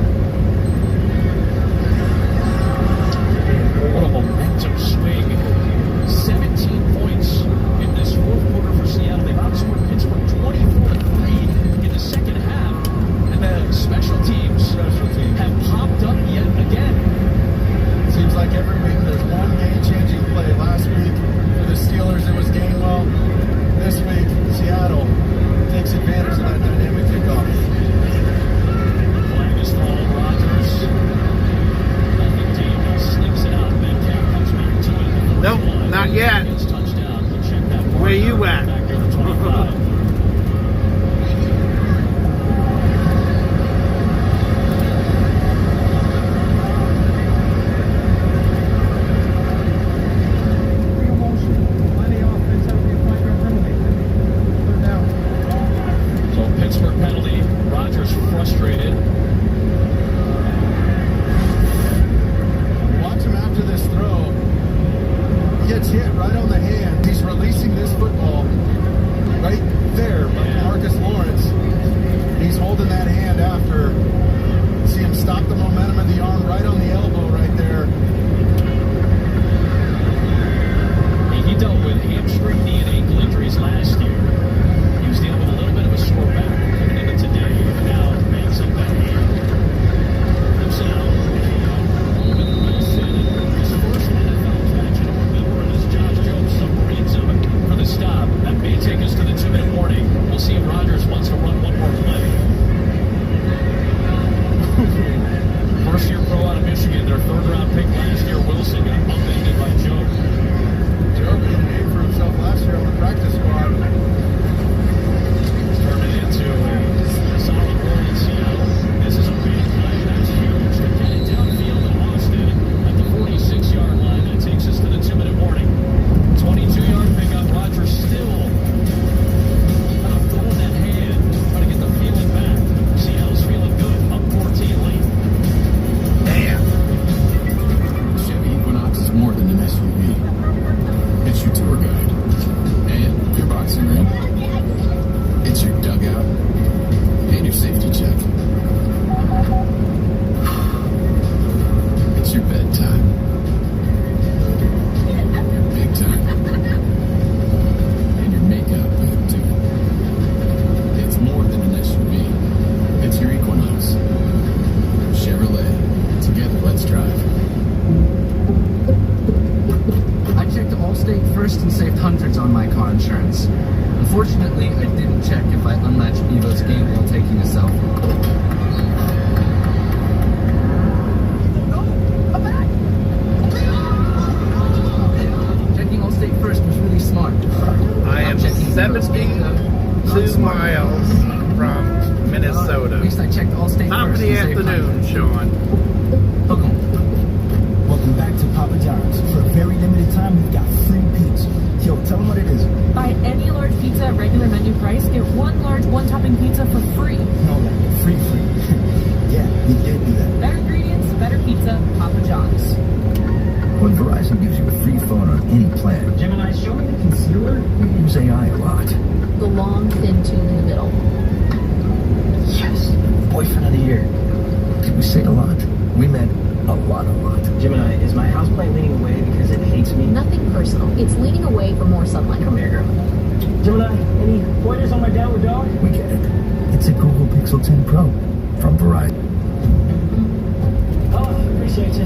What a momentum swing. 17 points in this fourth quarter for Seattle. They've outscored Pittsburgh 24-3 in the second half. And the special teams have popped up yet again. Seems like every week there's one game-changing play. Last week for the Steelers it was Gainwell. This week Seattle takes advantage of that dynamic kickoff. Flag is called. Rodgers. Nothing Davis slings it out. Metcalf comes back to it. Nope, not yet. Touchdown. Check that Where you at? back there to 25. Pittsburgh penalty. Rodgers frustrated. Watch him after this throw. He gets hit right on the hand. He's releasing this football right there by Marcus Lawrence. He's holding that hand after. See him stop the momentum of the arm right on the elbow right there. He dealt with hamstring, knee, and ankle injuries last year. He was dealing with a little bit of a sore back coming into today. Now makes up that hand. Flips it out. Coleman Wilson, his first NFL catch. I don't remember this Josh Jones submarines him for the stop. That may take us to the 2-minute warning. We'll see if Rodgers wants to run one more play. First-year pro out of Michigan, their third-round pick last year. Wilson got upended by Joe. Joe made a name for himself last year on the practice squad. Turning into a solid role in Seattle. This is a big play. That's huge to get it downfield in Austin at the 46-yard line. That takes us to the 2-minute warning. 22-yard pickup. Rodgers still kind of throwing that hand, trying to get the feeling back. Seattle's feeling good. Up 14 late. Damn. Chevy Equinox is more than an SUV. It's your tour guide and your boxing ring. It's your dugout and your safety check. It's your bedtime. Big time. And your makeup booth too. It's more than an SUV. It's your Equinox. Chevrolet. Together, let's drive. I checked Allstate first and saved hundreds on my car insurance. Unfortunately, I didn't check if I unlatched Evo's gate while taking a selfie. Checking Allstate first was really smart. I am 72 miles from Minnesota. At least I checked Allstate Top of first. the and saved afternoon, hundreds. Sean. Welcome back to Papa John's. For a very limited time, we've got free pizza. Yo, tell them what it is. Buy any large pizza at regular menu price, get one large one-topping pizza for free. No, like free. Yeah, we did do that. Better ingredients, better pizza, Papa John's. When Verizon gives you a free phone on any plan, Gemini, show me the concealer. we use AI a lot. The long, thin tube in the middle. Yes, boyfriend of the year. Did we say a lot? We meant a lot. Gemini, is my houseplant leaning away because it hates me? Nothing personal. It's leaning away for more sunlight. Come here, girl. Gemini, any pointers on my downward dog? We get it. It's a Google Pixel 10 Pro from Verizon. Oh, appreciate you.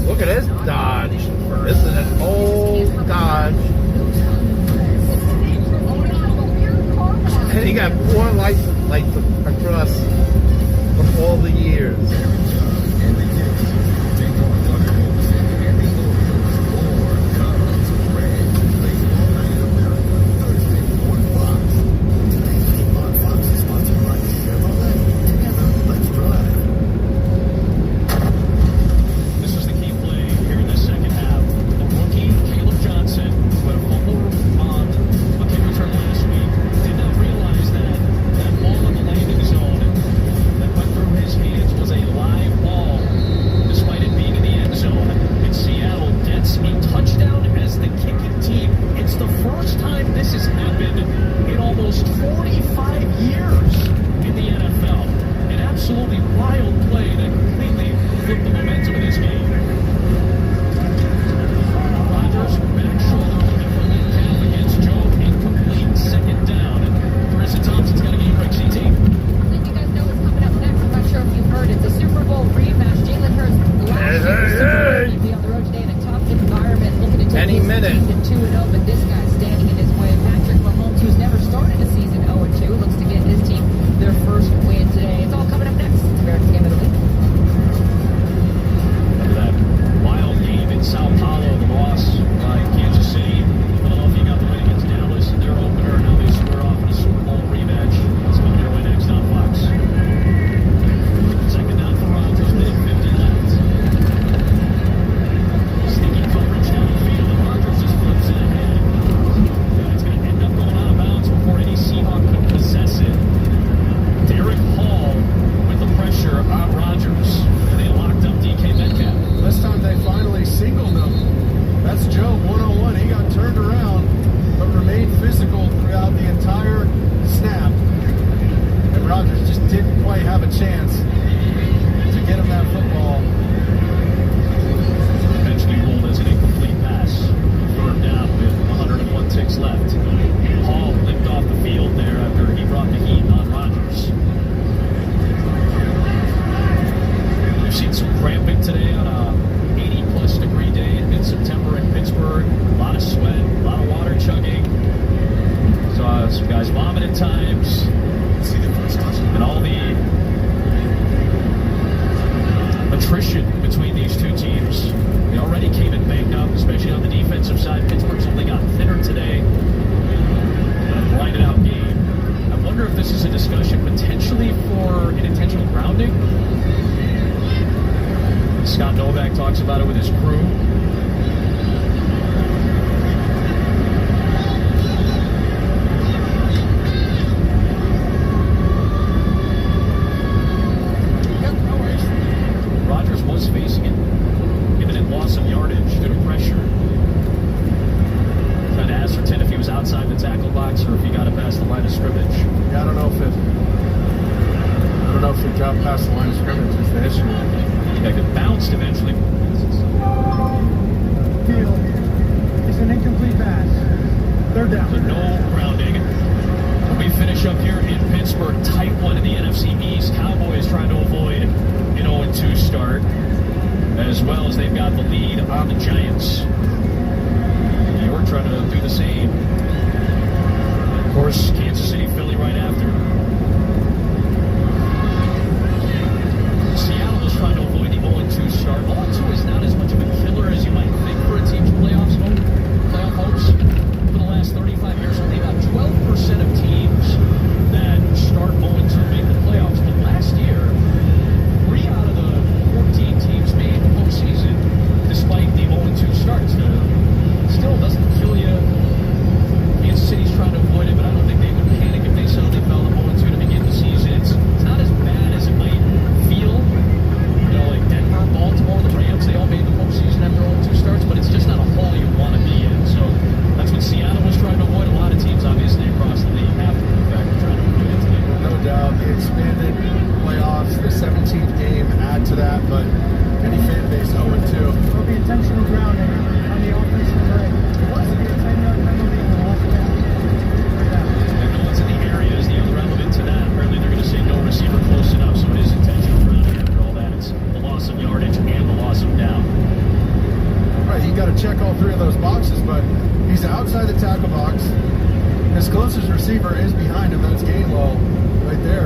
Look at this Dodge. This is an old Dodge. And he got 4 license like across from all the years. His closest receiver is behind him. That's Gainwell right there.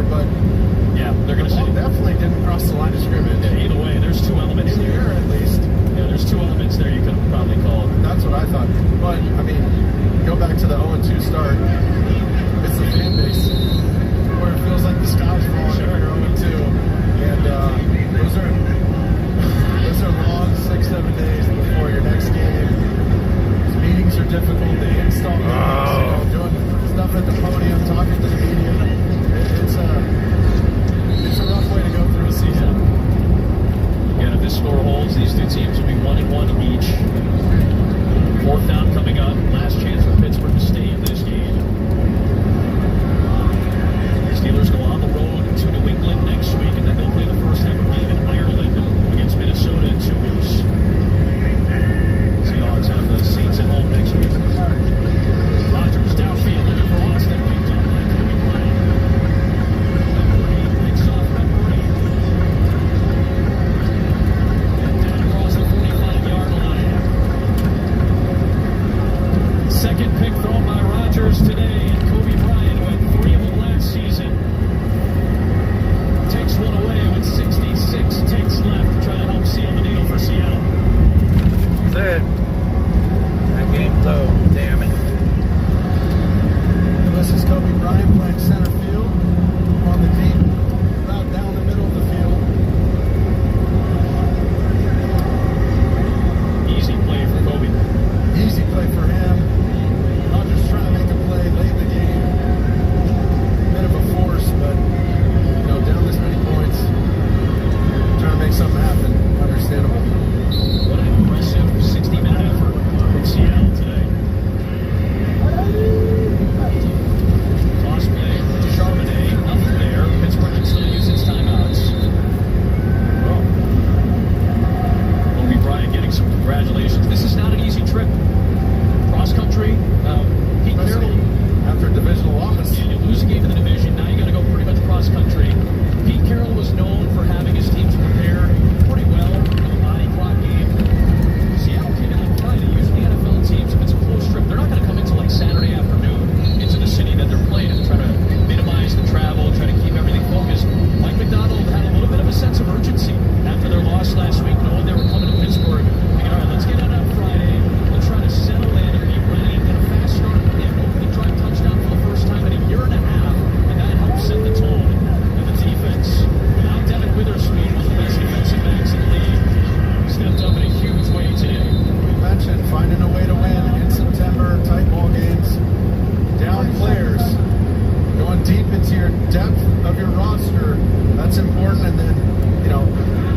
important. And then, you know,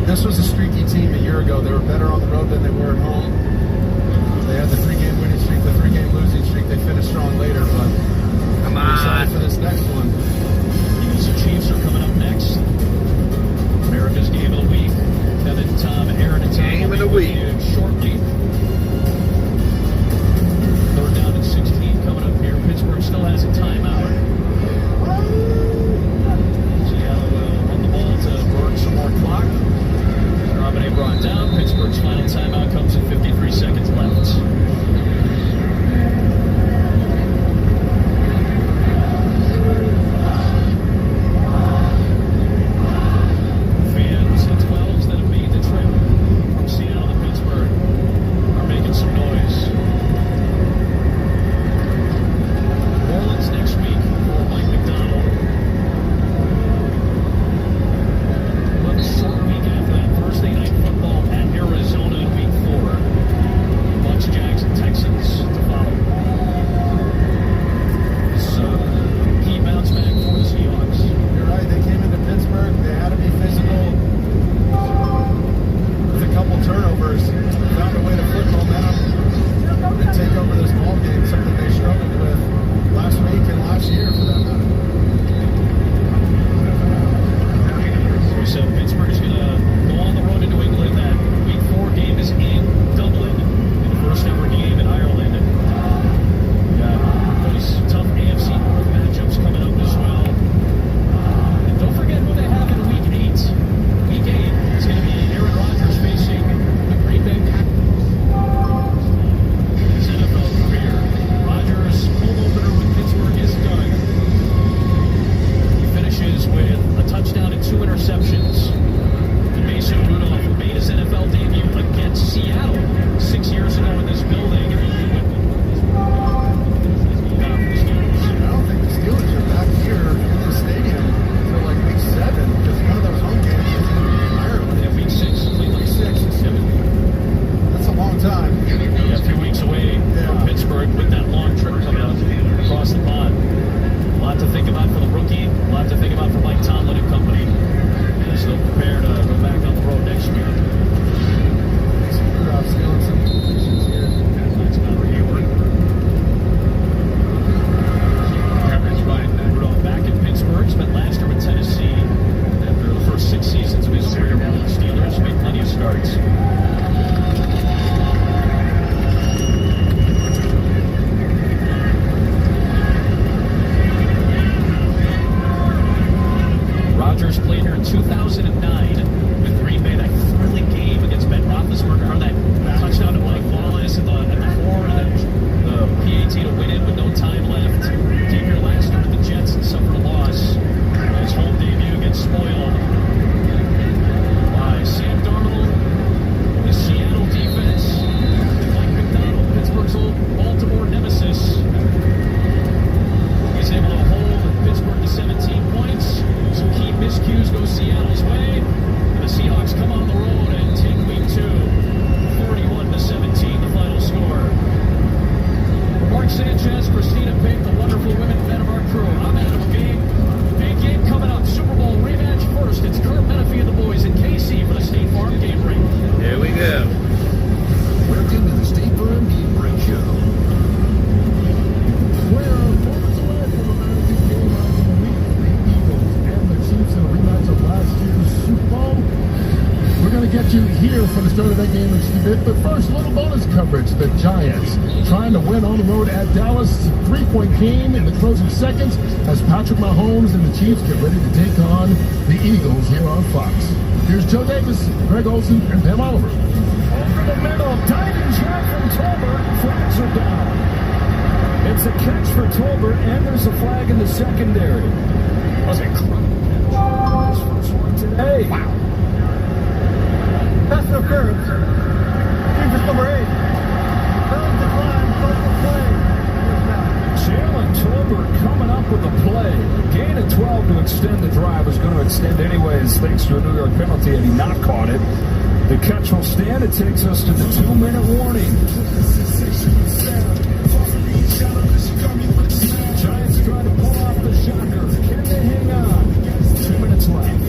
this was a streaky team a year ago. They were better on the road than they were at home. They had the 3-game winning streak, the 3-game losing streak. They finished strong later, but come I'm excited for this next one. Eagles and Chiefs are coming up next. America's Game of the Week. Kevin, Tom, Aaron, and Tom Game of the Week shortly. 3rd down and 16 coming up here. Pittsburgh still has a timeout. Seattle will run the ball to burn some more clock. Robinette brought down. Pittsburgh's final timeout comes with 53 seconds left. For the start of that game in just a bit. But first, a little bonus coverage. The Giants trying to win on the road at Dallas. 3-point game in the closing seconds as Patrick Mahomes and the Chiefs get ready to take on the Eagles here on Fox. Here's Joe Davis, Greg Olson, and Pam Oliver. Over the middle, diving shot from Tolbert. Flags are down. It's a catch for Tolbert, and there's a flag in the secondary. Was it his first one today? Wow. Pass interference. Defense number 8. Third decline, fumble play. Jalen Tolbert coming up with a play. Gain of 12 to extend the drive. Was going to extend anyways thanks to a New York penalty had he not caught it. The catch will stand. It takes us to the 2-minute warning. Giants try to pull off the shocker. Can they hang on? 2 minutes left.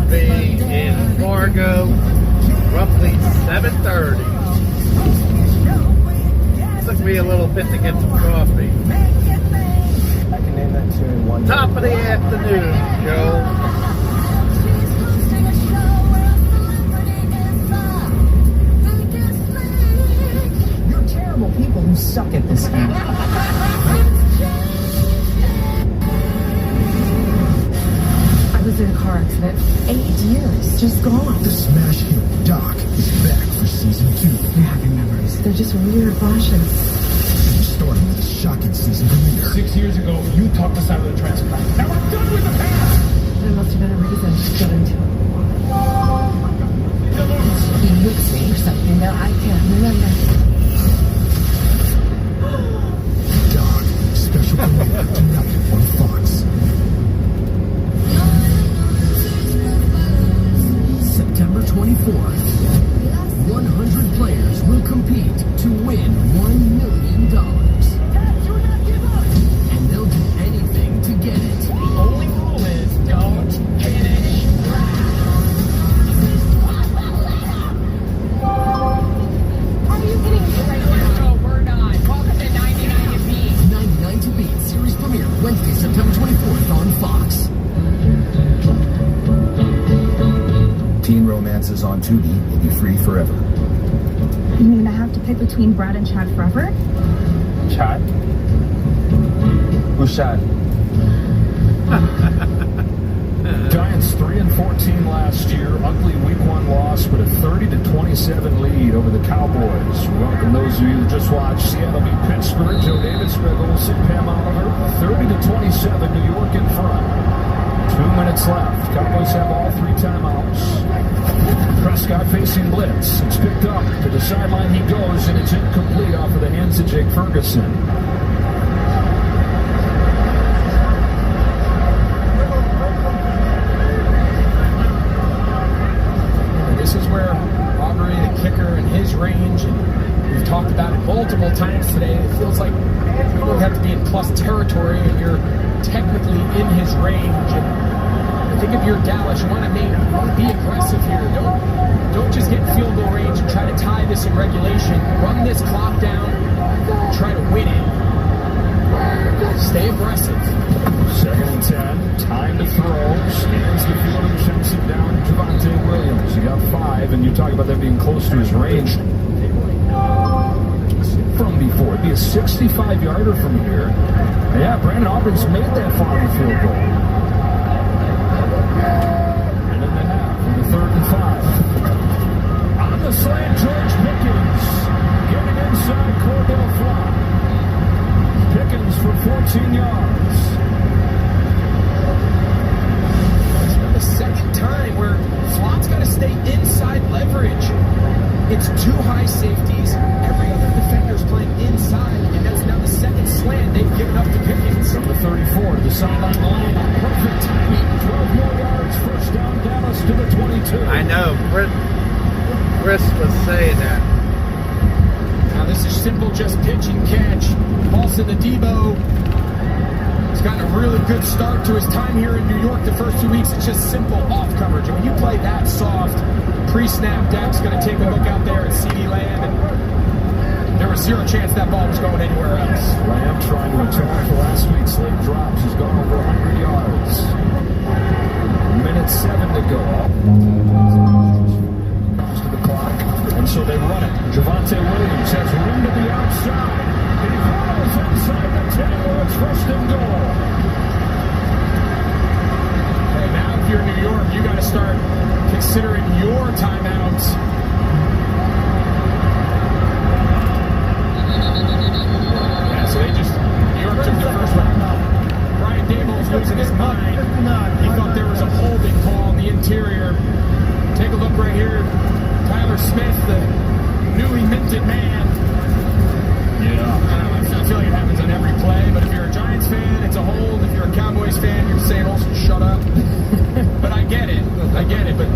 be in Fargo roughly 7:30. Took me a little bit to get some coffee. I can name that tune in one. Top of the afternoon, Joe. Terrible people who suck at this game. I was in a car accident 8 years, just gone. The smash hit Doc is back for season 2. You're having memories. They're just weird flashes. Starting with a shocking season premiere. 6 years ago, you talked us out of the transplant. Now I'm done with the past! There must have been a reason to get into it. He looks me for something that I can't remember. Special premiere tonight on Fox. September 24th, 100 players will compete to win $1 million. And they'll do anything to get it. The only rule is don't finish Are you kidding me right now? No, we're not. Welcome to 99 to Beat. 99 to Beat series premiere Wednesday, September 24th on Fox. Teen romances on Tubi will be free forever. You mean I have to pick between Brad and Chad forever? Chad? Who's Chad? Giants 3-14 last year. Ugly Week 1 loss, but a 30-27 lead over the Cowboys. We welcome those of you who just watched Seattle beat Pittsburgh. Joe Davis, Greg Olsen, Pam Oliver. 30-27, New York in front. 2 minutes left. Cowboys have all 3 timeouts. Prescott facing blitz. It's picked up. To the sideline he goes, and it's incomplete off of the hands of Jake Ferguson. This is where Aubrey, the kicker, and his range, and we've talked about it multiple times today. It feels like you don't have to be in plus territory, and you're technically in his range. And I think if you're Dallas, you want to be aggressive here. Don't just get in field goal range and try to tie this in regulation. Run this clock down, try to win it. Stay aggressive. 2nd and 10. Time to throw. Scans the field and checks it down. Javonte Williams. He got 5, and you talk about them being close to his range. From before. It'd be a 65-yarder from here. And yeah, Brandon Auburn's made that far in field goal. And in the half, on the 3rd and 5. On the slant, George Pickens. Getting inside Cordell Flott. Pickens for 14 yards. The second time where Flott's got to stay inside leverage. It's 2 high safeties. Every other defender's playing inside, and that's now the second slant they've given up to Pickens. From the 34 to the sideline line. Perfect timing. 12 more yards. First down, Dallas to the 22. I know. Chris was saying that. Now this is simple, just pitch and catch. Paulson the Debo. He's gotten a really good start to his time here in New York the first 2 weeks. It's just simple off coverage. And when you play that soft, pre-snap, Dak's going to take a look out there at CeeDee Lamb. And there was 0 chance that ball was going anywhere else. Lamb trying to attack last week's late drops. He's gone over 100 yards. Minute 7 to go. Comes to the clock. And so they run it. Javonte Williams has room to the outside. He follows inside the 10 where it's 1st and goal. Hey, now if you're New York, you got to start considering your timeouts. Yeah, so New York took the first one. Brian Daboll's losing his mind. He thought there was a holding call in the interior. Take a look right here. Tyler Smith, the newly minted man. Yeah. I feel like it happens on every play, but if you're a Giants fan, it's a hold. If you're a Cowboys fan, you're saying, "Also, shut up." But I get it. But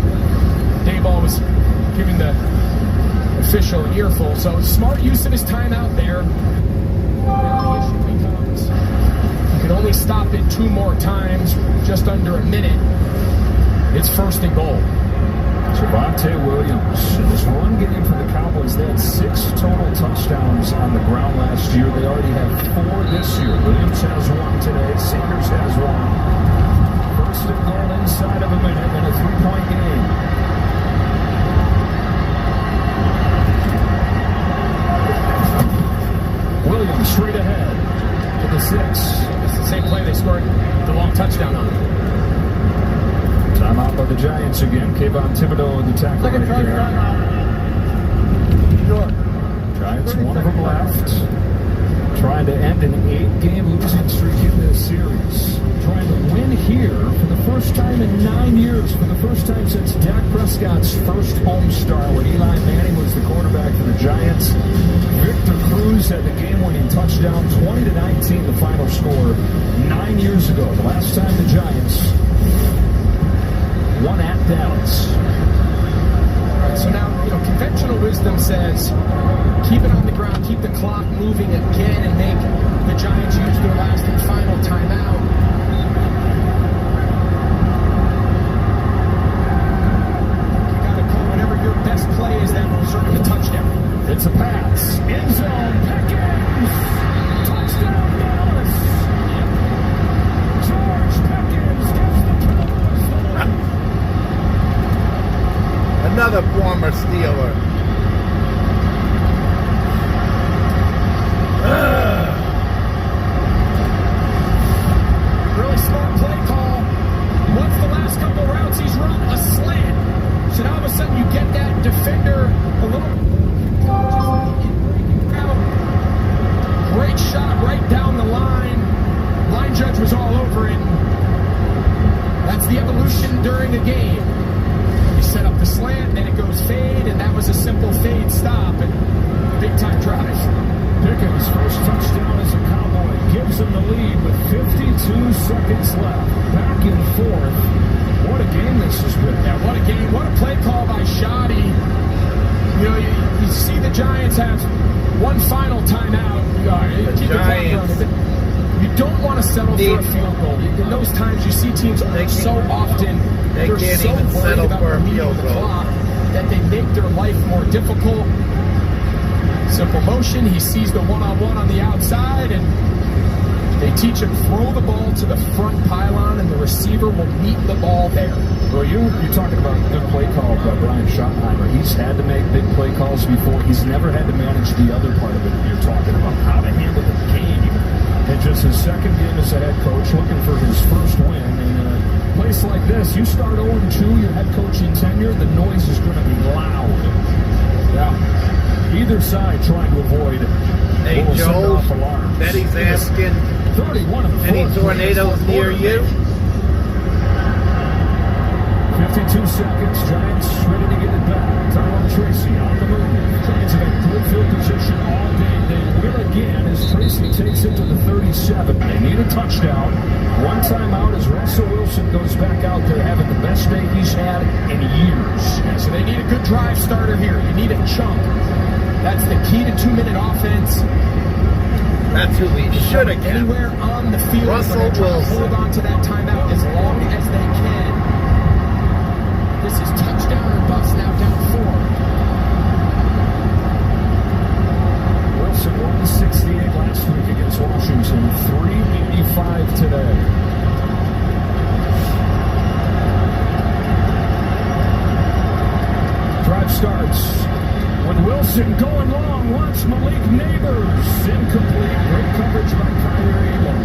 Daboll was giving the official an earful, so smart use of his timeout there. Now the issue becomes, you can only stop it 2 more times, just under a minute. It's first and goal. Javonte Williams. In this run game for the Cowboys, they had 6 total touchdowns on the ground last year. They already have 4 this year. Williams has 1 today. Sanders has 1. First and goal inside of a minute in a 3-point game. Williams straight ahead to the 6. It's the same play they scored the long touchdown on. Timeout by the Giants again. Kayvon Thibodeau with the tackle right there. Giants, one of them left. Trying to end an 8-game losing streak in this series. Trying to win here for the first time in 9 years. For the first time since Dak Prescott's first home start when Eli Manning was the quarterback for the Giants. Victor Cruz had the game-winning touchdown, 20-19 the final score 9 years ago. The last time the Giants won at Dallas. All right, so now, conventional wisdom says keep it on the ground, keep the clock moving again, and make the Giants use their last and final timeout. You got to call whenever your best play is that will result in a touchdown. It's a pass. End zone. Pickens. Touchdown, Dallas. George Pickens gets the Cowboys the lead. Another former Steeler. Really smart play call. What's the last couple routes he's run? A slant. So now all of a sudden you get that defender a little... Great shot right down the line. Line judge was all over it. That's the evolution during a game. You set up the slant, then it goes fade, and that was a simple fade stop and big time drive. Pickens' first touchdown as a Cowboy gives him the lead with 52 seconds left. Back and forth. What a game this has been. Yeah, what a game. What a play call by Shoddy. You see the Giants have one final timeout. The Giants. You don't want to settle for a field goal. In those times, you see teams so often they can't so even settle for a field goal that they make their life more difficult. Simple motion. He sees the one-on-one on the outside, and they teach him throw the ball to the front pylon, and the receiver will meet the ball there. Well, you're talking about a good play call by Brian Schottenheimer. He's had to make big play calls before. He's never had to manage the other part of it. You're talking about how to handle the game. And just his second game as a head coach, looking for his first win. In a place like this, you start 0-2, your head coaching tenure, the noise is going to be loud. Yeah. Either side trying to avoid. Hey, Joe, Betty's asking, 31 of any tornadoes near you? 52 seconds. Giants ready to get it back. Tyrone Tracy on the move. Giants have had good field position all day. They will again as Tracy takes it to the 37. They need a touchdown. One timeout as Russell Wilson goes back out there having the best day he's had in years. Yeah, so they need a good drive starter here. You need a chunk. That's the key to 2-minute offense. That's who we should have kept. Anywhere on the field, Russell Wilson. Hold on to that timeout as long as they can. This is touchdown or bust now, down 4. Wilson 168 last week against Washington, 385 today. Drive starts. When Wilson going long, wants Malik Neighbors. Incomplete. Great coverage by Kyrie Elam.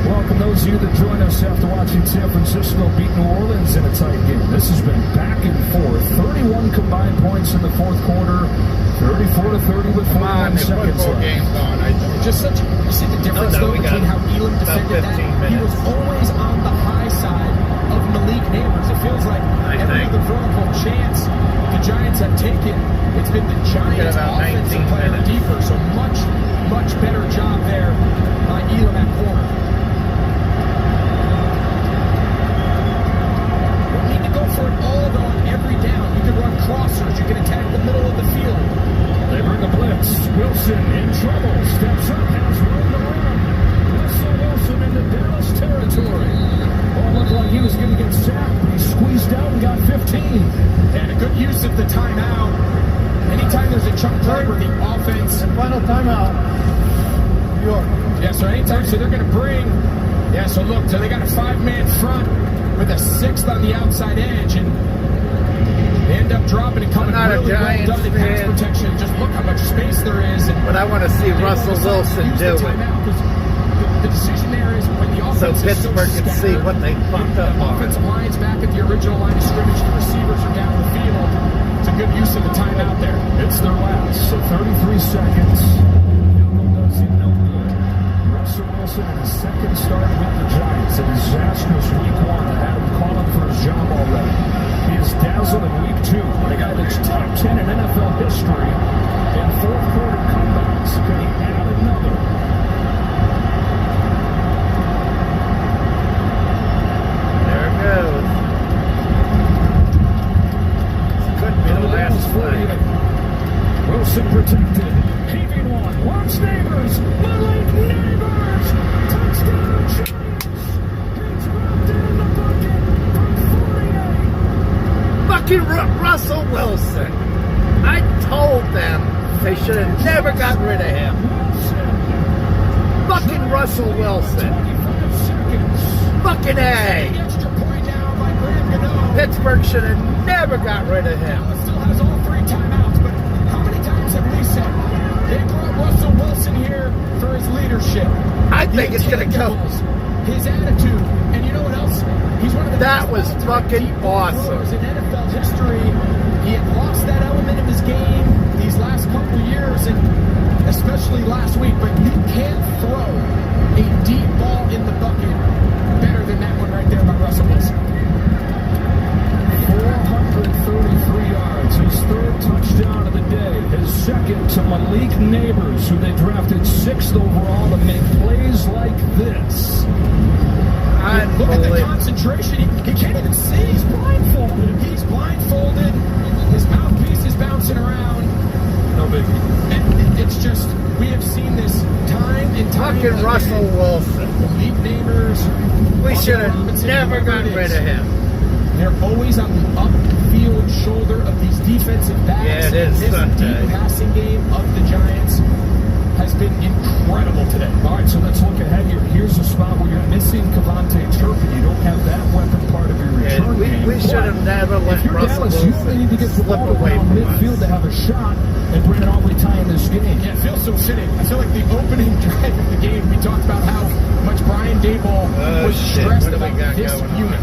Welcome those of you that join us after watching San Francisco beat New Orleans in a tight game. This has been back and forth. 31 combined points in the fourth quarter. 34-30 with 41 seconds left. Just such, you see the difference though between how Elam defended that. He was always on the high side of Malik Neighbors. It feels like every other vertical chance the Giants have taken, it's been the Giants' offensive player deeper. So much better job there by Elam at corner. You don't need to go for it all though on every down. You can run crossers. You can attack the middle of the field. They bring a blitz. Wilson in trouble. Steps up. Has room to run. Russell Wilson into Dallas territory. Ball looked like he was going to get sacked. And a good use of the timeout. Anytime there's a chunk play where the offense... And final timeout, New York. Yeah, so anytime, so they're going to bring... Yeah, so look, so they got a 5-man front with a 6th on the outside edge, and they end up dropping and coming really well done in pass protection. Just look how much space there is. And but I want to see Russell Wilson do it. The decision there is when the offense so Pittsburgh can see what they fucked up on. The offensive line's back at the original line of scrimmage. The receivers are down the field. It's a good use of the timeout there. It's their last, so 33 seconds. Does him no good. Russell Wilson in his second start with the Giants. A disastrous week 1 that had him calling for his job already. He is dazzled in week 2. The guy that's top 10 in NFL history in fourth quarter comebacks. Can he add another? There it goes. This could be the last play. Wilson protected. Heaving one. Watch Neighbors. Malik Neighbors. Touchdown Giants. He's dropped it in the bucket from 48. Fucking Russell Wilson. I told them they should have never got rid of him. Fucking Russell Wilson. Fucking A. Pittsburgh should have never got rid of him. Still has all 3 timeouts, but how many times have we said they brought Russell Wilson here for his leadership? I think it's going to go. His attitude, and you know what else? He's one of the that was fucking awesome. In NFL history, he had lost that element of his game these last couple of years, and especially last week. But you can't throw a deep ball in the bucket better than that one right there by Russell Wilson. 433 yards, his 3rd touchdown of the day, his 2nd to Malik Neighbors, who they drafted 6th overall to make plays like this. Look at the concentration. He can't even see. He's blindfolded. He's blindfolded. His mouthpiece is bouncing around. No biggie. And it's just, we have seen this time and time again. Fucking Russell Wilson. Malik Neighbors. We should have never gotten rid of him. They're always on the upfield shoulder of these defensive backs. Yeah, it is this Sunday. Deep passing game of the Giants has been incredible today. All right, so let's look ahead here. Here's a spot where you're missing Kevontae Turpin. You don't have that weapon part of your return game. We should have never let Russell Wilson you need to get the ball away around from midfield to have a shot and bring it all the way tie in this game. Yeah, it feels so fitting. I feel like the opening drive of the game, we talked about how much Brian Daboll was stressed about this unit.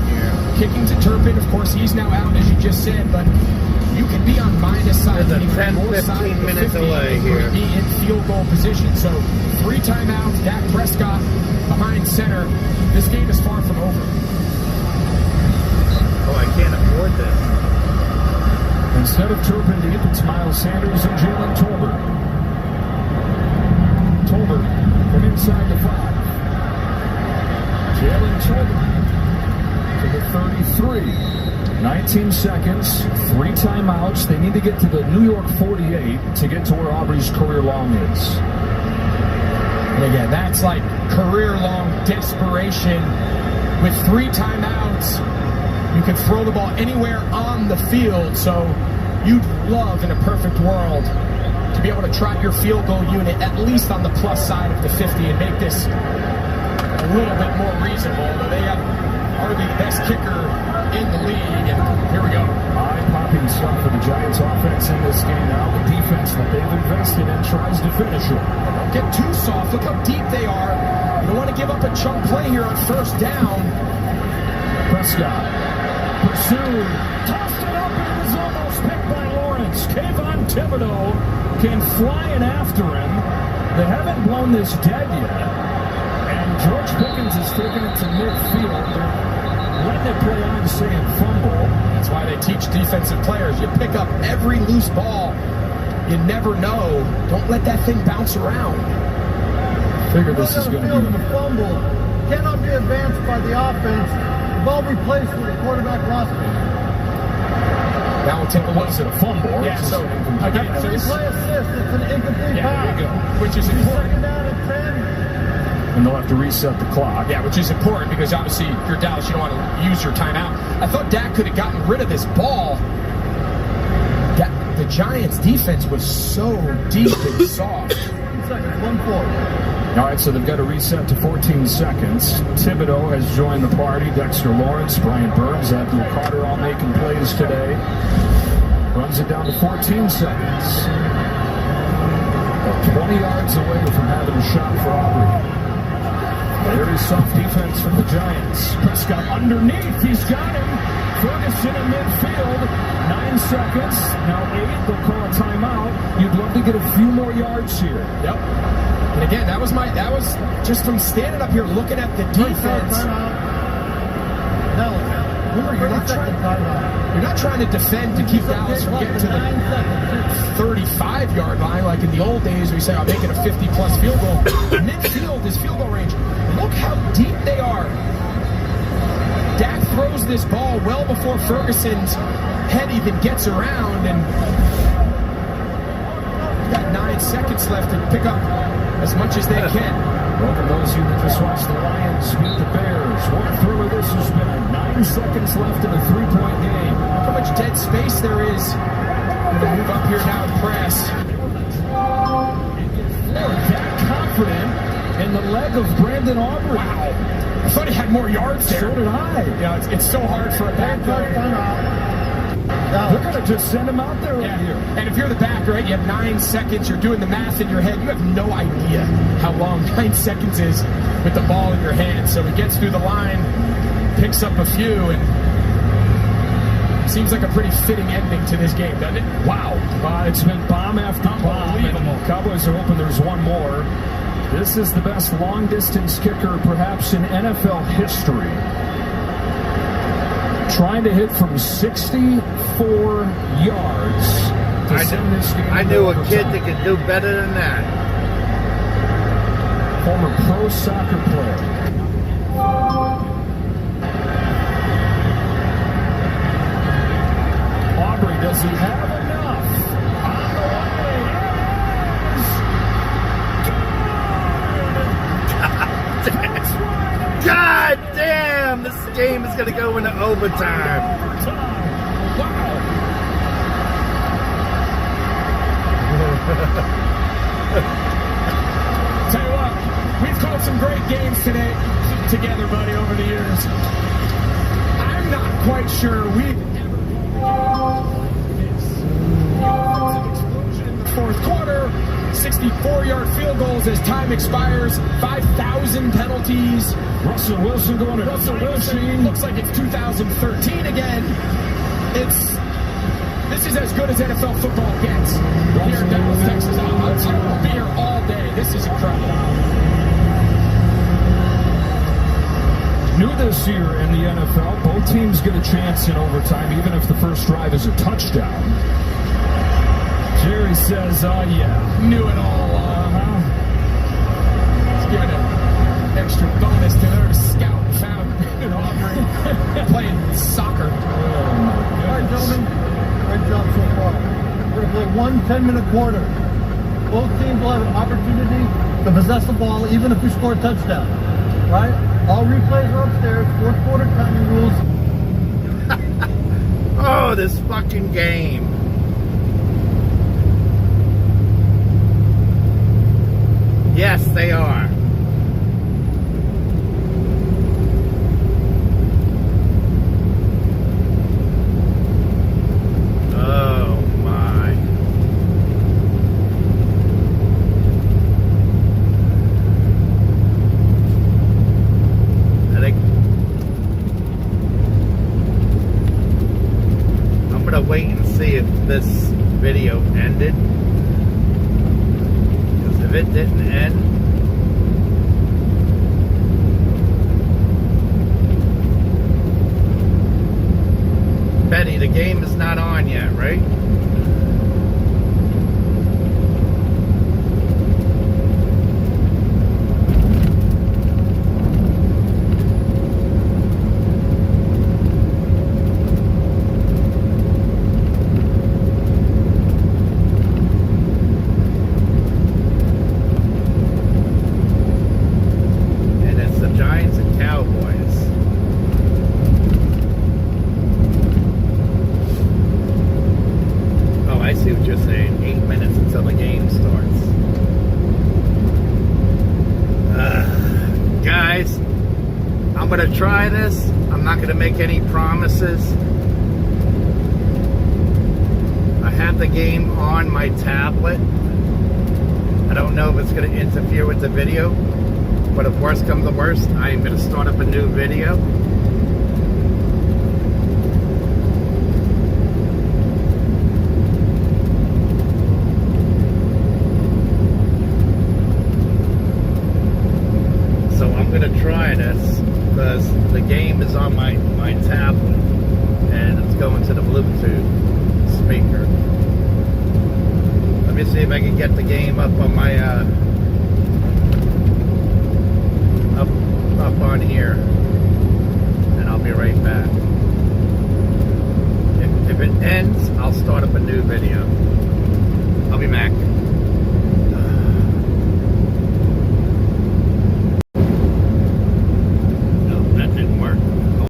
Kicking to Turpin, of course, he's now out, as you just said, but you could be on minus side. There's a 10-15 minutes away here. Be in field goal position. So 3 timeouts, Dak Prescott behind center. This game is far from over. Oh, I can't afford this. Instead of Turpin deep, it's Miles Sanders and Jalen Tolbert. Tolbert from inside the 5. Jalen Tolbert to the 33. 19 seconds, 3 timeouts. They need to get to the New York 48 to get to where Aubrey's career long is. And again, that's like career long desperation. With 3 timeouts, you can throw the ball anywhere on the field. So you'd love in a perfect world to be able to trot your field goal unit at least on the plus side of the 50 and make this a little bit more reasonable. Although they are the best kicker in the league, and here we go. Eye-popping stuff for the Giants offense in this game. Now the defense that they've invested in tries to finish it. Don't get too soft. Look how deep they are. You don't want to give up a chunk play here on 1st down. Prescott pursued, tossed it up, and it was almost picked by Lawrence. Kayvon Thibodeau came flying after him. They haven't blown this dead yet, and George Pickens is taking it to midfield. Letting it play on, saying fumble. That's why they teach defensive players. You pick up every loose ball. You never know. Don't let that thing bounce around. Figure this is going to be the fumble. Cannot be advanced by the offense. The ball replaced with a quarterback lost it. Now we'll take a look. Was it a fumble? Yeah, so again, replay assist. It's an incomplete pass. There you go. Which is important. 2nd down and 10. And they'll have to reset the clock. Yeah, which is important because obviously if you're Dallas, you don't want to use your timeout. I thought Dak could have gotten rid of this ball. The Giants' defense was so deep and soft. 1-4. All right, so they've got to reset to 14 seconds. Thibodeau has joined the party. Dexter Lawrence, Brian Burns, Abdul Carter all making plays today. Runs it down to 14 seconds. About 20 yards away from having a shot for Aubrey. Very soft defense from the Giants. Prescott underneath. He's got him. Ferguson in midfield. 9 seconds. Now 8. They'll call a timeout. You'd love to get a few more yards here. Yep. And again, that was just from standing up here looking at the defense. Remember, you're not trying to defend to keep Dallas from getting to the 35-yard line like in the old days. We say, I'm making a 50-plus field goal. Midfield is field goal range. Look how deep they are. Dak throws this ball well before Ferguson's head even gets around, and got 9 seconds left to pick up as much as they can. Welcome those who just watched the Lions beat the Bears. What thriller this has been. 9 seconds left in a 3-point game. Look how much dead space there is. We'll move up here now and press. That confident in the leg of Brandon Aubrey. Wow. I thought he had more yards there. So did I. Yeah, it's so hard for a back. They're going to just send him out there right here. And if you're the back, right, you have 9 seconds, you're doing the math in your head, you have no idea how long 9 seconds is with the ball in your hand. So he gets through the line, picks up a few, and seems like a pretty fitting ending to this game, doesn't it? Wow. It's been bomb after bomb. And Cowboys are hoping there's one more. This is the best long-distance kicker perhaps in NFL history. Trying to hit from 64 yards to send this game. I knew a kid that could do better than that. Former pro soccer player. Aubrey, does he have enough? On the way. God damn! This game is going to go into overtime. Wow. Tell you what, we've called some great games today together, buddy, over the years. I'm not quite sure we've ever explosion in the fourth quarter. 64-yard field goals as time expires. 5,000 penalties. Russell Wilson going to Russell Wilson. Looks like it's 2013 again. This is as good as NFL football gets here in Dallas, Texas. I'll be here all day. This is incredible. New this year in the NFL, both teams get a chance in overtime, even if the first drive is a touchdown. Jerry says, yeah. Knew it all along. Let's give it an extra bonus to her scout and found Brandon Aubrey playing soccer. All right, gentlemen. Great job so far. We're going to play 1 10-minute quarter. Both teams will have an opportunity to possess the ball, even if we score a touchdown. Right? All replays are upstairs. Fourth quarter timing rules. Oh, this fucking game. Yes, they are. Oh, my. I think I'm going to wait and see if this video ended. If it didn't end, Betty, the game is not on yet, right? I'm going to try this. I'm not going to make any promises. I have the game on my tablet. I don't know if it's going to interfere with the video, but if worst comes to worst, I am going to start up a new video. So I'm going to try this because the game is on my tablet and it's going to the Bluetooth speaker. Let me see if I can get the game up on my up on here, and I'll be right back. If it ends, I'll start up a new video. I'll be back.